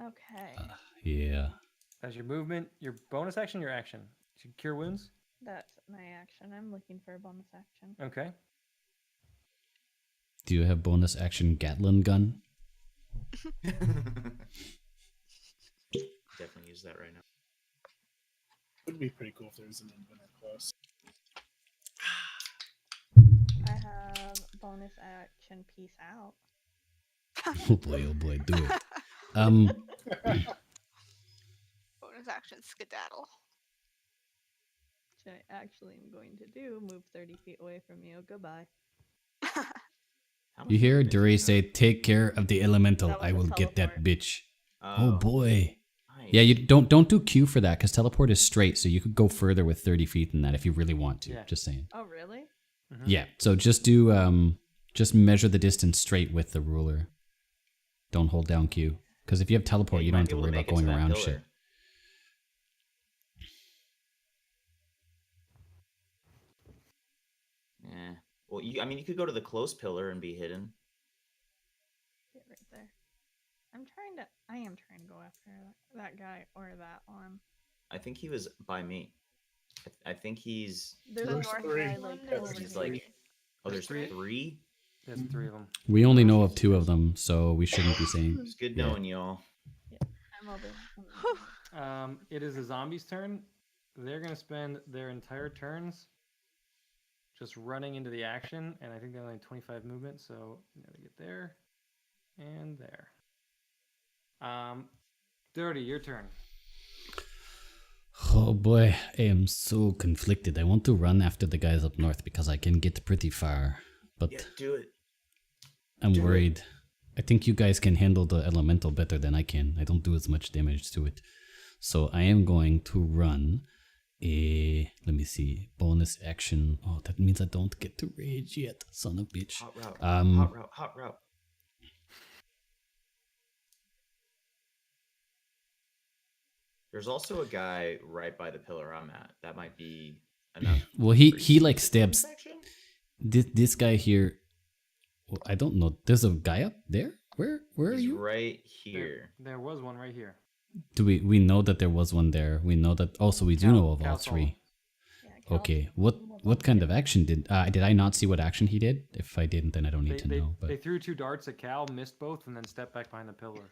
Okay. Yeah. That's your movement, your bonus action, your action. To cure wounds? That's my action. I'm looking for a bonus action. Okay. Do you have bonus action Gatlin gun? Definitely use that right now. Would be pretty cool if there was an inventor close. I have bonus action peace out. Oh boy, do it. Bonus action skedaddle. Which I actually am going to do. Move 30 feet away from you. Goodbye. How much You hear movement do Dury you say, have? "Take care of the elemental. That was I a will get that teleport. bitch." Oh boy. Nice. Yeah, you don't do Q for that because teleport is straight, so you could go further with 30 feet than that if you really want to. Yeah. Just saying. Oh, really? Mhm. Yeah. So just do just measure the distance straight with the ruler. Don't hold down Q because if you have teleport, Yeah, you don't might have be to able worry make about it to going that around pillar. shit. Yeah. Well, you could go to the close pillar and be hidden. Get right there. I am trying to go after that guy or that one. I think he was by me. I think he's. There's a There's north 3. guy like That's over He's here. like. Oh, there's Three. 3. There's 3 of them. We only know of 2 of them, so we shouldn't be saying. It's good Yeah. knowing y'all. I'm over. It is the zombies' turn. They're going to spend their entire turns just running into the action, and I think they only have 25 movement, so you gotta get there and there. Dirty, your turn. Oh boy, I am so conflicted. I want to run after the guys up north because I can get pretty far, but Yeah, do it. I'm do it. worried. I think you guys can handle the elemental better than I can. I don't do as much damage to it. So I am going to run let me see, bonus action. Oh, that means I don't get to rage yet, son of a bitch. Hot route. Hot route. There's also a guy right by the pillar I'm at. That might be enough. Well, for he you. like stabs Action? this guy here. Well, I don't know. There's a guy up there. Where are He's you? right here. There was one right here. Do we know that there was one there? We know that. Also, we do Cal- know of all Cal saw 3. Yeah, Cal- Okay. What kind of action did I not see what action he did? If I didn't, then I don't need to know. They But threw 2 darts at Cal, missed both, and then stepped back behind the pillar.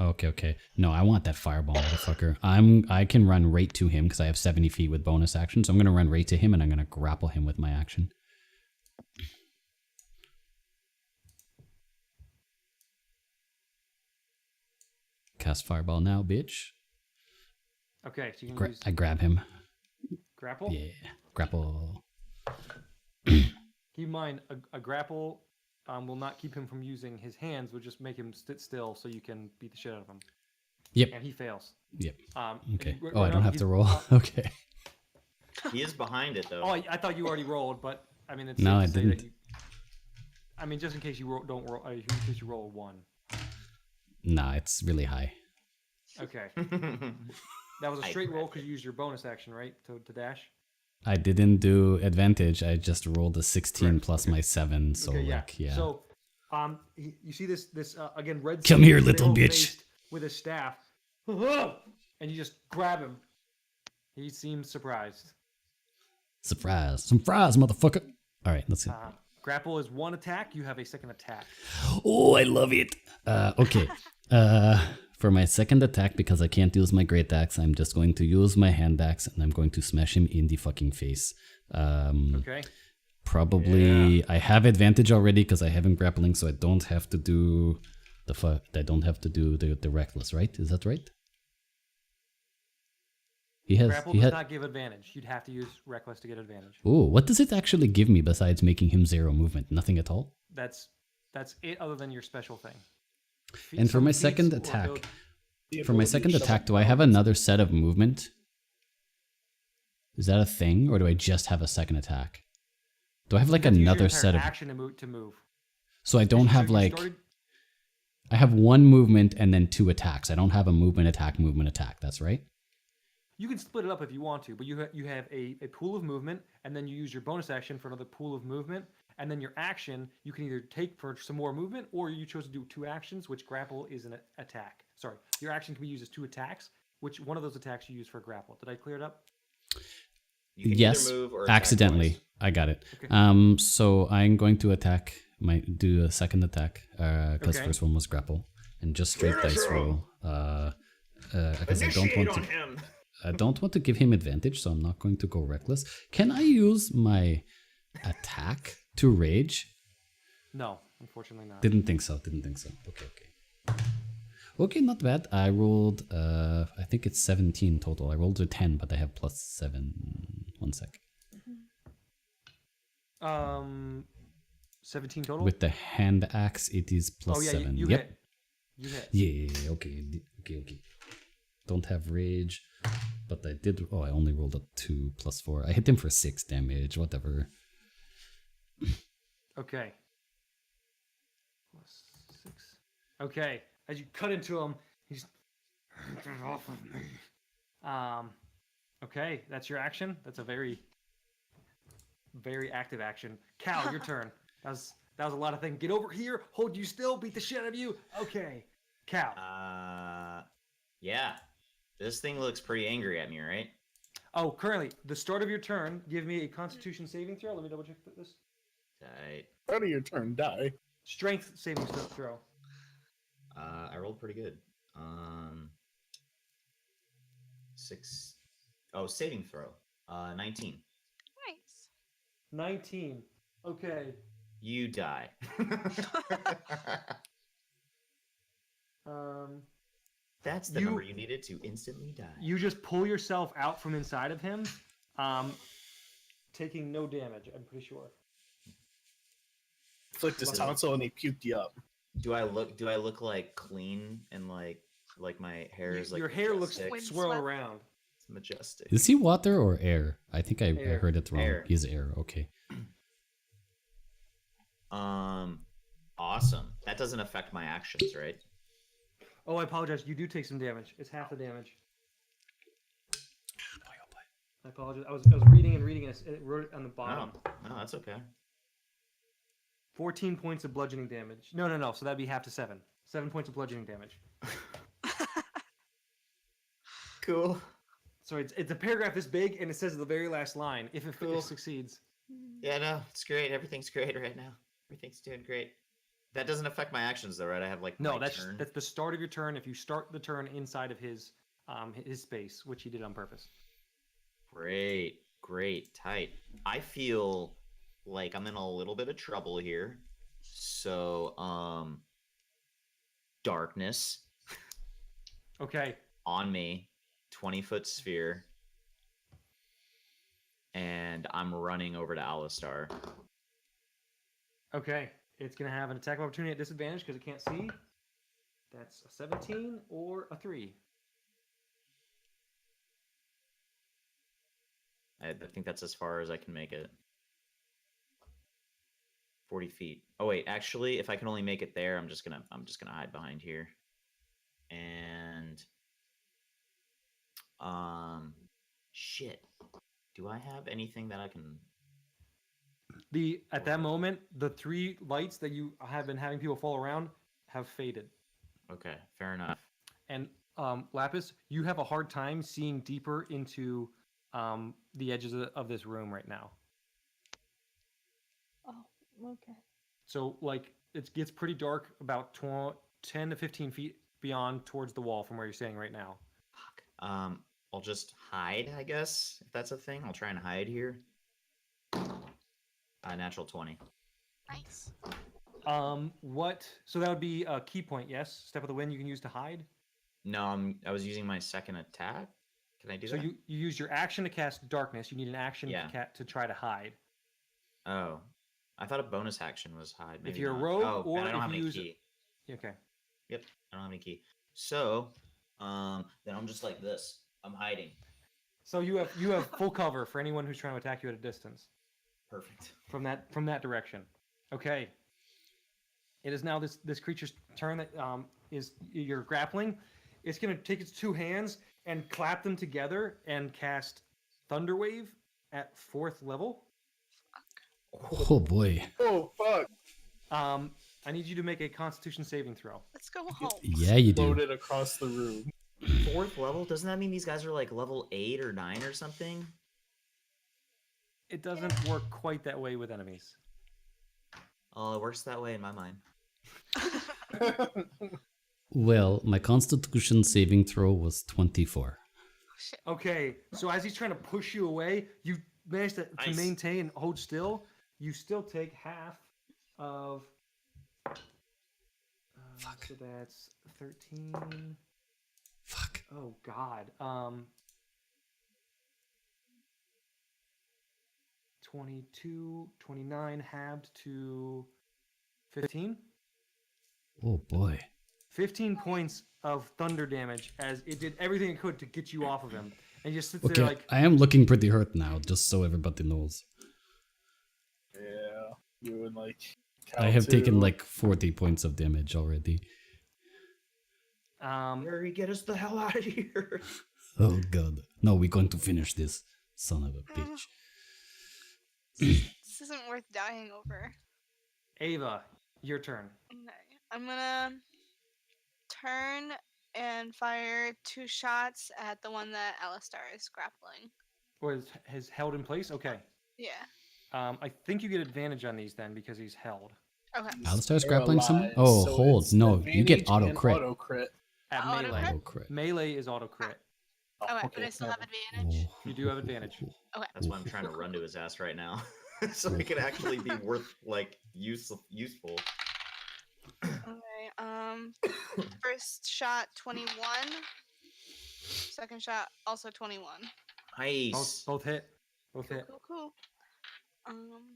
okay. No, I want that fireball, motherfucker. I can run right to him because I have 70 feet with bonus action. So I'm gonna run right to him and I'm gonna grapple him with my action. Cast fireball now, bitch. Okay, so you can use I grab him. grapple. Yeah, grapple. Keep in mind, a grapple will not keep him from using his hands, will just make him sit still so you can beat the shit out of him. Yep. And he fails. Yep. And Okay. right Oh, I now don't have he's- to roll. Okay. He is behind it though. Oh, I thought you already rolled, but I mean, it's No, safe to I say that didn't. I mean, just in case you don't roll, in case you roll a 1. Nah, it's really high. Okay. That was a I straight roll grab because you used your bonus action, right, to dash. I didn't do advantage. I just rolled a 16 Correct, plus okay. my 7. So Okay, like, yeah. So, you see this again, red. Come here, little bitch. With his staff, and you just grab him. He seems surprised. Surprise, motherfucker. All right, let's see. Grapple is 1 attack. You have a second attack. Oh, I love it. Okay. For my second attack, because I can't use my great axe, I'm just going to use my hand axe and I'm going to smash him in the fucking face. Okay. Probably I have advantage already because I have him grappling, so I don't have to do the reckless, right? Is that right? Grapple does not give advantage. You'd have to use reckless to get advantage. Oh, what does it actually give me besides making him 0 movement? Nothing at all? That's it, other than your special thing. And for my second attack, do I have another set of movement? Is that a thing, or do I just have a second attack? Do I have like another set of action to move? So I don't have like I have 1 movement and then 2 attacks. I don't have a movement attack. That's right. You can split it up if you want to, but you have a pool of movement, and then you use your bonus action for another pool of movement, and then your action you can either take for some more movement, or you chose to do 2 actions, which grapple is an attack. Sorry, your action can be used as 2 attacks, which one of those attacks you use for grapple. Did I clear it up? You can Yes, either move or attack accidentally. twice. I got it. Okay. So I'm going to do a second attack because Okay. first one was grapple and just straight dice roll. Because I don't want to give him advantage, so I'm not going to go reckless. Can I use my attack to rage? No, unfortunately not. Didn't think so. Okay, not bad. I rolled, I think it's 17 total. I rolled a 10, but I have plus 7. 1 sec. 17 total? With the hand axe, it is plus 7. You Yep. hit. You hit. Yeah, okay. Don't have rage, but I did. Oh, I only rolled a 2 plus 4. I hit him for 6 damage, whatever. Okay. Plus 6. Okay. As you cut into him, he's get off of me. Okay, that's your action. That's a very, very active action. Cal, your turn. That was a lot of things. Get over here. Hold you still. Beat the shit out of you. Okay, Cal. Yeah. This thing looks pretty angry at me, right? Oh, currently, the start of your turn. Give me a Constitution saving throw. Let me double check this. Tight. Start of your turn, die. Strength saving throw. I rolled pretty good. 6. Oh, saving throw. 19. Nice. 19. Okay. You die. That's the number you needed to instantly die. You just pull yourself out from inside of him, taking no damage, I'm pretty sure. It's like this tonsil and he puked you up. Do I look like clean and like my hair is like your hair looks majestic? swirl around. It's majestic. Is he water or air? I think I heard it wrong. Air. He's air. Okay. Awesome. That doesn't affect my actions, right? Oh, I apologize. You do take some damage. It's half the damage. I apologize. I was reading and it wrote it on the bottom. No, that's okay. 14 points of bludgeoning damage. No. So that'd be half to 7. 7 points of bludgeoning damage. Cool. So it's a paragraph this big, and it says at the very last line, if it succeeds. Yeah, no, it's great. Everything's great right now. Everything's doing great. That doesn't affect my actions, though, right? I have like that's turn. that's the start of your turn. If you start the turn inside of his space, which he did on purpose. Great, tight. I feel like I'm in a little bit of trouble here. So, darkness. Okay. On me, 20-foot sphere, and I'm running over to Alistar. Okay. It's going to have an attack of opportunity at disadvantage because it can't see. That's a 17 or a 3. I think that's as far as I can make it. 40 feet. Oh wait, actually, if I can only make it there, I'm just gonna hide behind here. And shit. Do I have anything that I can? At that moment, the 3 lights that you have been having people fall around have faded. Okay, fair enough. And Lapis, you have a hard time seeing deeper into the edges of this room right now. Oh, okay. So like it gets pretty dark about 10 to 15 feet beyond towards the wall from where you're standing right now. Fuck. I'll just hide, I guess, if that's a thing. I'll try and hide here. Natural 20. Nice. What? So that would be a key point, yes? Step of the wind you can use to hide. No, I was using my second attack. Can I do So that? you use your action to cast darkness. You need an action Yeah. to try to hide. Oh, I thought a bonus action was hide. Maybe If you're not. a rogue, Oh, or and I don't if have you any use key. okay. Yep, I don't have any key. So, then I'm just like this. I'm hiding. So you have full cover for anyone who's trying to attack you at a distance. Perfect. From that direction. Okay. It is now this creature's turn that is you're grappling. It's gonna take its 2 hands and clap them together and cast Thunder Wave at 4th level. Oh boy. Oh fuck! I need you to make a Constitution saving throw. Let's go home. Yeah, you do. Loaded across the room. 4th level? Doesn't that mean these guys are like level 8 or 9 or something? It doesn't work quite that way with enemies. Oh, it works that way in my mind. Well, my Constitution saving throw was 24. Okay, so as he's trying to push you away, you manage to Nice. maintain and hold still. You still take half of. Fuck. So that's 13. Fuck. Oh God. 22, 29 halved to 15. Oh boy. 15 points of thunder damage as it did everything it could to get you off of him. And he just sits Okay, there like, I am looking pretty hurt now, just so everybody knows. Yeah, you and like. I have Cal taken too. like 40 points of damage already. Hurry, get us the hell out of here. Oh god. No, we're going to finish this. Son of a bitch. This isn't worth dying over. Ava, your turn. Okay. I'm gonna turn and fire 2 shots at the one that Alistar is grappling. Or is held in place? Okay. Yeah. I think you get advantage on these then because he's held. Okay. Alistar's grappling someone? Paralyzed, Oh, so hold. it's No, you get advantage auto and crit. Auto crit. At Auto melee. crit? Auto crit. Melee is auto crit. Oh, Okay, but I still have never- advantage. Oh. You do have advantage. Okay. That's why I'm trying to run to his ass right now. So it can actually be worth, like, useful. Okay. First shot 21. Second shot also 21. Nice. Both hit. Both Cool, hit. cool, cool.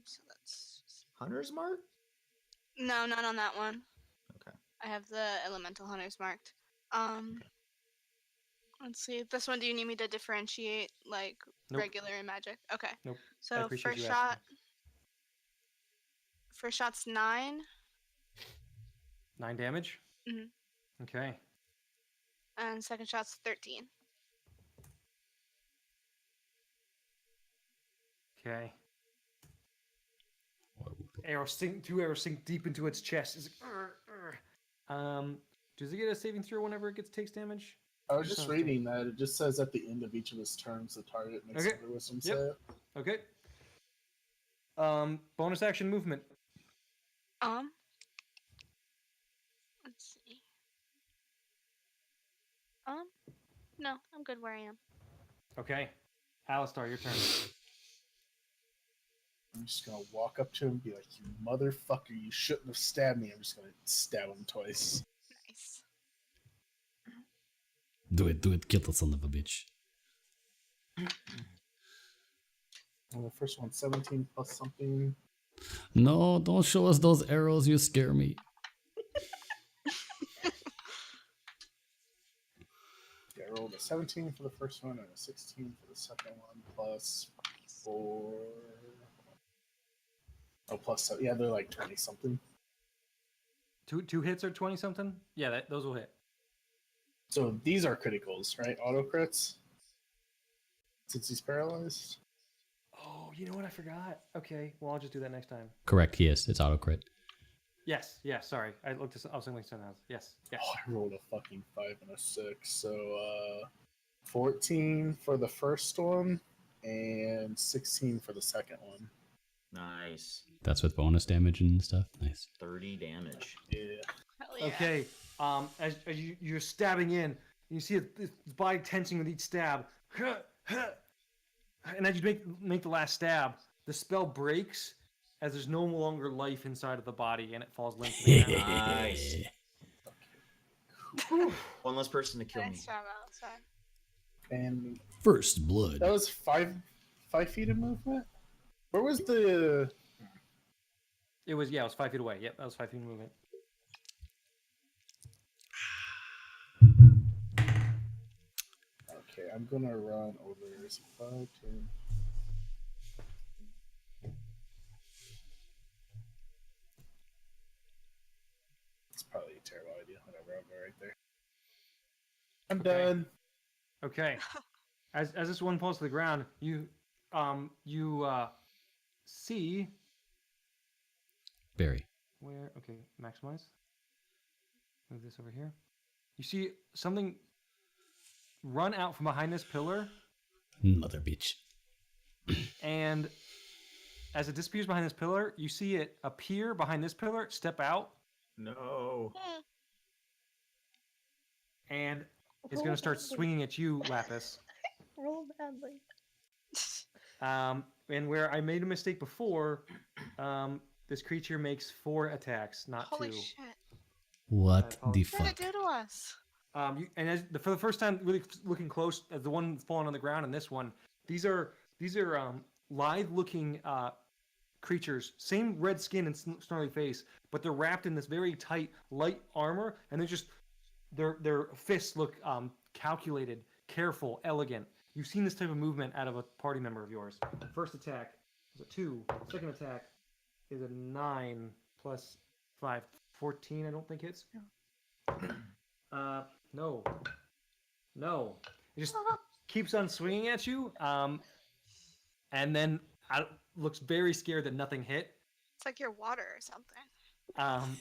So that's Hunter's mark? no, not on that one. Okay. I have the elemental hunters marked. Let's see. This one, do you need me to differentiate like Nope. regular and magic? Okay. Nope. I So appreciate first you shot. asking. First shot's 9, 9 damage? Mhm. Okay. and second shot's 13. Okay. Two arrows sink deep into its chest. It's like, "Arr, arr." Does it get a saving throw whenever it takes damage? I was just Sounds reading that. It just says at the end of each of his turns, the target makes Okay. a wisdom Yep. save. Okay. Bonus action movement. Let's see. No, I'm good where I am. Okay. Alistar, your turn. I'm just gonna walk up to him and be like, "You motherfucker! You shouldn't have stabbed me." I'm just gonna stab him twice. Nice. Do it, kill the son of a bitch. And the first one, 17 plus something. No, don't show us those arrows, you scare me. Yeah, I rolled a 17 for the first one and a 16 for the second one, plus 4. Oh, plus so yeah, they're like 20 something. Two hits are 20 something. Yeah, those will hit. So these are criticals, right? Auto crits. Since he's paralyzed. Oh, you know what? I forgot. Okay, well I'll just do that next time. Correct. Yes, it's auto crit. Yes. Sorry, I looked. I was thinking something else. Yes. Oh, I rolled a fucking 5 and a 6. So 14 for the first one and 16 for the second one. Nice. That's with bonus damage and stuff. Nice. 30 damage. Yeah. Hell yeah. Okay. As you're stabbing in, you see its body tensing with each stab, and as you make the last stab, the spell breaks as there's no longer life inside of the body, and it falls limp to the ground. Nice. One less person to kill me. Nice job, Alistar. And First blood. that was 5 feet of movement. Where was the? It was 5 feet away. Yep, that was 5 feet of movement. Okay, I'm gonna run over. There's 5, 10. It's probably a terrible idea. Whatever, I'll go right there. I'm Okay. done. Okay. As this one falls to the ground, you see Barry. where. Okay, maximize. Move this over here. You see something run out from behind this pillar, Mother bitch. and as it disappears behind this pillar, you see it appear behind this pillar, step out, No. and it's going to start swinging at you, Lapis. Roll badly. And where I made a mistake before, this creature makes 4 attacks, not Holy 2. shit. What the What did fuck? it do to us? For the first time, really looking close at the one falling on the ground and this one, these are lithe-looking creatures, same red skin and snarly face, but they're wrapped in this very tight, light armor, and their fists look calculated, careful, elegant. You've seen this type of movement out of a party member of yours. First attack is a 2. Second attack is a 9 plus 5, 14. I don't think hits. No. It just keeps on swinging at you, and then looks very scared that nothing hit. It's like your water or something.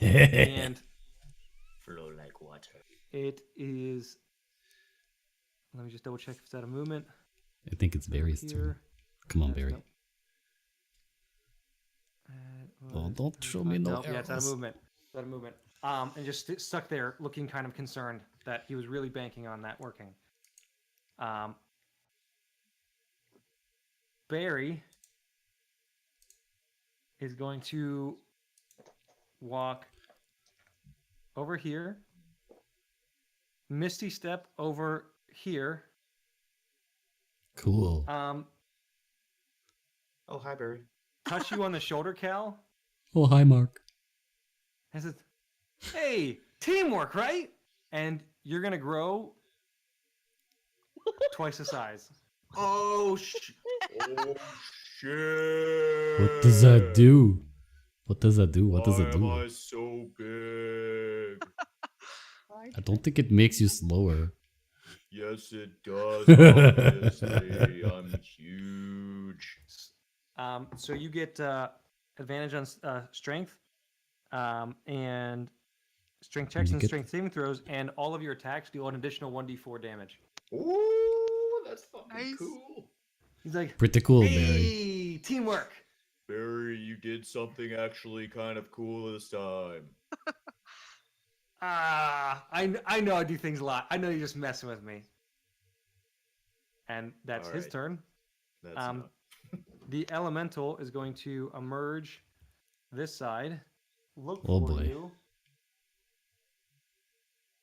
And Flow like water. it is. Let me just double check if it's out of movement. I think it's Barry's turn. Here. Come on, That's Barry. no- Oh, don't show me no Yeah, it's out of arrows. movement. It's out of movement. And just stuck there, looking kind of concerned that he was really banking on that working. Barry is going to walk over here, Misty Step over here. Cool. Oh, hi, Barry. Touch you on the shoulder, Cal, Oh, hi, Mark. and says, "Hey, teamwork, right?" And you're gonna grow twice the size. Oh, shit. What does that do? What does that do? What does it Why am do? I so big? I don't think it makes you slower. Yes, it does. Obviously, I'm huge. So you get advantage on strength, and strength checks You and get- strength saving throws, and all of your attacks deal an additional 1d4 damage. Ooh, that's fucking Nice. cool. He's like, Pretty cool, Barry. "Hey, teamwork." Barry, you did something actually kind of cool this time. I know I do things a lot. I know you're just messing with me. And that's his Alright. turn. That's Um, not. The elemental is going to emerge this side. Look Oh, for boy. you.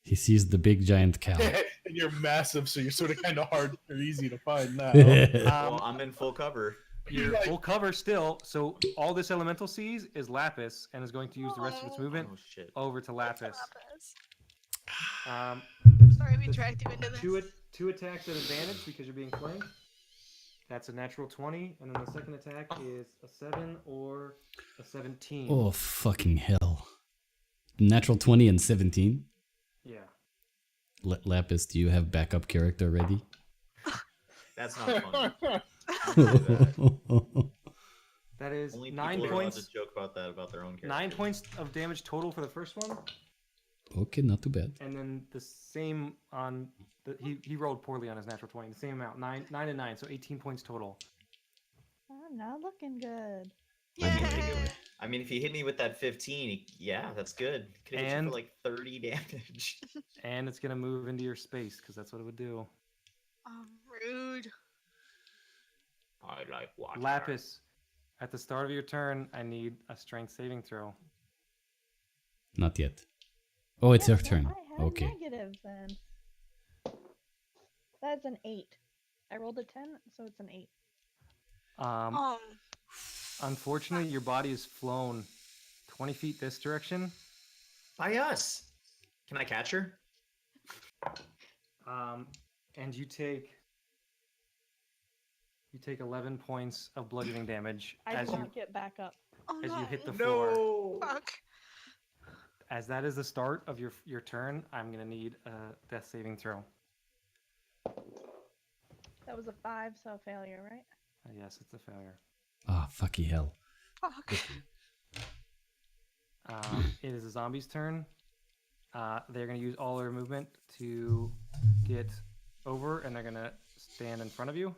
He sees the big giant cow. And you're massive, so you're sort of kind of hard or easy to find now. Well, I'm in full cover. You're Like- full cover still, so all this elemental sees is Lapis, and is going to use the rest of its movement Oh shit. over to Lapis. Lapis. Um, Sorry we the dragged you into this. two attacks at advantage because you're being flanked. That's a natural 20, and then the second attack is a 7 or a 17. Oh, fucking hell. Natural 20 and 17? Yeah. Lapis, do you have backup character ready? That's not funny. Don't do that. That is Only 9 people are allowed points. to joke about that about their own character. 9 points of damage total for the first one, Okay, not too bad. and then the same on the he rolled poorly on his natural 20. The same amount, 9 and 9, so 18 points total. I'm not looking good. Yeah. I mean, if you hit me with that 15, yeah, that's good. Could have hit you And- for like 30 damage. And it's gonna move into your space because that's what it would do. Rude. I like water. Lapis, at the start of your turn, I need a strength saving throw. Not yet. Oh, it's your Yeah, turn. I have Okay. negative then. That's an 8. I rolled a 10, so it's an 8. Oh, Unfortunately, your body is flown 20 feet this direction. By us. Can I catch her? And you take 11 points of bludgeoning damage I as do you not get back up. oh as no. you hit the floor. No. Fuck. As that is the start of your turn, I'm gonna need a death saving throw. That was a 5, so a failure, right? Yes, it's a failure. Ah, fucky hell. Fuck. It is a zombie's turn. They're gonna use all their movement to get over, and they're gonna stand in front of you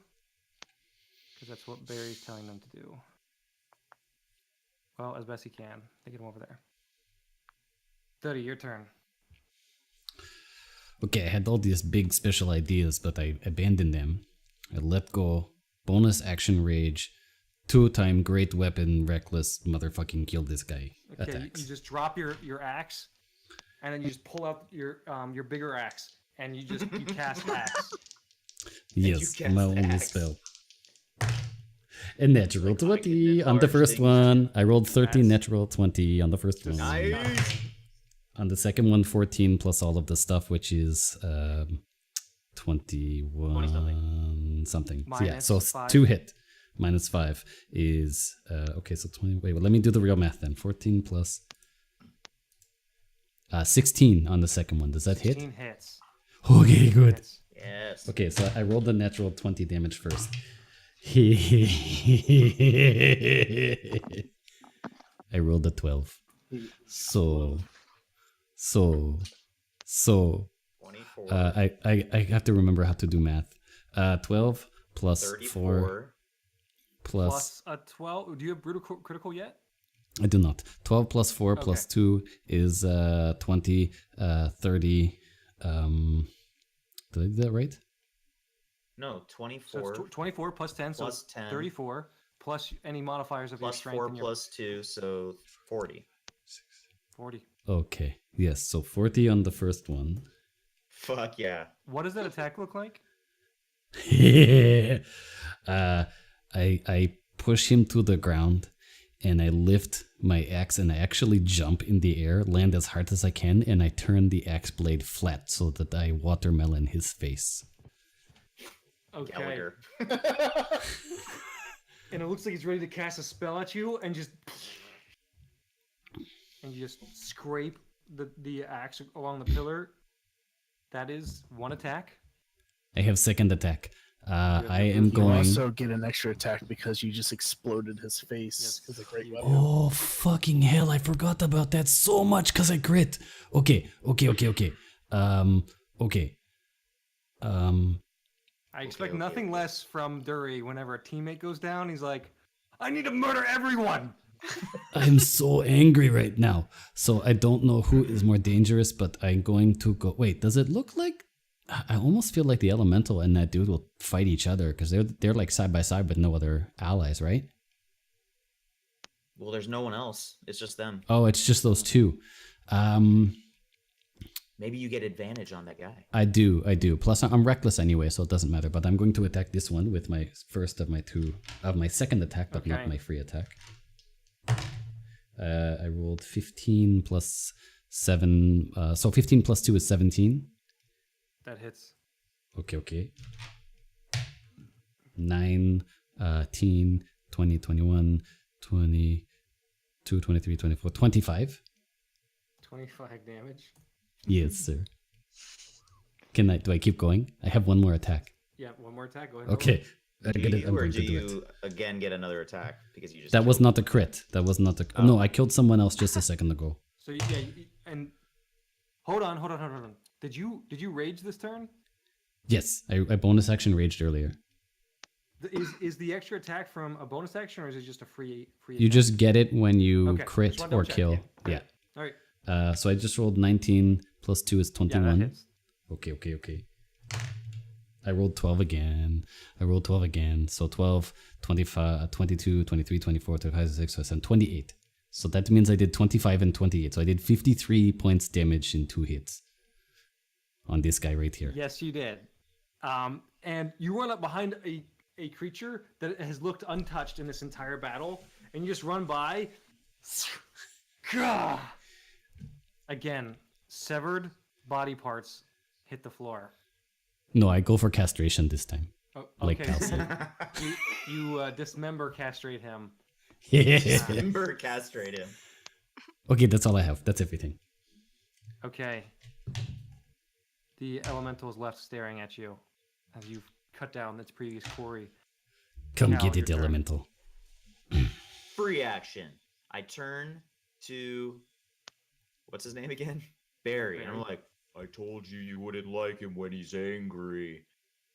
because that's what Barry's telling them to do. Well, as best he can. They get him over there. 30, your turn. Okay, I had all these big special ideas, but I abandoned them. I let go. Bonus action rage. 2-time great weapon reckless motherfucking kill this guy. Okay, you Attacks. just drop your axe, and then you just pull out your bigger axe, and you cast axe. Yes, cast my only axe. spell. A natural Like, I can 20 on the enlarge first things. one. I rolled 13 That's- natural 20 on the first one. Nice. On the second one, 14 plus all of the stuff, which is 21 something. So yeah, Minus so 5. 2 hit. Minus 5 is okay. So 20. Wait, well, let me do the real math then. 14 plus 16 on the second one. Does that hit? 16 hits. Okay, good. Hits. Yes. Okay, so I rolled the natural 20 damage first. I rolled a 12. So 24. I have to remember how to do math. 12 plus 4 34. plus Plus a 12. Do you have brutal critical yet? I do not. 12 plus 4 plus 2 is 20, 30. Did I do that right? No, So 24 it's 24 plus 10, plus so 10 34 plus any modifiers of your plus strength 4 and your plus 2, so 40. 40. Okay. Yes, so 40 on the first one. Fuck yeah. What does that attack look like? I push him to the ground and I lift my axe and I actually jump in the air, land as hard as I can, and I turn the axe blade flat so that I watermelon his face. Okay. Gallagher. And it looks like he's ready to cast a spell at you, and you just scrape the axe along the pillar. That is one attack. I have second attack. I am You going. also get an extra attack because you just exploded his face. Yes. It's a great You- weapon. Oh fucking hell! I forgot about that so much because I crit. Okay. Okay. I expect okay, nothing okay. less from Dury whenever a teammate goes down. He's like, I need to murder everyone! I'm so angry right now. So I don't know who is more dangerous, but I'm going to go. Wait, does it look like? I almost feel like the elemental and that dude will fight each other because they're like side by side with no other allies, right? Well, there's no one else. It's just them. Oh, it's just those two. Maybe you get advantage on that guy. I do. Plus, I'm reckless anyway, so it doesn't matter. But I'm going to attack this one with my first of my second attack, but not Okay. my free attack. I rolled 15 plus 7. So 15 plus 2 is 17. That hits. Okay. 9, 10, 20, 21, 22, 23, 24, 25. 25 damage. Yes, sir. Do I keep going? I have one more attack. Yeah, one more attack. Go ahead. roll Okay. it. I'm Do going you, or to do do it. you again get another attack because you just That was killed not a one? crit. That was not a. Oh. No, I killed someone else just a second ago. So and hold on. Did you rage this turn? Yes, I bonus action raged earlier. Is the extra attack from a bonus action or is it just a free? You attack? just get it when you Okay, crit just wanna double or check, kill. yeah. Yeah. All right. So I just rolled 19 plus 2 is Yeah, 21. that hits. Okay. I rolled 12 again. So 12, 25, 22, 23, 24, 25, 26, 27, 28. So that means I did 25 and 28. So I did 53 points damage in 2 hits on this guy right here. Yes, you did. And you run up behind a creature that has looked untouched in this entire battle, and you just run by. Gah! Again, severed body parts hit the floor. No, I go for castration this time. Oh, Like okay. Cal said. you dismember, castrate him. Ember castrate him. Okay, that's all I have. That's everything. Okay. The elemental is left staring at you as you've cut down its previous quarry. Come Cal, get your it, turn. elemental. Free action. I turn to what's his name again? Barry. And I'm like, I told you you wouldn't like him when he's angry.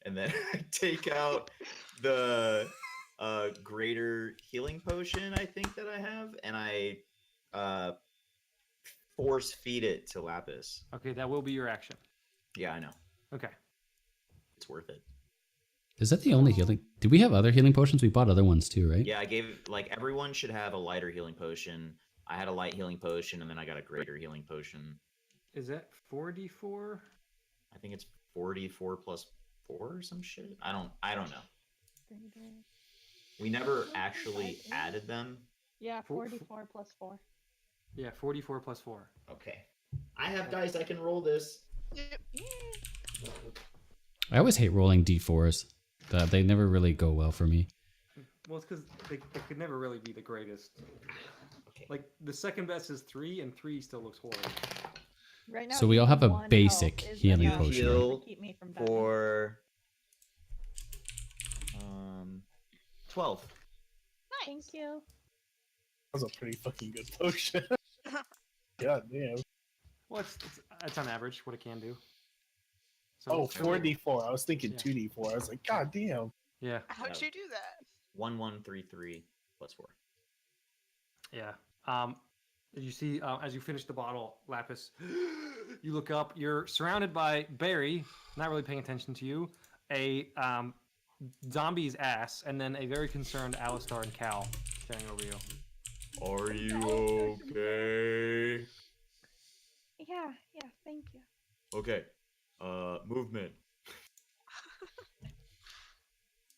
And then I take out the greater healing potion I think that I have, and I force feed it to Lapis. Okay, that will be your action. Yeah, I know. Okay. It's worth it. Is that the only healing? Did we have other healing potions? We bought other ones too, right? Yeah, I gave everyone should have a lighter healing potion. I had a light healing potion, and then I got a greater healing potion. Is that 4d4? I think it's 44 plus 4 or some shit. I don't know. We never actually added them. Yeah, Four- 44 plus 4. Yeah, 44 plus 4. Okay. I have dice. I can roll this. Yep. I always hate rolling d4s. They never really go well for me. Well, it's because they could never really be the greatest. Okay. Like, the second best is 3, and 3 still looks horrible. Right now, So we all have a one basic health is healing enough potion. to Heal keep me from dying. For 12. Thank you. That was a pretty fucking good potion. God damn. Well, it's on average what it can do. So Oh, it's really- 4d4. I was thinking Yeah. 2d4. I was like, God damn. Yeah, How'd you do that? 1133 plus 4. yeah. You see, as you finish the bottle, Lapis, you look up. You're surrounded by Barry, not really paying attention to you, a zombie's ass, and then a very concerned Alistar and Cal staring over you. Are you okay? Yeah, thank you. Okay. Movement.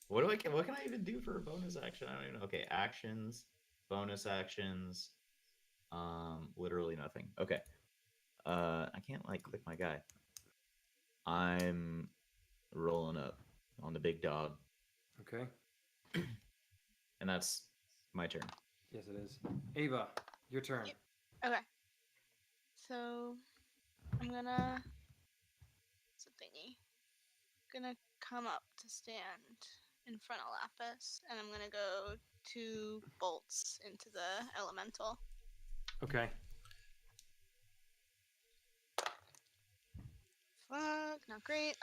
What can I even do for a bonus action? I don't even know. Okay, actions, bonus actions. Literally nothing. Okay. I can't like click my guy. I'm rolling up on the big dog, Okay. and that's my turn. Yes, it is. Ava, your turn. Yep. Okay. So I'm gonna it's a thingy. Gonna come up to stand in front of Lapis, and I'm gonna go 2 bolts into the elemental. Okay. Fuck, not great.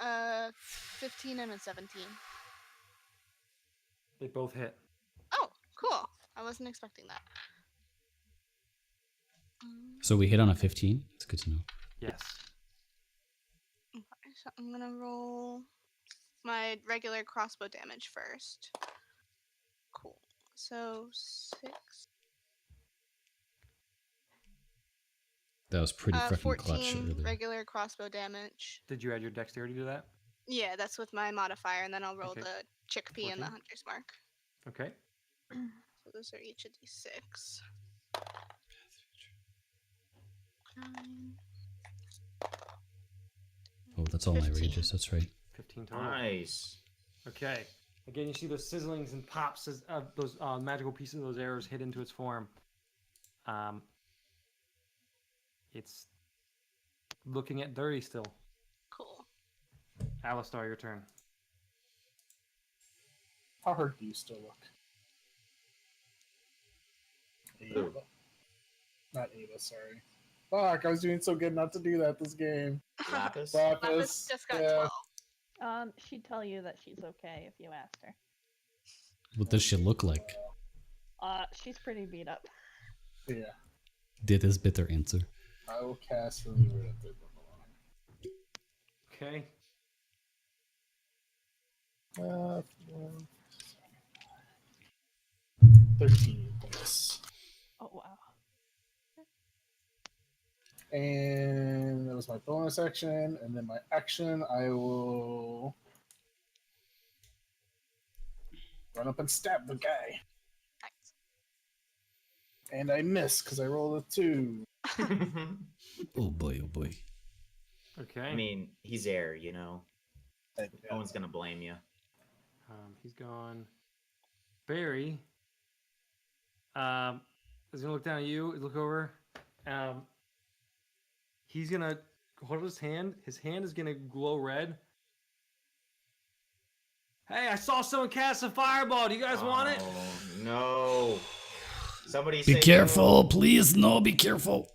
15 and a 17. They both hit. Oh, cool. I wasn't expecting that. So we hit on a 15. It's good to know. Yes. Okay, so I'm gonna roll my regular crossbow damage first. Cool. So 6. That was pretty freaking clutch 14 earlier. regular crossbow damage. Did you add your dexterity to that? Yeah, that's with my modifier, and then I'll roll Okay. the chickpea and the 14. hunter's mark. Okay. So those are each of these 6. 9. Oh, that's all my 15. rages. That's right. 15 total. Nice. Okay. Again, you see those sizzlings and pops as those magical pieces of those arrows hit into its form. It's looking at Dirty still. Cool. Alistar, your turn. How hurt do you still look? Ava. Not Ava, sorry. Fuck, I was doing so good not to do that this game. Lapis. Lapis just got 12. She'd tell you that she's okay if you asked her. What does she look like? She's pretty beat up. Yeah. Did his bitter answer. I will cast Reliever at the Okay. 13 points. Oh wow. And that was my bonus action, and then my action, I will run up and stab the guy. Nice. And I miss because I rolled a 2. Oh boy, oh boy. Okay. I mean, he's air, you know. No one's gonna blame you. He's gone. Barry is gonna look down at you, look over. He's gonna hold his hand. His hand is gonna glow red. Hey, I saw someone cast a fireball. Do you guys want it? Oh no! Somebody Be say careful, please. No, be careful.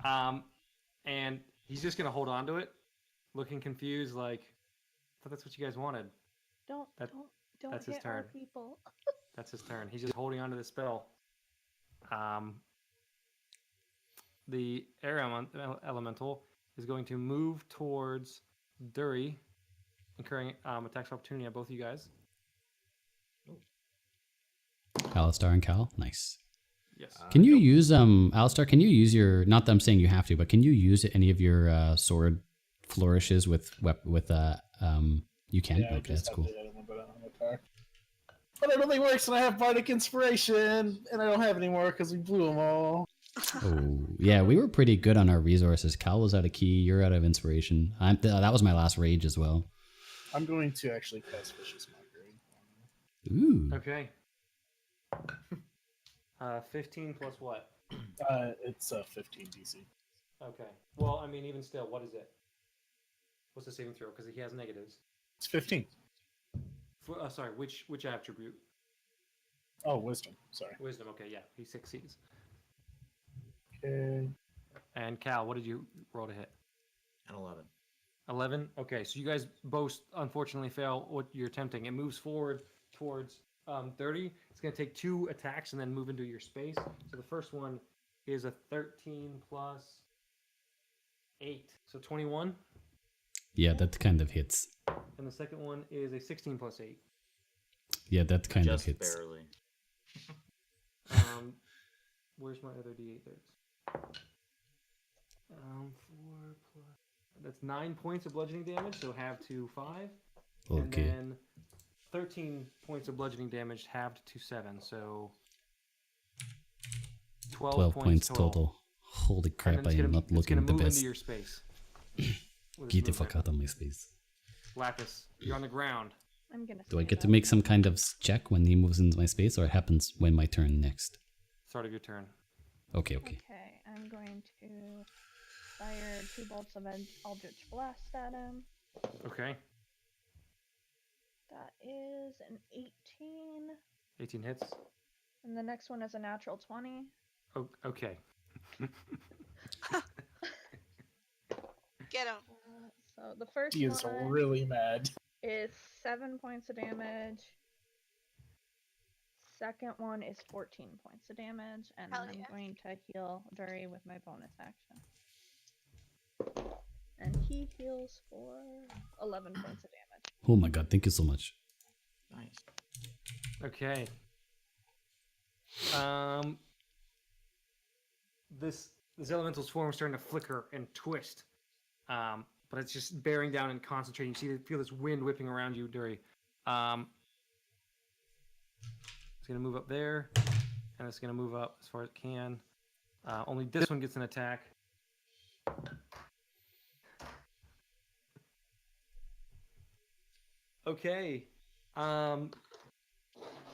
And he's just gonna hold on to it, looking confused, like, I thought that's what you guys wanted. Don't that's his hit our turn. people. That's his turn. He's just holding on to the spell. The air elemental is going to move towards Dury, incurring attacks of opportunity on both of you guys. Alistar and Cal, nice. Yes. Can you use Alistar? Can you use your? Not that I'm saying you have to, but can you use any of your sword flourishes with You can. Yeah, Okay, that's cool. Attack. But it only works when I have Bardic Inspiration, and I don't have any more because we blew them all. Oh yeah, we were pretty good on our resources. Cal was out of key. You're out of inspiration. That was my last rage as well. I'm going to actually cast Vicious Mockery. Ooh. Okay. 15 plus what? It's 15 DC. Okay. Well, I mean, even still, what is it? What's the saving throw? Because he has negatives. It's 15. Sorry, which attribute? Oh, Wisdom. Sorry. Wisdom. Okay, yeah, he succeeds. Okay. And Cal, what did you roll to hit? An 11. 11. Okay, so you guys both unfortunately fail what you're attempting. It moves forward towards 30. It's going to take 2 attacks and then move into your space. So the first one is a 13 plus 8, so 21. Yeah, that kind of hits. And the second one is a 16 plus 8. Yeah, that kind Just of hits. barely. Where's my other D8 there? 4 plus. That's 9 points of bludgeoning damage, so halved to 5. And Okay. then 13 points of bludgeoning damage halved to 7, so 12 points total. Holy crap, I am not looking the move best. into your space. Get the fuck out of my space. Lapis, you're on the ground. I'm gonna. Do I stand get to up. make some kind of check when he moves into my space, or it happens when my turn next? Start of your turn. Okay. Okay, I'm going to fire 2 bolts of Eldritch Blast at him. Okay. That is an 18. 18 hits. And the next one is a natural 20. Oh, okay. Get him. So the first He is one really mad. is 7 points of damage. Second one is 14 points of damage. And Hell then I'm yeah. going to heal Dury with my bonus action. And he heals for 11 points of damage. Oh my god, thank you so much. Nice. Okay. This elemental's form is starting to flicker and twist. But it's just bearing down and concentrating. You feel this wind whipping around you, Dury. It's gonna move up there, and it's gonna move up as far as it can. Only this one gets an attack. Okay.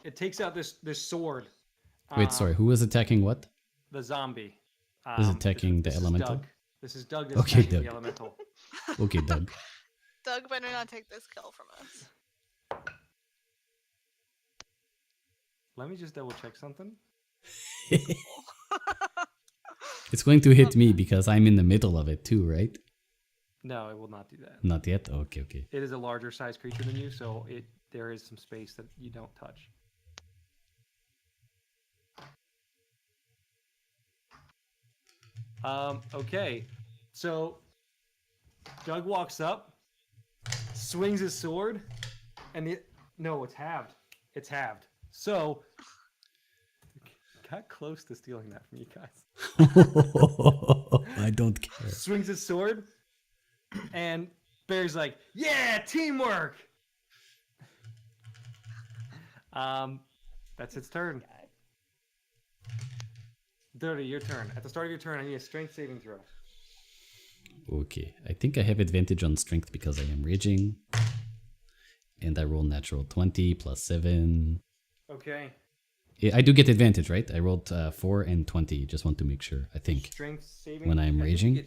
It takes out this sword. Wait, sorry. Who is attacking what? The zombie. Is attacking the this elemental? Is Doug. This is Doug. That's Okay, attacking Doug. the elemental. Okay, Doug. Doug better not take this kill from us. Let me just double check something. It's going to hit me because I'm in the middle of it too, right? No, it will not do that. Not yet? Okay, okay. It is a larger size creature than you, so there is some space that you don't touch. Okay, so Doug walks up, swings his sword, and no, it's halved. It's halved. So got close to stealing that from you guys. I don't care. Swings his sword, and Bear's like, "Yeah, teamwork." That's its turn. Dirty, your turn. At the start of your turn, I need a strength saving throw. Okay, I think I have advantage on strength because I am raging. And I roll natural 20 plus 7. Okay. Yeah, I do get advantage, right? I rolled 4 and 20. Just want to make sure, I think. Strength saving. When I'm raging.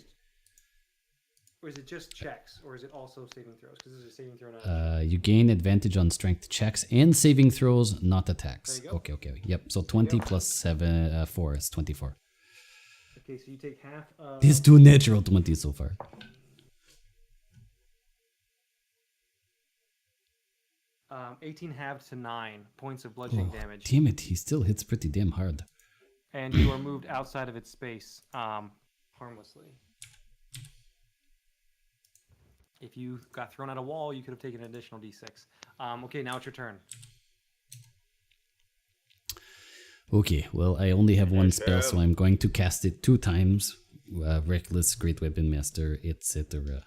Or is it just checks, or is it also saving throws? Because this is a saving throw. Not You gain advantage on strength checks and saving throws, not attacks. There you go. Okay. Yep, so 20 plus 4 is 24. Okay, so you take half of... These two natural 20 so far. Um, 18 halved to 9 points of bludgeoning damage. Damn it, he still hits pretty damn hard. And you are moved outside of its space harmlessly. If you got thrown at a wall, you could have taken an additional d6. Okay, now it's your turn. Okay, well, I only have one spell, so I'm going to cast it 2 times. Reckless, Great Weapon Master, etc.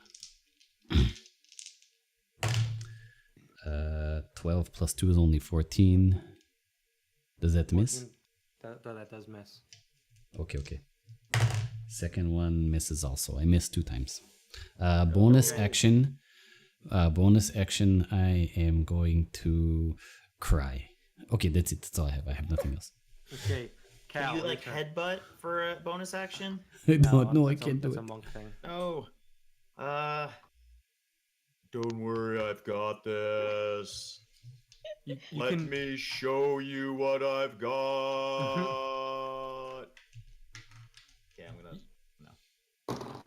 12 plus 2 is only 14. Does that miss? That does miss. Okay. Second one misses also. I missed 2 times. Bonus action. Bonus action, I am going to cry. Okay, that's it. That's all I have. I have nothing else. Okay, Cal. Can you like your turn. headbutt for a bonus action? I don't know. I that's can't do that's it. a monk thing. No. Don't worry, I've got this. You Let can... me show you what I've got. Okay, I'm gonna. No.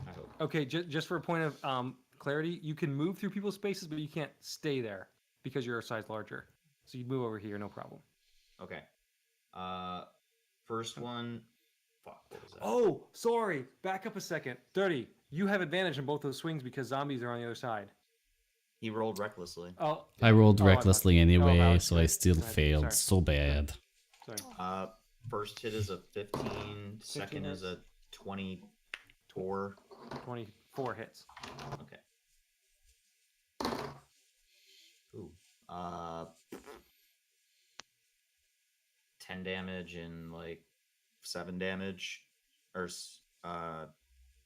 I hope. Okay, just for a point of clarity, you can move through people's spaces, but you can't stay there because you're a size larger. So you move over here, no problem. Okay. First one. Fuck. What was that? Oh, sorry. Back up a second. Dirty. You have advantage on both those swings because zombies are on the other side. He rolled recklessly. Oh, I rolled I recklessly thought- anyway, Alex, so I still sorry. failed. So bad. Sorry. First hit is a 15. Second is a 24. 24 hits. Okay. Ooh. 10 damage and like 7 damage, or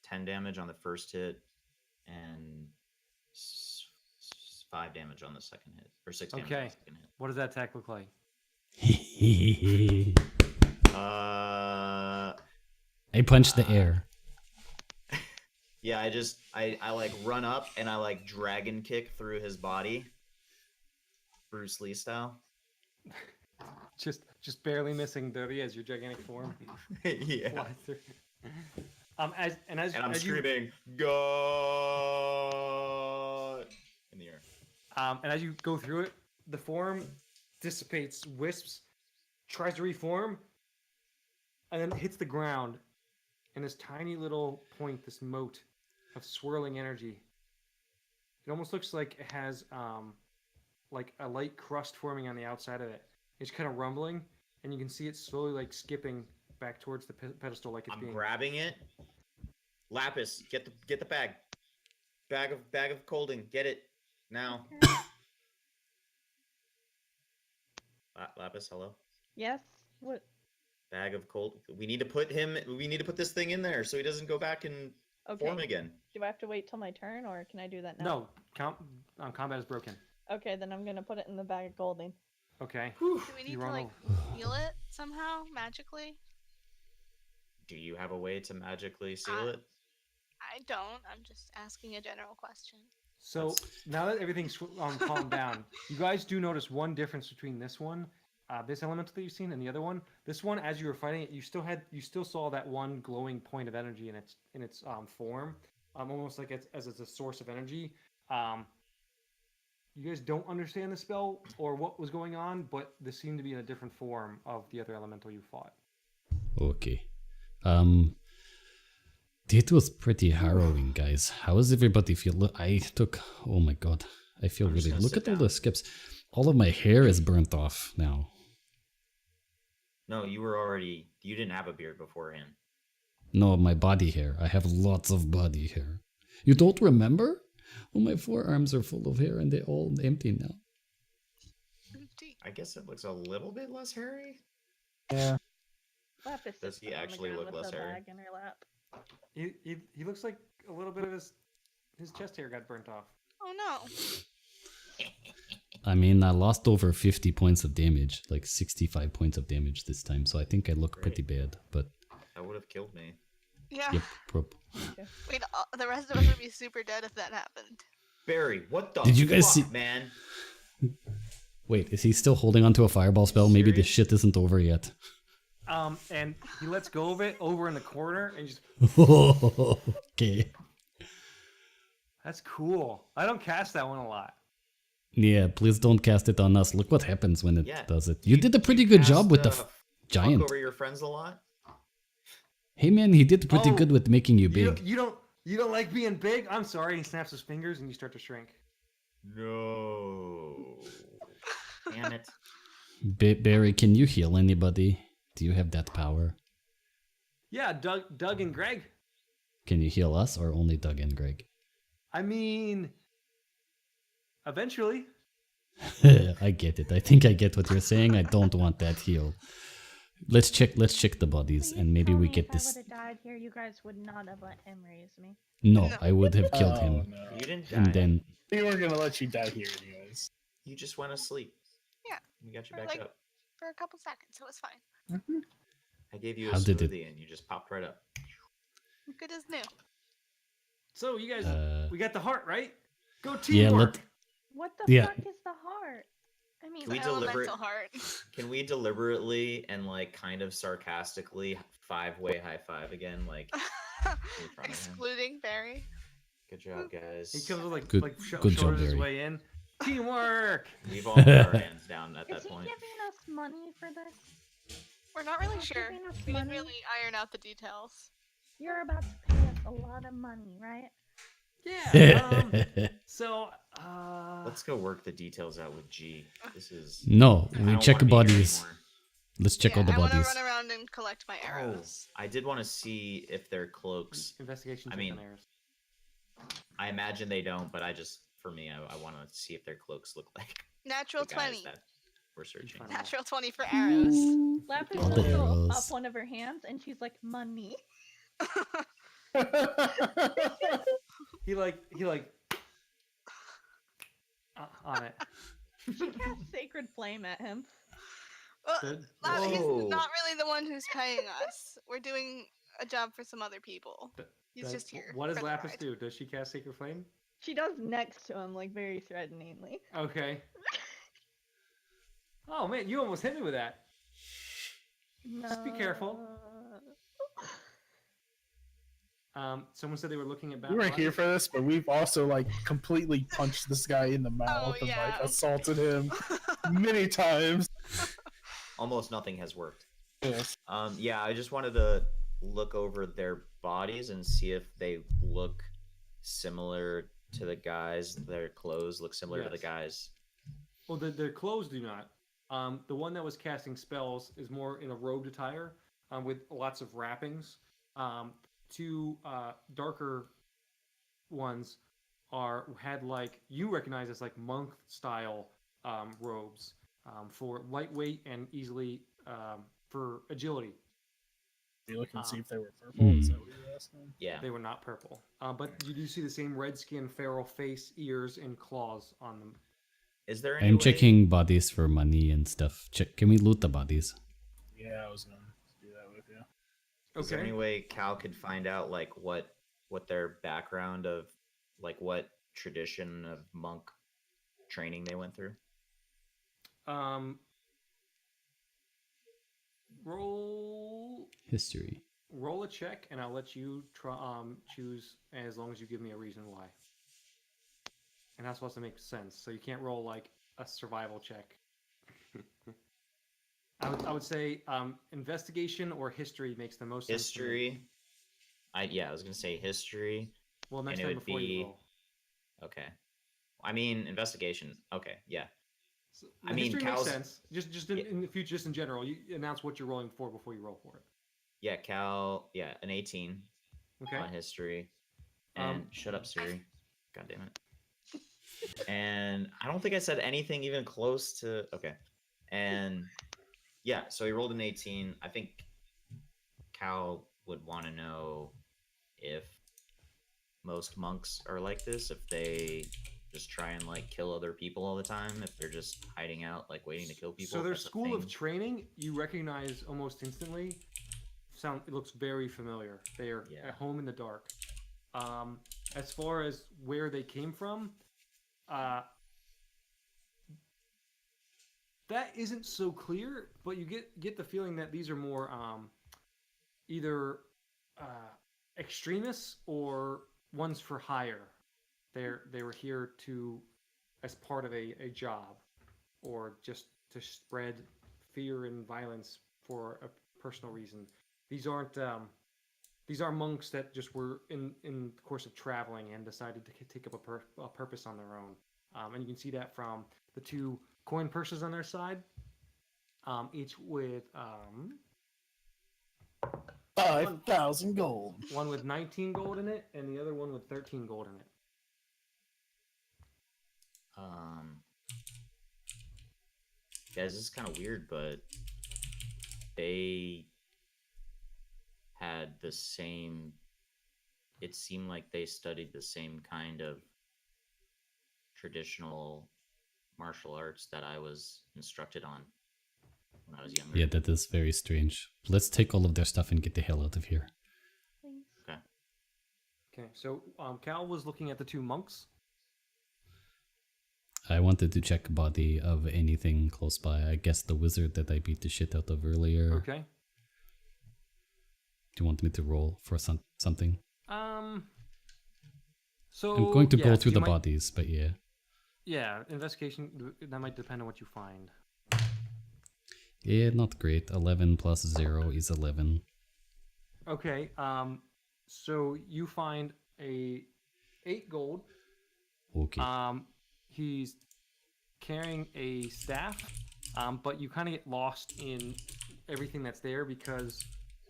10 damage on the first hit, and 5 damage on the second hit, or 6 damage on Okay. the second hit. What does that attack look like? I punched the air. Yeah, I like run up and I like dragon kick through his body, Bruce Lee style. Just barely missing Dirty as your gigantic form. Yeah. Flies through. And And I'm as you, screaming, God! In the air. and as you go through it, the form dissipates, wisps, tries to reform, and then hits the ground. And this tiny little point, this mote of swirling energy. It almost looks like it has like a light crust forming on the outside of it. It's kind of rumbling, and you can see it slowly like skipping back towards the pedestal, like it's I'm being. grabbing it. Lapis, get the bag. Bag of colding. Get it now. Lapis, hello. Yes. What? Bag of cold. We need to put this thing in there so he doesn't go back and form Okay. again. Do I have to wait till my turn, or can I do that now? No, combat is broken. Okay, then I'm gonna put it in the bag of golding. Okay. Do we need You to roll like heal it somehow magically? Do you have a way to magically seal it? I don't. I'm just asking a general question. So now that everything's calmed down, you guys do notice one difference between this one, this elemental that you've seen, and the other one. This one, as you were fighting it, you still saw that one glowing point of energy in its form, almost like it's a source of energy. You guys don't understand the spell or what was going on, but this seemed to be in a different form of the other elemental you fought. Okay. It was pretty harrowing, guys. How does everybody feel? Look, oh my god. I feel really, look at all the skips. All of my hair is burnt off now. No, you didn't have a beard beforehand. No, my body hair. I have lots of body hair. You don't remember? Oh, my forearms are full of hair and they're all empty now. I guess it looks a little bit less hairy. Yeah. Lapis Does sits he on the actually ground look with less the hairy? bag in her lap. He looks like a little bit of his chest hair got burnt off. Oh no. I mean, I lost over 50 points of damage, like 65 points of damage this time, so I think I look pretty bad, but... That would have killed me. Yeah. Yep, Wait, the rest of us would be super dead if that happened. Barry, what the Did you guys fuck, see- man? Wait, is he still holding onto a fireball spell? Maybe this shit isn't over yet. And he lets go of it over in the corner and just... Okay. That's cool. I don't cast that one a lot. Yeah, please don't cast it on us. Look what happens when it Yeah. does it. You did a pretty good job with the Fuck giant. over your friends a lot? Hey man, he did pretty Oh, good with making you big. You don't like being big? I'm sorry. He snaps his fingers and you start to shrink. No. Damn it. Barry, can you heal anybody? Do you have that power? Yeah, Doug and Greg. Can you heal us or only Doug and Greg? I mean, eventually. I get it. I think I get what you're saying. I don't want that heal. Let's check the bodies and maybe we get this. If I would have died here, you guys would not have let him raise me. No, I would have killed him. No. You didn't die. And then We weren't gonna let you die here anyways. You just went asleep. Yeah. We got you For back like- up. For a couple seconds, so it's fine. I gave you a How did it- smoothie and you just popped right up. Good as new. So you guys, we got the heart, right? Go yeah, teamwork. What the Yeah. fuck is the heart? I mean, Can we My deliberate- elemental heart. Can we deliberately and like kind of sarcastically 5-way high five again? Like, in front of him? Excluding Barry. Good job, guys. He comes with like Good- like good job, shoulders his Barry. way in. Teamwork. We've all put our hands down at is that he point. giving us money for this? We're not really Not sure. giving us We didn't money? really iron out the details. You're about to pay us a lot of money, right? Yeah. So, Let's go work the details out with G. This is. no, I we don't check wanna be here bodies. anymore. Let's check all the I want to bodies. run around and collect my Oh, arrows. I did want to see if their cloaks. investigation. I check mean, on errors. I imagine they don't, but for me, I want to see if their clocks look like Natural the guys 20. that we're searching. Fine. Natural 20 for arrows. Lapis All will the throw arrows. up one of her hands, and she's like, "Money." He like on it. She casts Sacred Flame at him. Well, Good. He's Whoa. not really the one who's paying us. We're doing a job for some other people. He's Does- just here. What does for the Lapis ride. do? Does she cast Sacred Flame? She does next to him, like very threateningly. Okay. Oh man, you almost hit me with that. Just be careful. Someone said they were looking at. We weren't here for this, but we've also like completely punched this guy in the mouth and yeah. like assaulted him many times. Almost nothing has worked. Yes. Yeah, I just wanted to look over their bodies and see if they look similar to the guys. Their clothes look similar to the Yes. guys. Well, their clothes do not. The one that was casting spells is more in a robed attire, with lots of wrappings. Two darker ones had like you recognize as like monk style robes for lightweight and easily for agility. You look and see if they were purple. Is that what you're asking? Yeah. They were not purple, but you do see the same red skin, feral face, ears, and claws on them. Is there any I'm way... checking bodies for money and stuff. Can we loot the bodies? Yeah, I was gonna do that with you. Is there any way Cal could find out like what their background of like what tradition of monk training they went through? Roll History. roll a check, and I'll let you try choose as long as you give me a reason why. And that's supposed to make sense. So you can't roll like a survival check. I would say investigation or history makes the most sense. History. I was gonna say history. Well, next and it time would before you be- roll. Okay. I mean investigation. Okay, yeah. So, I mean, history Cal's- makes sense. Just in the future, just in general, you announce what you're rolling for before you roll for it. Yeah, Cal. Yeah, an 18 Okay. on history. And shut up, Siri. God damn it. And I don't think I said anything even close to. Okay. And yeah, so he rolled an 18. I think Cal would want to know if most monks are like this, if they just try and like kill other people all the time, if they're just hiding out, like waiting to kill people. So if their that's a school of thing. training, you recognize almost instantly. It looks very familiar. They are Yeah. at home in the dark. As far as where they came from, that isn't so clear, but you get the feeling that these are more either extremists or ones for hire. They were here to as part of a job, or just to spread fear and violence for a personal reason. These are monks that just were in the course of traveling and decided to take up a purpose on their own. And you can see that from the two coin purses on their side, each with 5,000 gold. one with 19 gold in it and the other one with 13 gold in it. Guys, this is kind of weird, but they had the same. It seemed like they studied the same kind of traditional martial arts that I was instructed on when I was younger. Yeah, that is very strange. Let's take all of their stuff and get the hell out of here. Thanks. Okay. Okay, so Cal was looking at the two monks. I wanted to check a body of anything close by. I guess the wizard that I beat the shit out of earlier. Okay. Do you want me to roll for something? So I'm going to go through the might, bodies, but yeah. Yeah, investigation. That might depend on what you find. Yeah, not great. 11 plus 0 is 11. Okay. So you find 8 gold. Okay. He's carrying a staff, but you kind of get lost in everything that's there because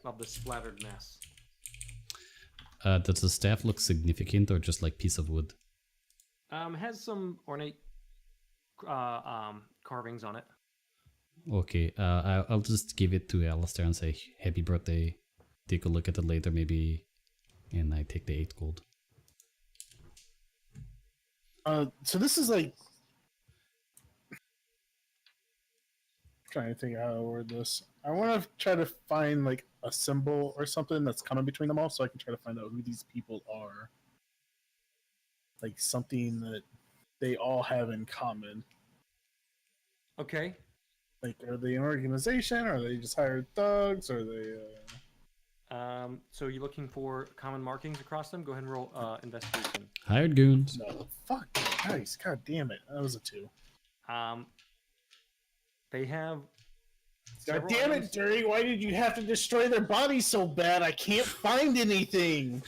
of the splattered mess. Does the staff look significant or just like piece of wood? It has some ornate carvings on it. Okay, I'll just give it to Alistair and say happy birthday. Take a look at it later maybe. And I take the 8 gold. So this is like, trying to think how to word this. I want to try to find like a symbol or something that's coming between them all, so I can try to find out who these people are. Like something that they all have in common. Okay. Like, are they an organization? Or are they just hired thugs? Or are they? So you're looking for common markings across them? Go ahead and roll investigation. Hired goons. No. Fuck, guys! God damn it! That was a 2. They have. God several damn it, items- Dirty! Why did you have to destroy their bodies so bad? I can't find anything.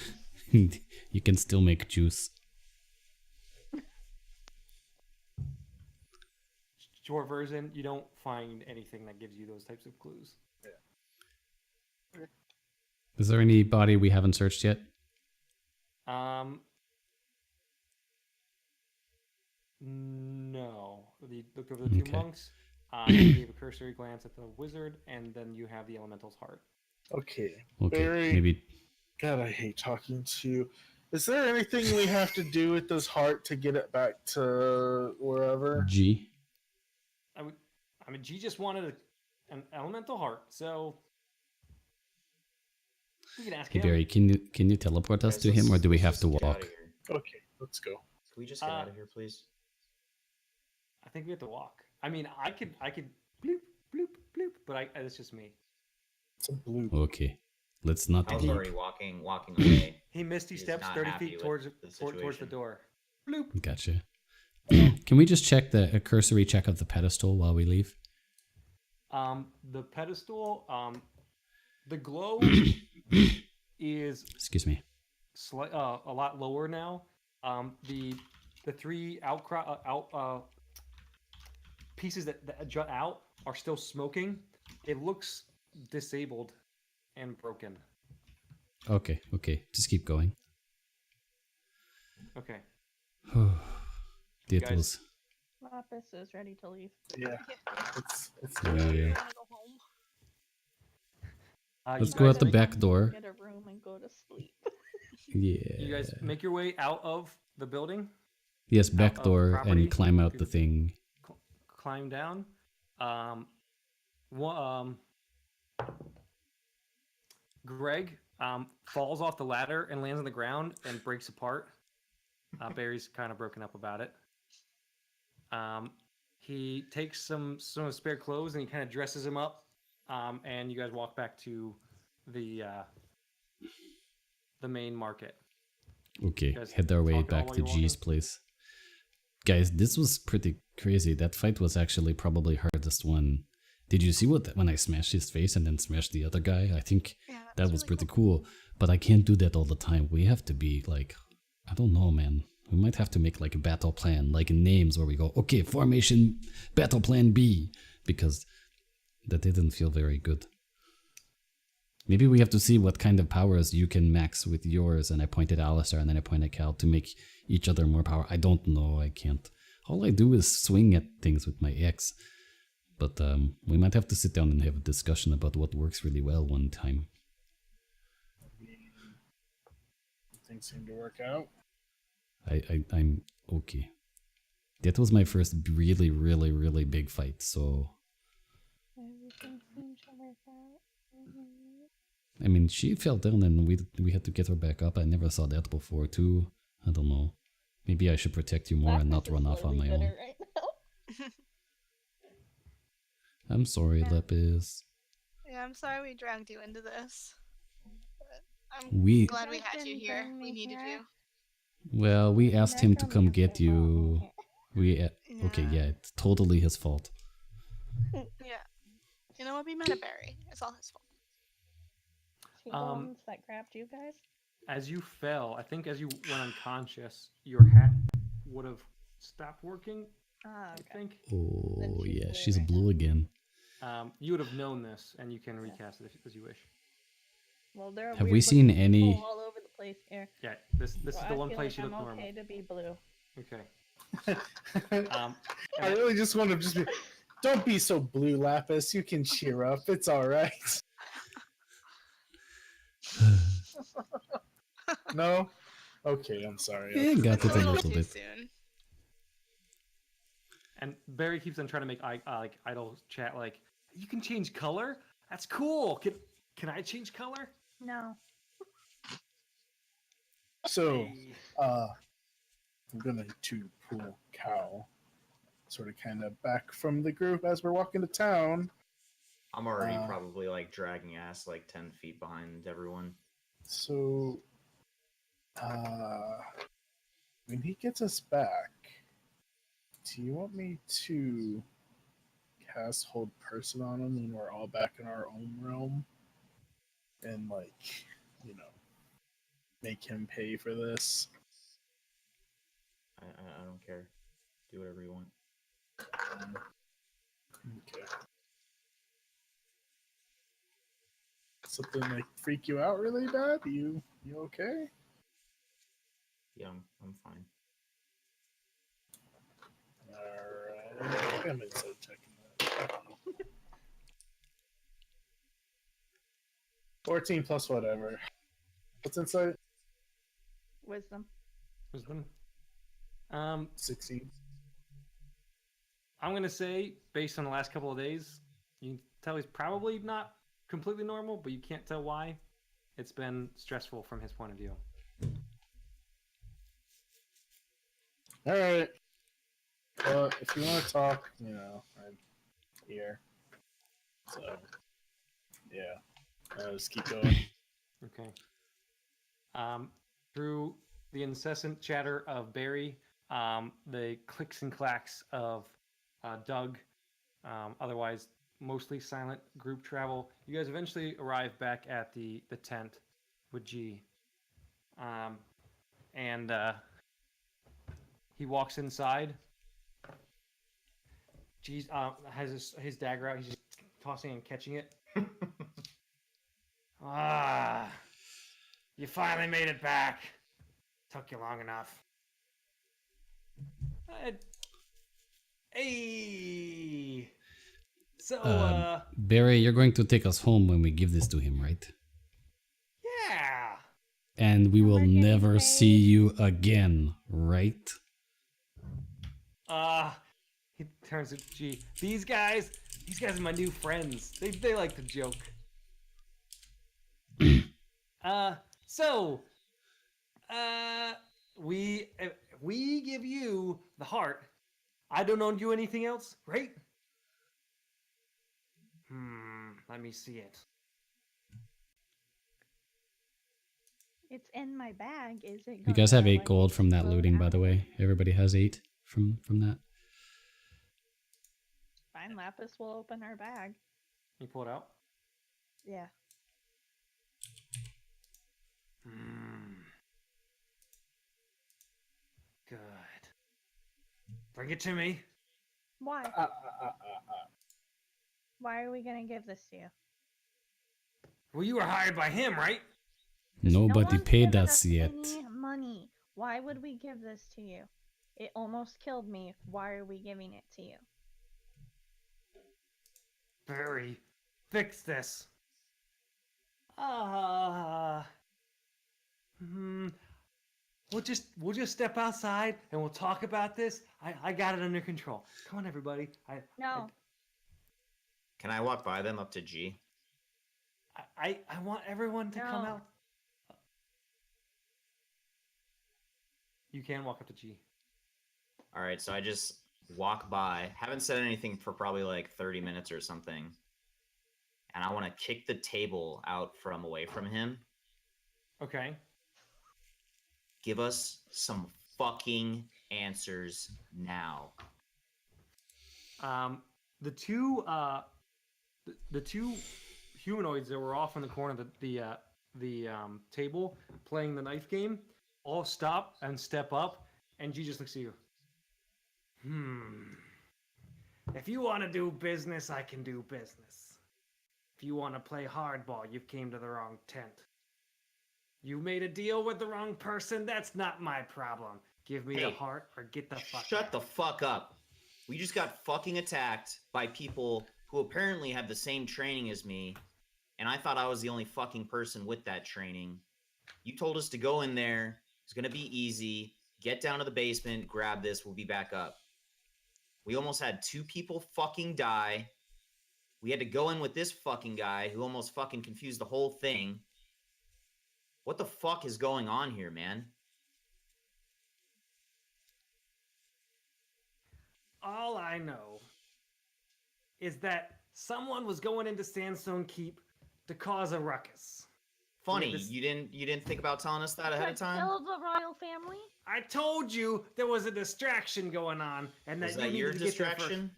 You can still make juice. Short version, you don't find anything that gives you those types of clues. Is there any body we haven't searched yet? No. You looked over the two Okay. monks. You gave a cursory glance at the wizard, and then you have the elemental's heart. Okay. Okay, Very. maybe. God, I hate talking to you. Is there anything we have to do with this heart to get it back to wherever? G. I mean, G just wanted an elemental heart, so we can ask Hey him. Barry, can you teleport us Guys, to him, or do we let's have just to get outta walk? here. Okay, let's go. Can we just get out of here, please? I think we have to walk. I mean, I could bloop bloop bloop, but it's just me. It's a blue. Okay, let's not I was bleep. already walking away. He misty He's steps not 30 happy feet with towards the towards the situation. door. Bloop. Gotcha. Can we just check a cursory check of the pedestal while we leave? The pedestal, the glow is Excuse me. a lot lower now. The three pieces that jut out are still smoking. It looks disabled and broken. Okay, just keep going. Okay. That Guys. was Lapis is ready to leave. Yeah. It's yeah. I want to go home. Let's You go guys out the make- back door. Get a room and go to sleep. Yeah. You guys make your way out of the building. Yes, back of door property and climb out to- the thing. Climb down. Greg falls off the ladder and lands on the ground and breaks apart. Barry's kind of broken up about it. He takes some spare clothes and he kind of dresses him up. And you guys walk back to the main market. Okay, guys head our way talk back while to you're G's walking? place. Guys, this was pretty crazy. That fight was actually probably hardest one. Did you see when I smashed his face and then smashed the other guy? I think Yeah, that was really pretty cool. But I can't do that all the time. We have to be like, I don't know, man. We might have to make like a battle plan, like in names where we go, okay, formation, battle plan B, because that didn't feel very good. Maybe we have to see what kind of powers you can max with yours, and I pointed Alistair and then I pointed Cal to make each other more power. I don't know, I can't. All I do is swing at things with my X. But we might have to sit down and have a discussion about what works really well one time. things seem to work out. I'm okay. That was my first really, really, really big fight, so... Everything seems to work out. I mean, she fell down and we had to get her back up. I never saw that before, too. I don't know. Maybe I should protect you more and not run off on my own. Right now. I'm sorry, Yeah. Lepis. Yeah, I'm sorry we dragged you into this. But I'm We... glad we guys had you didn't here. bring We me needed here. you. Well, we asked him to come get Necromancer brought me you. here. We... Okay, yeah, it's totally his fault. Yeah. You know what? Be mad at Barry. It's all his fault. She the ones that grabbed you guys? As you fell, I think as you went unconscious, your hat would have stopped working. Ah, I okay. think Oh, she's yeah, blue she's right now. blue again. you would have known this, and you can recast it as you wish. Well, there are Have weird we seen looking any... people all over the place here. Yeah, this So is I the one feel place like you look I'm normal. okay to be blue. Okay. I really just want to just be. Don't be so blue, Lapis. You can cheer up. It's all right. No. Okay, I'm sorry. Yeah, got It's it a a little little too bit. soon. And Barry keeps on trying to make like idle chat like, you can change color? That's cool. Can I change color? No. So, Hey. I'm gonna to pull Cal, sort of kind of back from the group as we're walking to town. I'm already probably like dragging ass like 10 feet behind everyone. So, when he gets us back, do you want me to cast Hold Person on him when we're all back in our own realm? And, like, you know, make him pay for this? I don't care. Do whatever you want. Okay. Something like freak you out really bad? You okay? Yeah, I'm fine. Alright. I'm inside checking that. 14 plus whatever. What's inside? Wisdom. Wisdom. 16. I'm gonna say, based on the last couple of days, you can tell he's probably not completely normal, but you can't tell why. It's been stressful from his point of view. All right. Well, if you want to talk, you know, I'm here. So, yeah. Just keep going. Okay. Through the incessant chatter of Barry, the clicks and clacks of Doug, otherwise mostly silent group travel, you guys eventually arrive back at the tent with G. And he walks inside. G has his dagger out. He's just tossing and catching it. Ah, you finally made it back. Took you long enough. Hey. So, Barry, you're going to take us home when we give this to him, right? Yeah. And we And will we're getting never paid. see you again, right? He turns to G. These guys are my new friends. They like to joke. So, we give you the heart. I don't owe you anything else, right? Let me see it. It's in my bag. Is it? You guys have gonna, 8 gold from that explode looting, by out? the way. Everybody has 8 from that. Fine, Lapis will open our bag. You pull it out. Yeah. Good. Bring it to me. Why? Why are we gonna give this to you? Well, you were hired by him, right? Nobody no one's paid given us us yet. Any money? Why would we give this to you? It almost killed me. Why are we giving it to you? Barry, fix this. We'll just step outside and we'll talk about this. I got it under control. Come on, everybody. No. Can I walk by them up to G? I want everyone to come No. out. You can walk up to G. All right, so I just walk by. Haven't said anything for probably like 30 minutes or something. And I want to kick the table out from away from him. Okay. Give us some fucking answers now. The two humanoids that were off in the corner of the table playing the knife game all stop and step up, and G just looks at you. If you want to do business, I can do business. If you want to play hardball, you've came to the wrong tent. You made a deal with the wrong person, that's not my problem. Give me the heart or get the fuck Shut out. the fuck up. We just got fucking attacked by people who apparently have the same training as me, and I thought I was the only fucking person with that training. You told us to go in there. It's gonna be easy. Get down to the basement, grab this, we'll be back up. We almost had 2 people fucking die. We had to go in with this fucking guy who almost fucking confused the whole thing. What the fuck is going on here, man? All I know is that someone was going into Sandstone Keep to cause a ruckus. Funny, Yeah, this- you didn't think about telling us that ahead of time? Kill the royal family? I told you there was a distraction going on, and Was that that you your needed to get there first. distraction?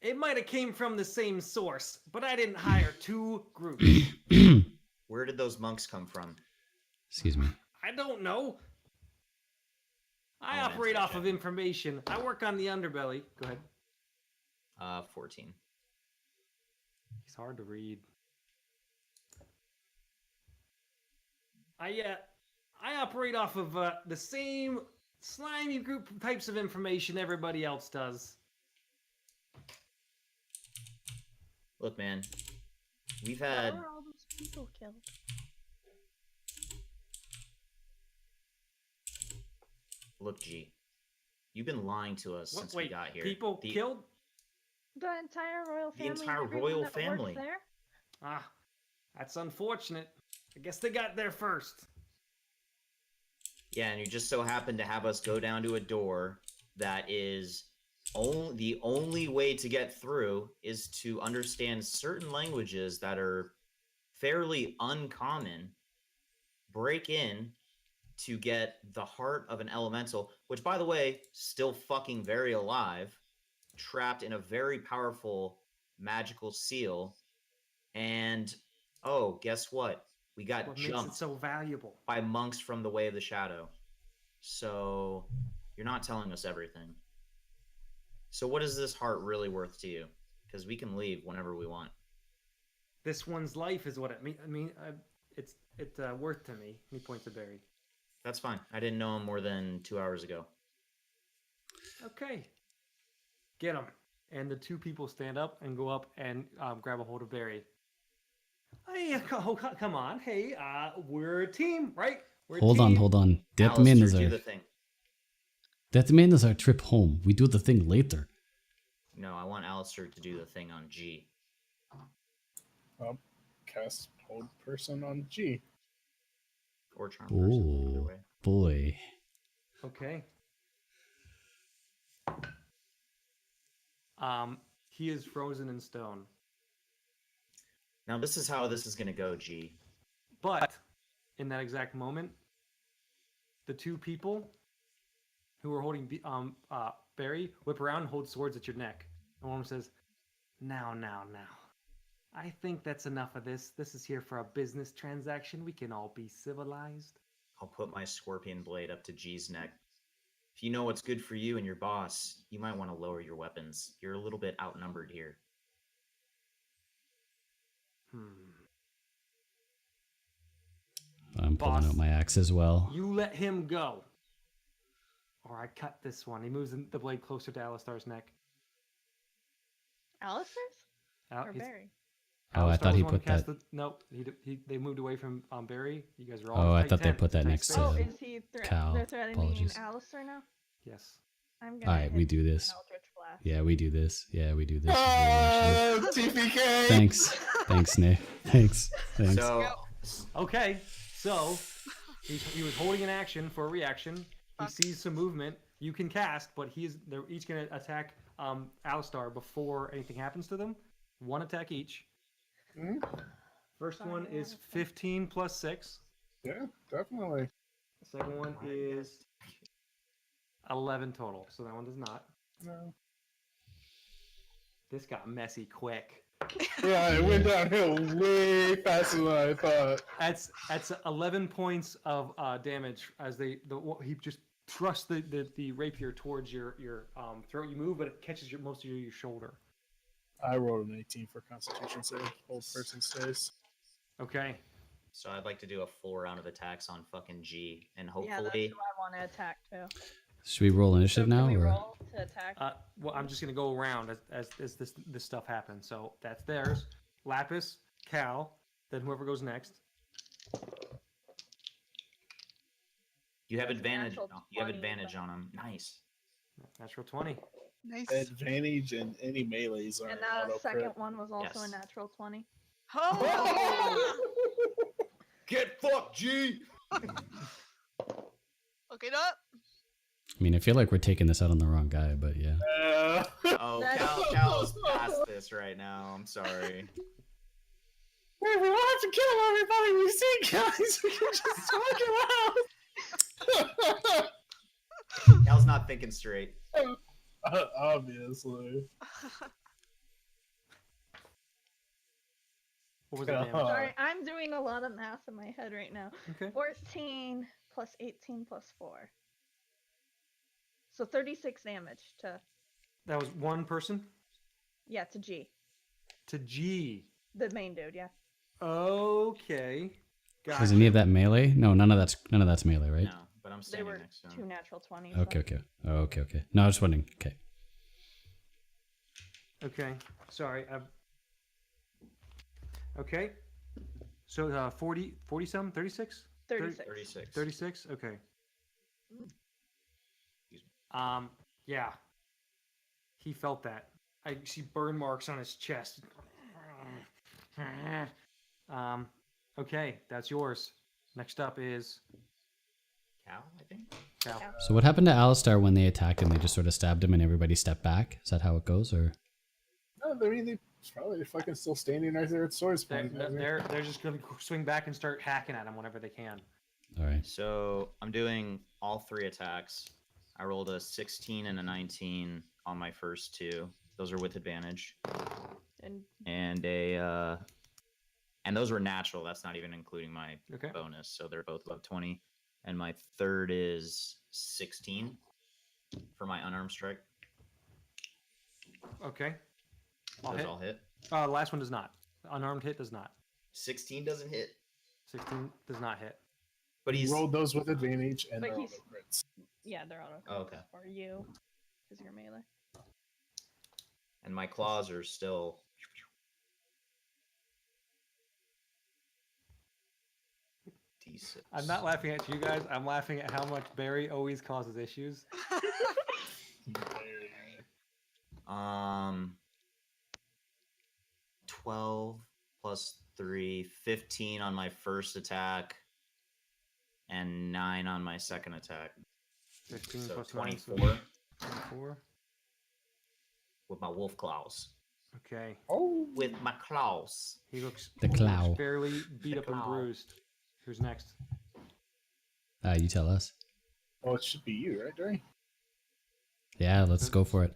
It might have came from the same source, but I didn't hire 2 groups. Where did those monks come from? Excuse me. I don't know. I I'll operate answer off that. of information. I work on the underbelly. Go ahead. 14. He's hard to read. I operate off of the same slimy group types of information everybody else does. Look, man, we've Why had were all those people killed? Look, G, you've been lying to us since we got here. People killed? The entire royal The family. entire and everyone royal that works family. There? Ah, that's unfortunate. I guess they got there first. Yeah, and you just so happen to have us go down to a door that is the only way to get through is to understand certain languages that are fairly uncommon, break in to get the heart of an elemental, which, by the way, still fucking very alive, trapped in a very powerful magical seal. And, oh, guess what? We got What makes it jumped so valuable? by monks from the Way of the Shadow. So, you're not telling us everything. So what is this heart really worth to you? Because we can leave whenever we want. This one's life is what it mean. It's worth to me. He points to Barry. That's fine. I didn't know him more than 2 hours ago. Okay. Get him. And the two people stand up and go up and grab a hold of Barry. Hey, come on. Hey, we're a team, right? We're a Hold team. on. That Alistair, man is do our the thing. trip home. We do the thing later. No, I want Alistair to do the thing on G. Cast hold person on G. Or charm person, either Oh way. boy. Okay. He is frozen in stone. Now this is how this is gonna go, G. But in that exact moment, the two people who are holding Barry whip around and hold swords at your neck. And one of them says, Now. I think that's enough of this. This is here for a business transaction. We can all be civilized." I'll put my scorpion blade up to G's neck. If you know what's good for you and your boss, you might want to lower your weapons. You're a little bit outnumbered here. I'm pulling Boss. out my axe as well. You let him go, or I cut this one. He moves the blade closer to Alistar's neck. Alistair's? Or He's- Barry? Oh, I Alistar thought was he the one who put cast that. Nope, they moved away from Barry. You guys are all. Oh, in I tight thought they tent, put that tight next space. to- Oh, is he Cal, they're threatening apologies. Alistair now? Yes. I'm gonna Alright, we hit do this. an Eldritch Blast. Yeah, we do this. TPK. Thanks, Nick. Thanks. So, Okay, so he was holding an action for a reaction. He sees some movement. You can cast, but they're each going to attack Alistar before anything happens to them. One attack each. First one is 15 plus 6. Yeah, definitely. The second one is 11 total, so that one does not. No. This got messy quick. Yeah, it went downhill way faster than I thought. That's 11 points of damage as he just thrusts the rapier towards your throat. You move, but it catches most of your shoulder. I rolled an 18 for Constitution save. Old person stays. Okay. So I'd like to do a full round of attacks on fucking G, and Yeah, hopefully, that's who I want to attack too. Should we roll initiative So now? can we Or? roll to attack? Well, I'm just gonna go around as this stuff happens. So that's theirs. Lapis, Cal, then whoever goes next. you have That's a advantage. natural You have 20, advantage but- on him. Nice. Natural 20. Nice. Advantage in any melees are And an that auto second crit. one was also Yes. a natural 20. Oh! Get fucked, G. Look it up. I mean, I feel like we're taking this out on the wrong guy, but yeah. Oh, That's- Cal's past this right now. I'm sorry. Wait, we don't have to kill everybody we see, guys. We can just talk it out. Cal's not thinking straight. Obviously. What was the damage? Sorry, I'm doing a lot of math in my head right now. Okay. 14 plus 18 plus 4. So 36 damage to, That was one person yeah, to G. to G. The main dude, yeah. Okay. Gotcha. Is any of that melee? No, none of that's melee, right? No, but I'm They standing were next to 2 him. natural 20s. Okay. Okay. No, I was wondering. Okay. Okay. Sorry. Okay. So 40 some 36? 36. 36. 36? Okay. Yeah. He felt that. I see burn marks on his chest. Okay, that's yours. Next up is Cow, I think. Cal. So what happened to Alistar when they attacked him? They just sort of stabbed him and everybody stepped back? Is that how it goes? Or No, I mean, they're probably fucking still standing right there at swords. They're just gonna swing back and start hacking at him whenever they can. all right. So I'm doing all 3 attacks. I rolled a 16 and a 19 on my first 2. Those are with advantage. And And those were natural. That's not even including my Okay. bonus. So they're both above 20. And my third is 16 for my unarmed strike. Okay. Those all hit. The last one does not. Unarmed hit does not. 16 doesn't hit. 16 does not hit. But he's rolled those with advantage, and But they're all he's- crits. yeah, they're auto Oh, okay. for you because you're melee. and my claws are still. D6. I'm not laughing at you guys. I'm laughing at how much Barry always causes issues. 12 plus 3, 15 on my first attack, and 9 on my second attack. 15 So plus 9, so 24 24. with my wolf claws. Okay. Oh, With my claws. He looks The claw. fairly beat The up and claw. bruised. Who's next? You tell us. oh, it should be you, right, Derry? Yeah, let's go for it.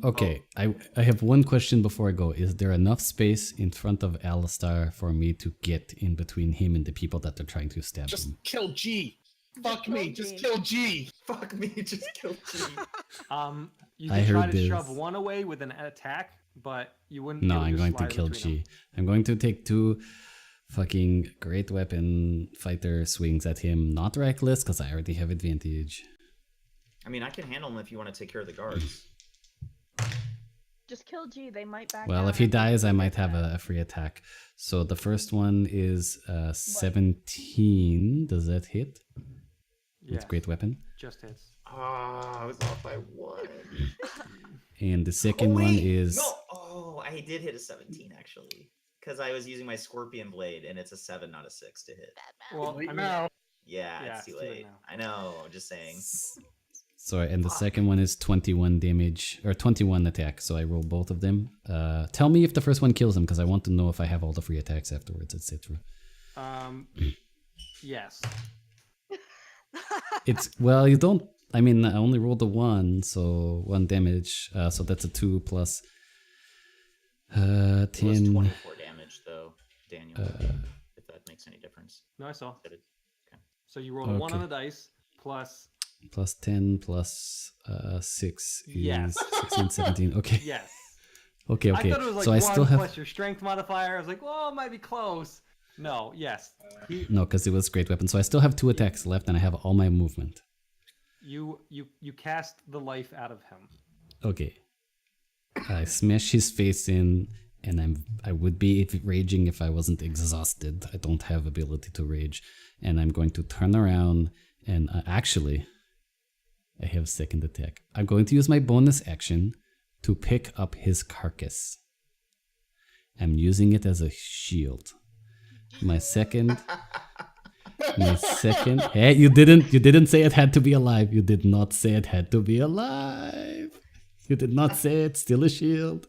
Okay, I have one question before I go. Is there enough space in front of Alistar for me to get in between him and the people that they're trying to stab Just him? kill G. Fuck kill me. G. Just kill G. Fuck me, just kill G. You I can try heard to shove this. one away with an attack, but you wouldn't. No, be able I'm just going to slide kill between G. I'm going to take 2 fucking great weapon fighter swings at him. Not reckless, because I already have advantage. I mean, I can handle him if you want to take care of the guards. Just kill G. They might back Well, down if he after dies, I you might get have that. a free attack. So the first one is 17. Does that hit? Yeah, With great weapon. just hits. Oh, I was off by 1. And the second one is... No! Oh, I did hit a 17, actually. Because I was using my scorpion blade, and it's a 7, not a 6 to hit. Well, Wait I mean, now. Yeah, Yeah, it's too it's too late late. now. I know, I'm just saying. Sorry, and the Fuck. second one is 21 damage, or 21 attack, so I roll both of them. Tell me if the first one kills him, because I want to know if I have all the free attacks afterwards, etc. yes. It's, well, you don't, I mean, I only rolled a 1, so 1 damage, so that's a 2 plus It was 10. 24 damage, though, Daniel. If that makes any difference. No, I saw. Did it? So you rolled a 1 on Okay. the dice plus Plus 10 plus 6 is Yes. 16, 17. Okay. yes. Okay, okay. I thought it was like So I 1 still have... plus your strength modifier. I was like, well, it might be close. No, yes. No, because it was great weapon. So I still have 2 attacks left and I have all my movement. You cast the life out of him. Okay. I smash his face in, and I would be raging if I wasn't exhausted. I don't have ability to rage, and I'm going to turn around and actually, I have second attack. I'm going to use my bonus action to pick up his carcass. I'm using it as a shield. My second. Hey, you didn't say it had to be alive. You did not say it had to be alive. You did not say it's still a shield.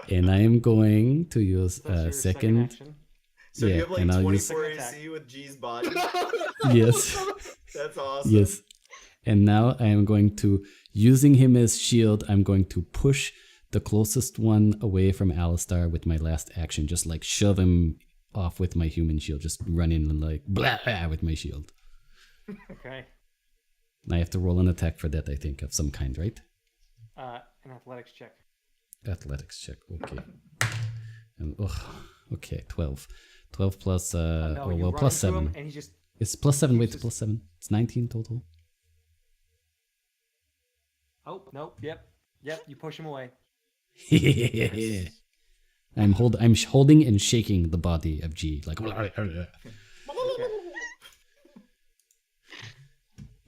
And I am going to use That's your second. action. So Yeah, you have like and I'll use- 24 Second AC with G's body. Yes. That's awesome. Yes. And now I am going to, using him as shield, I'm going to push the closest one away from Alistar with my last action. Just like shove him off with my human shield. Just run in and like blah, blah with my shield. Okay. And I have to roll an attack for that, I think, of some kind, right? An athletics check. Athletics check, okay. And, okay, 12. 12 plus, No, you run plus into him 7. and he just It's plus 7, wait, just- plus 7. It's 19 total. oh nope, yep. You push him away. I'm holding and shaking the body of G, like.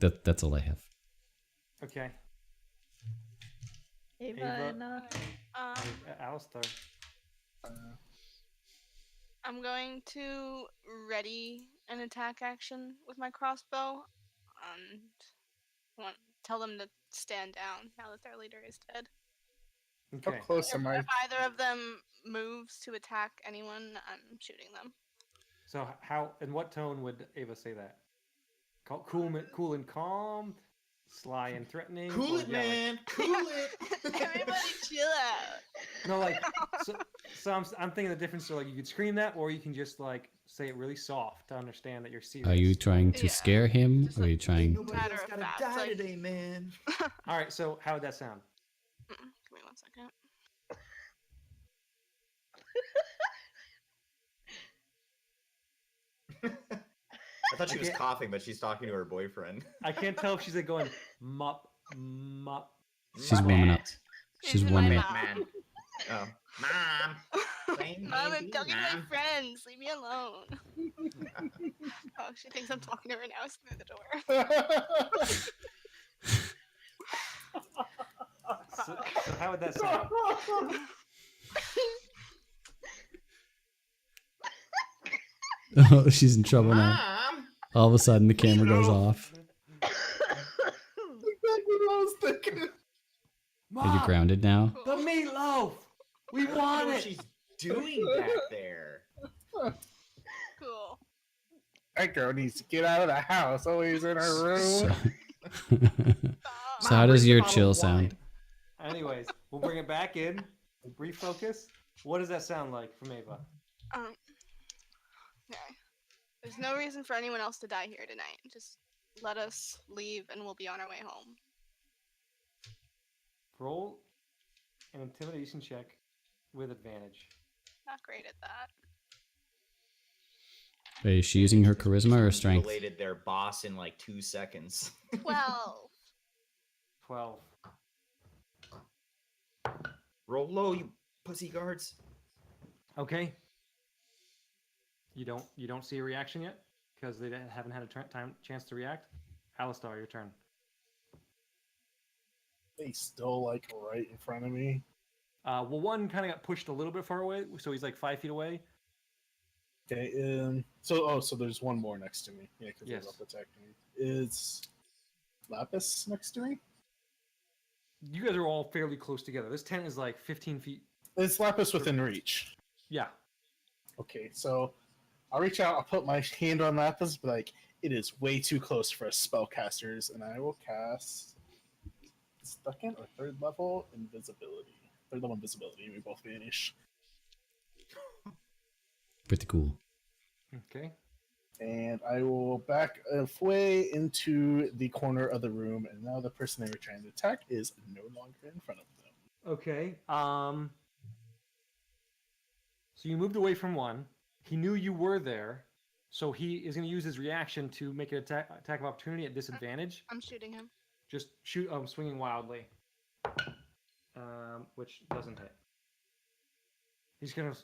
That's all I have. Okay. Ava, Ava. and Alistar. I'm going to ready an attack action with my crossbow, and tell them to stand down now that their leader is dead. How Okay. close am I? If either of them moves to attack anyone, I'm shooting them. So how? In what tone would Ava say that? Cool and calm, sly and threatening. Cool or, it, yeah, man. Cool it. Everybody chill out. No, like so I'm thinking the difference. So like you could scream that, or you can just like say it really soft to understand that you're serious. Are you trying to Yeah. scare him, Just or are you trying? Nobody Matter else of gotta fact, die like- today, man. All right. So how would that sound? Give me 1 second. I thought she was can't- coughing, but she's talking to her boyfriend. I can't tell if she's like going mop mop. She's warming up. She's in warming my up. mouth. Man. Oh, mom. Same Mom, I'm baby, talking to my Mom. friends. Leave me alone. Oh, she thinks I'm talking to her now. It's through the door. So how would that sound? Oh, she's in trouble now. Mom. All of a sudden, the camera goes off. Exactly what I was thinking. Are you grounded now? The meatloaf. We I don't know want what it. she's doing back there. Cool. That girl needs to get out of the house. Always in her room. So, Stop. so how does your chill sound? Anyways, we'll bring it back in. Refocus. What does that sound like from Ava? Okay. There's no reason for anyone else to die here tonight. Just let us leave and we'll be on our way home. Roll an intimidation check with advantage. Not great at that. Wait, is she using her charisma or strength? Mutilated their boss in like 2 seconds. 12. 12. Roll low, you pussy guards. Okay. You don't see a reaction yet because they haven't had a chance to react. Alistar, your turn. He's still like right in front of me. Well, one kind of got pushed a little bit far away, so he's like 5 feet away. Okay. So there's one more next to me. Yeah, because Yes. he's up attacking me. Is Lapis next to me? You guys are all fairly close together. This tent is like 15 feet. Is Lapis within reach? Yeah. Okay, so I'll reach out. I'll put my hand on Lapis, but like it is way too close for us spellcasters, and I will cast second or third level invisibility. Third level invisibility. We both vanish. Pretty cool. Okay. And I will back way into the corner of the room, and now the person they were trying to attack is no longer in front of them. Okay. So you moved away from one. He knew you were there, so he is going to use his reaction to make an attack of opportunity at disadvantage. I'm shooting him. Just shoot. Swinging wildly. Which doesn't hit. He's gonna.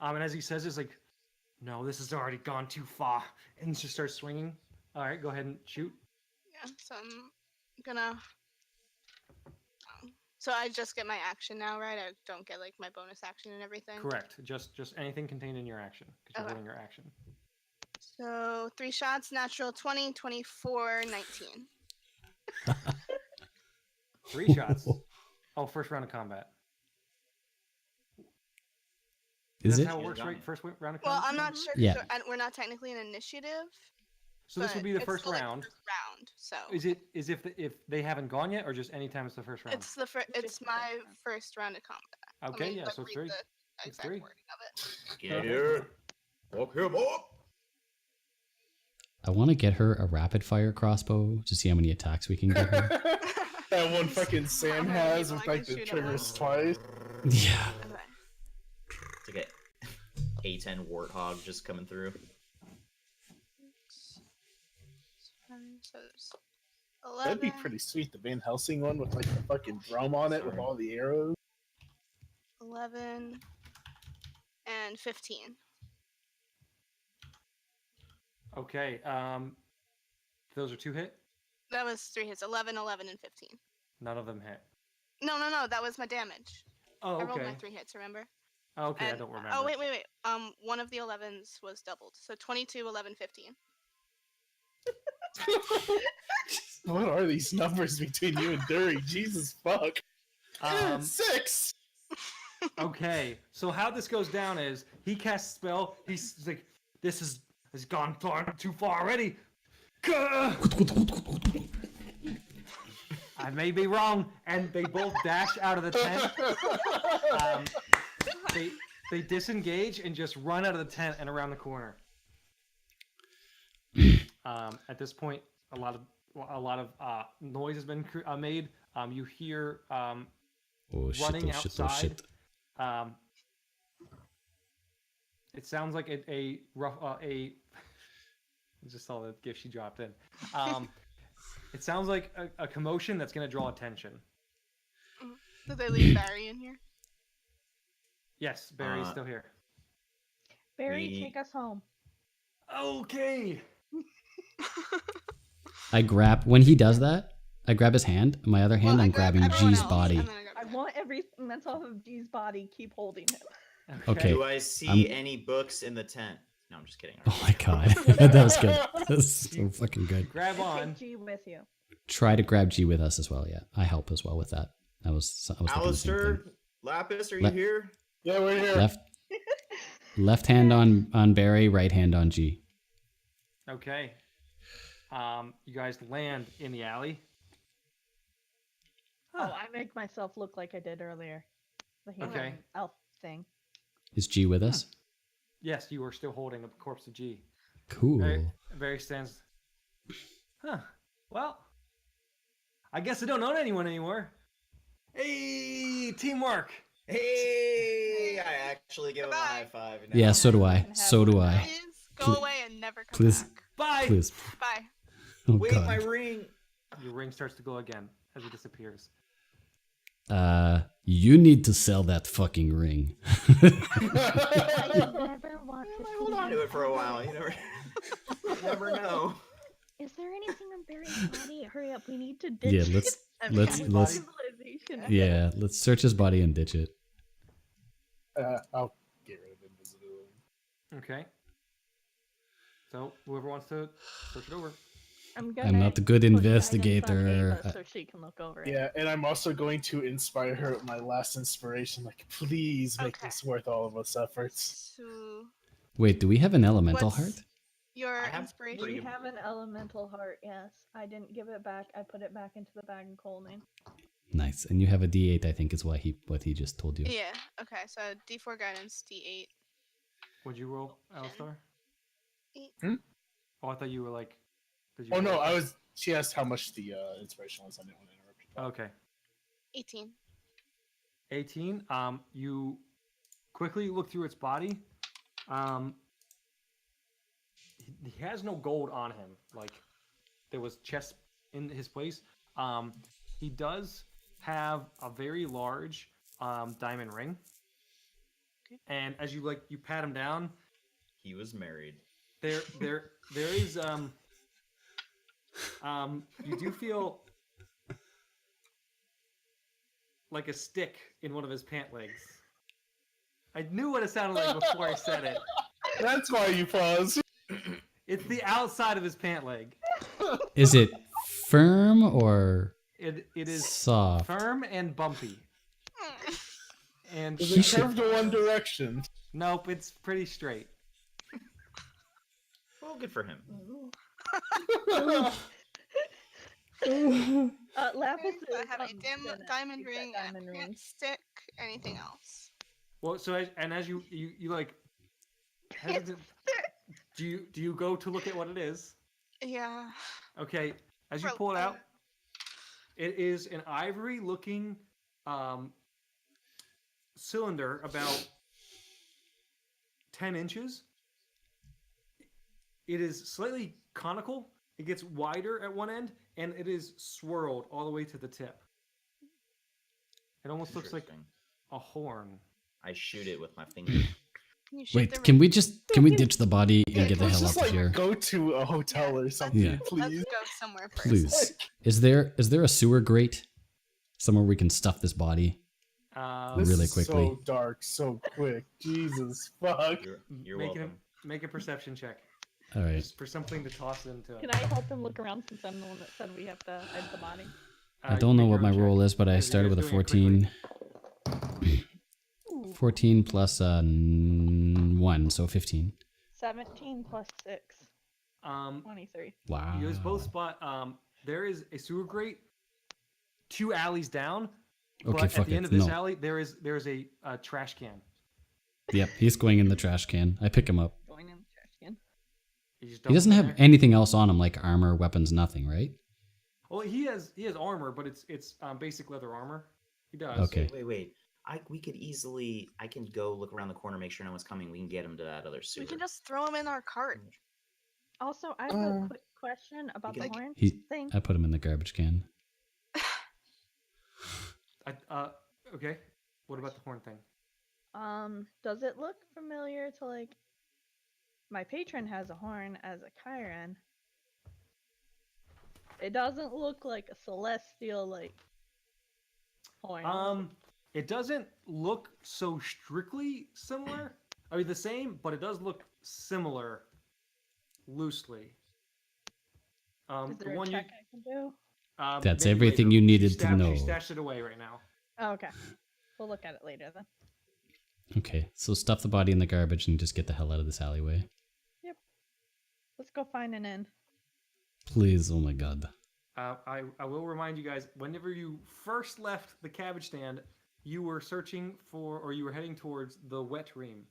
And as he says, it's like, no, this has already gone too far, and he just starts swinging. All right, go ahead and shoot. Yeah, so I'm gonna. So I just get my action now, right? I don't get like my bonus action and everything. Correct. Just anything contained in your action, because you're Okay. holding your action. So 3 shots, natural 20, 24, 19. 3 shots. Oh, first round of combat. Is That's it? how it You're works, done. right? First round of Well, combat. I'm not sure. Yeah. And we're not technically an initiative. So this would but be the it's first still, like, round. first round. So Is if they haven't gone yet, or just any time it's the first round? it's it's my first round of combat. Okay, Let me, yeah, like, so it's read 3. the It's exact 3. wording of it. Get here. Fuck him up. I want to get her a rapid fire crossbow to see how many attacks we can get her. That one fucking Sam How many has people with I like can the shoot at triggers once? twice. Yeah. Okay. It's like a A10 warthog just coming through. So there's That'd be 11, pretty sweet. The Van Helsing one with like the fucking drum on it with Sorry. all the arrows. 11, and 15. Okay. Those are 2 hit. That was 3 hits. 11, 11, and 15. None of them hit. No. That was my damage. Oh, I rolled my okay. 3 hits. Remember? Oh, okay, I And- don't remember. Oh wait. One of the 11s was doubled. So 22, 11, 15. What are these numbers between you and Dury? Jesus fuck. 6. Okay, so how this goes down is he casts a spell. He's like, "This has gone too far already." Gah! I may be wrong, and they both dash out of the tent. They disengage and just run out of the tent and around the corner. At this point, a lot of noise has been made. You hear running outside. It sounds like a rough I just saw the gift she dropped in. It sounds like a commotion that's going to draw attention. Did they leave Barry in here? Yes, Barry's still here. Barry, take us home. Okay. I grab when he does that. I grab his hand. My other hand, Well, I I'm grab grabbing everyone G's else, body. and then I grab I want everything that's off of G's body. Keep holding him. Okay. Do I see any books in the tent? No, I'm just kidding. Oh my god, that was good. That's so fucking good. Grab on. Take G with you. Try to grab G with us as well. Yeah, I help as well with that. I was thinking the same Alistair, thing. Lapis, are you here? Yeah, we're here. Left hand on Barry, right hand on G. Okay. You guys land in the alley. Oh, I make myself look like I did earlier. The human Okay. elf thing. Is G with us? Yes, you are still holding the corpse of G. Cool. Barry stands. Huh. Well, I guess I don't know anyone anymore. Hey, teamwork. Hey, I actually give him a high five. now. Yeah, so do I. So do I. Please go away and never come Please. back. Bye. Please. Bye. Oh Wait, my god. ring. Your ring starts to glow again as it disappears. You need to sell that fucking ring. I never want to see Hold on him to it for a ever while. You never know. Is there anything on Barry's body? Hurry up, we need to ditch Yeah, it. let's- and let's- become let's- civilization. Yeah, let's search his body and ditch it. I'll get rid of invisibility. Okay. So whoever wants to search it over. I'm not a good push guidance on investigator. Ava so she can look over it. Yeah, and I'm also going to inspire her with my last inspiration. Like, please make Okay. this worth all of us efforts. So Wait, do we have an elemental What's- heart? your I have inspiration. We pretty- have an elemental heart, yes. I didn't give it back. I put it back into the bag and Coleman. Nice. And you have a D8, I think is what he just told you. Yeah. Okay. So D4 guidance, D8. What'd you roll, Alistar? 8. Oh, I thought you were like. Did you Oh no, roll? she asked how much the inspiration was. I didn't want to interrupt you. Okay. 18. 18. You quickly look through its body. He has no gold on him. Like there was chest in his place. He does have a very large diamond ring. Okay. And as you pat him down, He was married. there is you do feel like a stick in one of his pant legs. I knew what it sounded like before I said it. That's why you paused. It's the outside of his pant leg. Is it firm or It is soft? firm and bumpy. And Is it curved to one direction? nope, it's pretty straight. Well, good for him. Lapis I is have a gonna diamond keep that ring and diamond I ring. can't stick anything else. Well, so as you like, hesitant, do you go to look at what it is? Yeah. Okay, as you Bro, pull it out, it is an ivory-looking cylinder about 10 inches. It is slightly conical. It gets wider at one end, and it is swirled all the way to the tip. It almost looks like Interesting. a horn. I shoot it with my finger. You shoot Wait, them can in- we ditch the body and Yeah, get the Let's hell just out of like here? go to a hotel or something, let's, Yeah. please. let's go somewhere first. Please. Is there a sewer grate somewhere we can stuff this body? This Really is quickly. so dark, so quick. Jesus fuck. You're make welcome. Make a perception check. All right. Just for something to toss into. Can I help him look around since I'm the one that said we have to hide the body? I don't know what my roll is, but I started with a 14. 14 plus 1, so 15. 17 plus 6. 23. Wow. You guys both spot. There is a sewer grate 2 alleys down. Okay, But fuck at the it. end of this No. alley, there is a trash can. Yep, he's going in the trash can. I pick him up. Going in the trash can. You just He dump doesn't it in have there. anything else on him, like armor, weapons, nothing, right? Well, he has armor, but it's basic leather armor. He does. Okay. Wait. We could easily. I can go look around the corner, make sure no one's coming. We can get him to that other sewer. We can just throw him in our cart. Also, I have a quick question about the can- horn He- thing. I put him in the garbage can. Okay. What about the horn thing? Does it look familiar to like my patron has a horn as a Chiron? It doesn't look like a celestial like horn. It doesn't look so strictly similar. I mean, the same, but it does look similar, loosely. Is The there a one check I can do? That's maybe everything later. you She needed to stashed- know. She stashed it away right now. Oh, okay. We'll look at it later then. Okay, so stuff the body in the garbage and just get the hell out of this alleyway. Let's go find an inn. Please, oh my god. I will remind you guys, whenever you first left the cabbage stand, you were searching for, or you were heading towards the wet ream.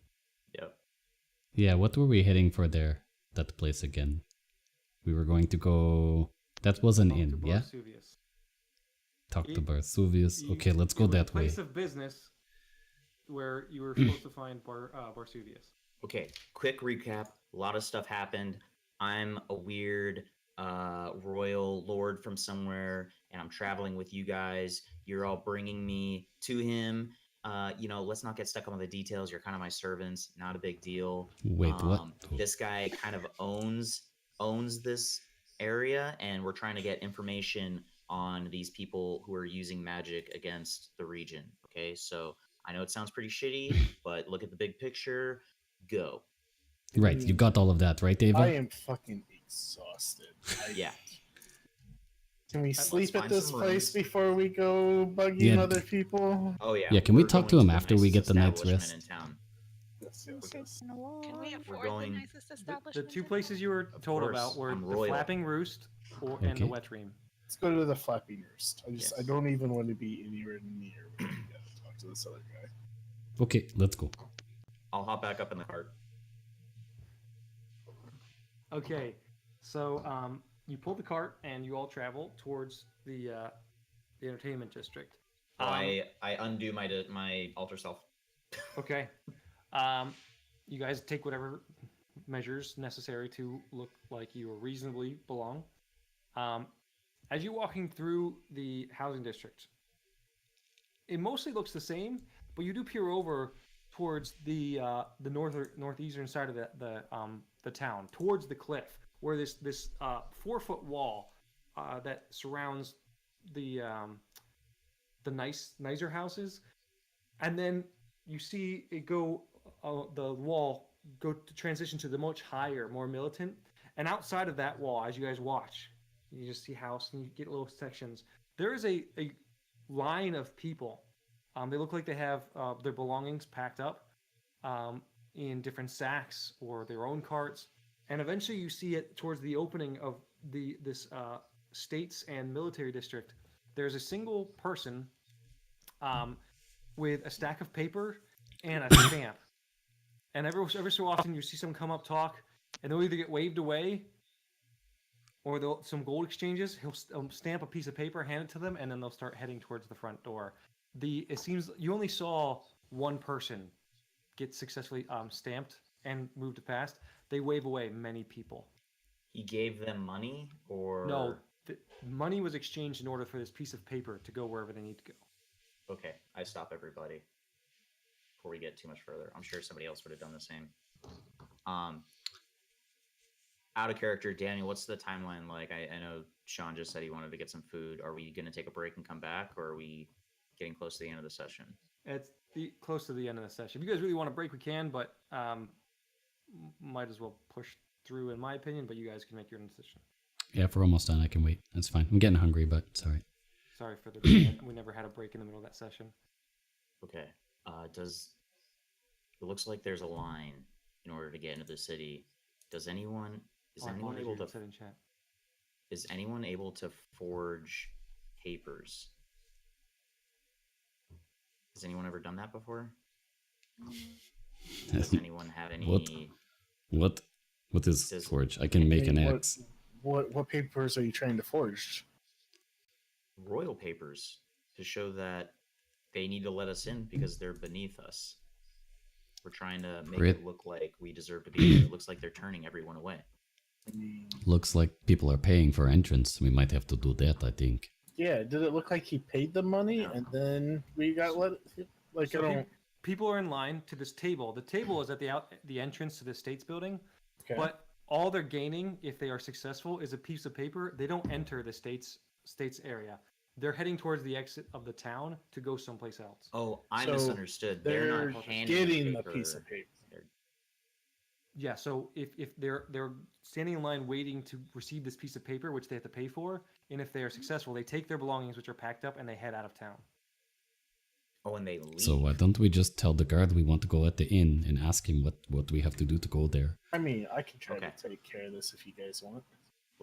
Yep. Yeah, what were we heading for there? That place again. We were going to go... That was an Talk to inn, yeah? Barsuvius. Talk to It- Barsuvius. Okay, let's go It was a that way. place of business where you were supposed to find Barsuvius. Okay, quick recap. A lot of stuff happened. I'm a weird royal lord from somewhere, and I'm traveling with you guys. You're all bringing me to him. Let's not get stuck on the details. You're kind of my servants. Not a big deal. Wait, what? This guy kind of owns this area, and we're trying to get information on these people who are using magic against the region. Okay, so I know it sounds pretty shitty, but look at the big picture. Go. Right, you got all of that, right, Ava? I am fucking exhausted. Yeah. Can we Let's sleep at find this some place rooms. before we go bugging Yeah. other people? Oh yeah. Yeah, can we we're talk to going him the after we get nicest the night's establishment rest? in town. Yes, yes, yes. Can we afford going- the nicest The establishment? 2 places you were told course, about were I'm the royal. Flapping Roost and the Okay. Wet Ream. Let's go to the Flappy Nurse. I Yes. don't even want to be anywhere near where we gotta talk to this other guy. Okay, let's go. I'll hop back up in the cart. Okay, so you pull the cart and you all travel towards the entertainment district. I undo my alter self. Okay. You guys take whatever measures necessary to look like you reasonably belong. As you're walking through the housing district, it mostly looks the same, but you do peer over towards the northeastern side of the town, towards the cliff, where this 4-foot wall that surrounds the nicer houses, and then you see it go the wall go to transition to the much higher, more militant, and outside of that wall, as you guys watch, you just see house and you get little sections. There is a line of people. They look like they have their belongings packed up in different sacks or their own carts, and eventually you see it towards the opening of this states and military district. There's a single person with a stack of paper and a stamp. And every so often you see someone come up, talk, and they'll either get waved away or some gold exchanges. He'll stamp a piece of paper, hand it to them, and then they'll start heading towards the front door. It seems you only saw one person get successfully stamped and moved past. They wave away many people. He gave them money, or No, money was exchanged in order for this piece of paper to go wherever they need to go. Okay, I stop everybody. before we get too much further. I'm sure somebody else would have done the same. Out of character, Daniel, what's the timeline like? I know Sean just said he wanted to get some food. Are we going to take a break and come back, or are we getting close to the end of the session? It's close to the end of the session. If you guys really want to break, we can, but might as well push through, in my opinion. But you guys can make your own decision. Yeah, if we're almost done, I can wait. That's fine. I'm getting hungry, but sorry. Sorry for the delay. We never had a break in the middle of that session. Okay. It looks like there's a line in order to get into the city. Is anyone able to sit in chat? Is anyone able to forge papers? Has anyone ever done that before? Does anyone have any? What is forge? I can make an axe. What papers are you trying to forge? Royal papers to show that they need to let us in because they're beneath us. We're trying to make it look like we deserve to be here. It looks like they're turning everyone away. Looks like people are paying for entrance. We might have to do that, I think. Yeah, did it look like he paid the money and then we got let? Like, so I don't. People are in line to this table. The table is at the entrance to the States building, but all they're gaining if they are successful is a piece of paper. They don't enter the States area. They're heading towards the exit of the town to go someplace else. Oh, I misunderstood. They're not getting the piece of paper. Yeah, so if they're standing in line waiting to receive this piece of paper, which they have to pay for, and if they are successful, they take their belongings, which are packed up, and they head out of town. Oh, and they leave. So why don't we just tell the guard we want to go at the inn and ask him what we have to do to go there? I mean, I can try to take care of this if you guys want.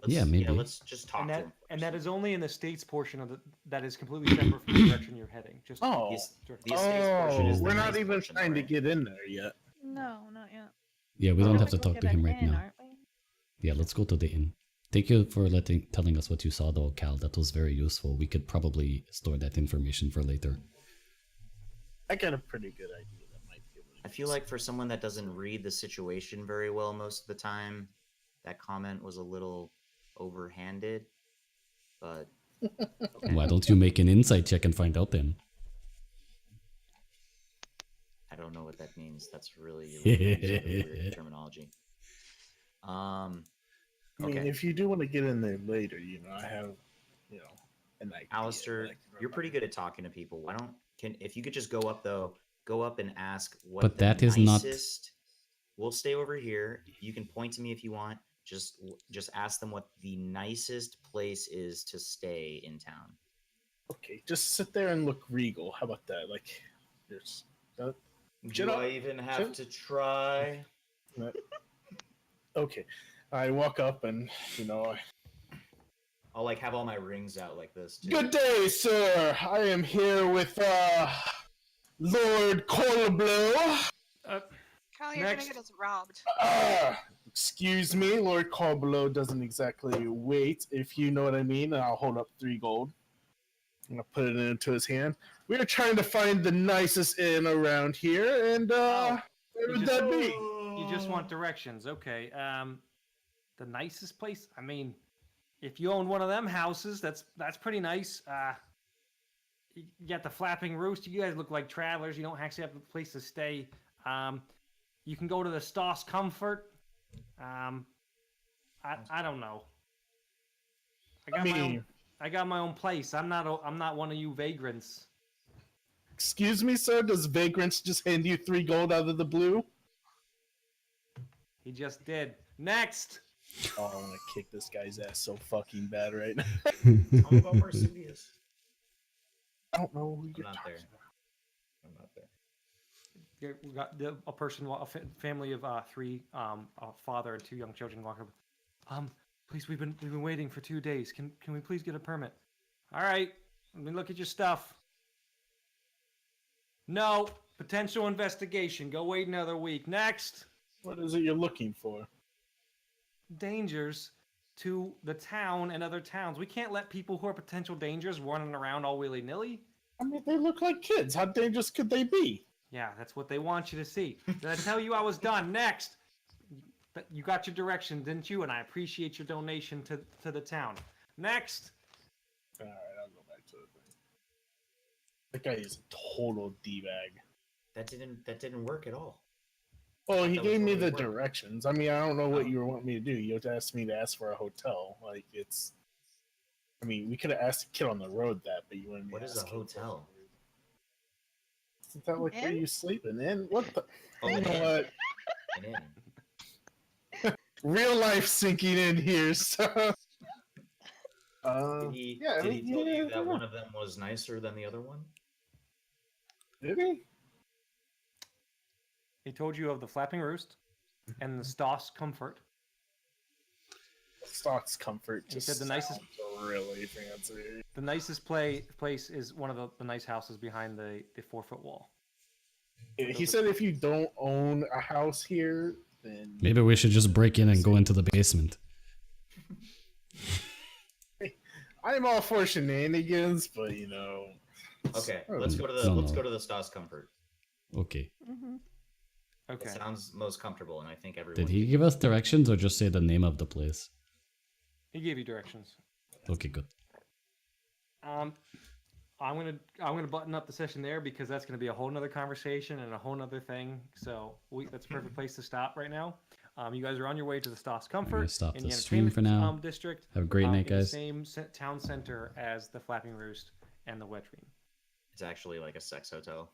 Maybe. Yeah, let's just talk to him. And that is only in the States portion of that is completely separate from the direction you're heading. Just the Estates portion is we're the not nice even portion, trying to right? get in there yet. No, not yet. Yeah, we don't have to We're talk to him right in, now. aren't we? Yeah, let's go to the inn. Thank you for telling us what you saw, though, Cal. That was very useful. We could probably store that information for later. I got a pretty good idea that might be able to. I feel like for someone that doesn't read the situation very well most of the time, that comment was a little overhanded. But okay. Why don't you make an insight check and find out then? I don't know what that means. That's really weird terminology. I mean, if you do want to get in there later, I have, an idea. Alistair, you're pretty good at talking to people. If you could just go up and ask what but the that is nicest, we'll stay over here. You can point to me if you want. Just ask them what the nicest place is to stay in town. Okay, just sit there and look regal. How about that? Like, there's. Do I even have to try? Okay, I walk up and I'll have all my rings out like this too. Good day, sir. I am here with Lord Corblow. Cal, you're gonna get us robbed. Excuse me, Lord Corblow doesn't exactly wait, if you know what I mean. And I'll hold up 3 gold. I'm gonna put it into his hand. We are trying to find the nicest inn around here, and where would that be? You just want directions, okay? The nicest place. I mean, if you own one of them houses, that's pretty nice. You got the flapping roost. You guys look like travelers. You don't actually have a place to stay. You can go to the Stoss Comfort. I don't know. I got my own place. I'm not one of you vagrants. Excuse me, sir. Does vagrants just hand you 3 gold out of the blue? He just did. Next. Oh, I want to kick this guy's ass so fucking bad right now. Tell me about Marsupius. I don't know who you're I'm not talking there. about. I'm not there. Yeah, we got a family of 3, a father and 2 young children walk up. Please, we've been waiting for 2 days. Can we please get a permit? All right, let me look at your stuff. No, potential investigation. Go wait another week. Next. What is it you're looking for? Dangers to the town and other towns. We can't let people who are potential dangers running around all willy-nilly. I mean, they look like kids. How dangerous could they be? Yeah, that's what they want you to see. Did I tell you I was done? Next. You got your direction, didn't you? And I appreciate your donation to the town. Next. Alright, I'll go back to the thing. That guy is a total D-bag. That didn't work at all. Well, he That would gave me totally the work. directions. I mean, I don't know what Oh. you want me to do. You asked me to ask for a hotel. Like, it's. I mean, we could have asked the kid on the road that, but you wanted me What to is a ask him. hotel? Isn't that like where Inn? you sleeping in? What the? Oh, You an know inn. what? An inn. Real life sinking in here. So. Did he? Yeah, I Did mean, he tell yeah, you I that don't one know. of them was nicer than the other one? Did he? He told you of the Flapping Roost and the Stoss Comfort. Stock's Comfort He just said the nicest- sounds really fancy. The nicest place is one of the nice houses behind the 4-foot wall. He said if you don't own a house here, then Maybe we should just break in and go into the basement. I'm all for shenanigans, but you know. Okay, Oh, let's go to the no, let's no. go to the Stas Comfort. Okay. Mm-hmm. Okay. It sounds most comfortable, and I think everyone. Did he give us directions or just say the name of the place? He gave you directions. Okay, good. I'm gonna button up the session there because that's gonna be a whole nother conversation and a whole nother thing. So that's a perfect place to stop right now. You guys are on your way to the Stoss Comfort stop in the the stream entertainment for now. district. Have a great night, in the guys. same town center as the Flapping Roost and the Wedge Beam. It's actually like a sex hotel.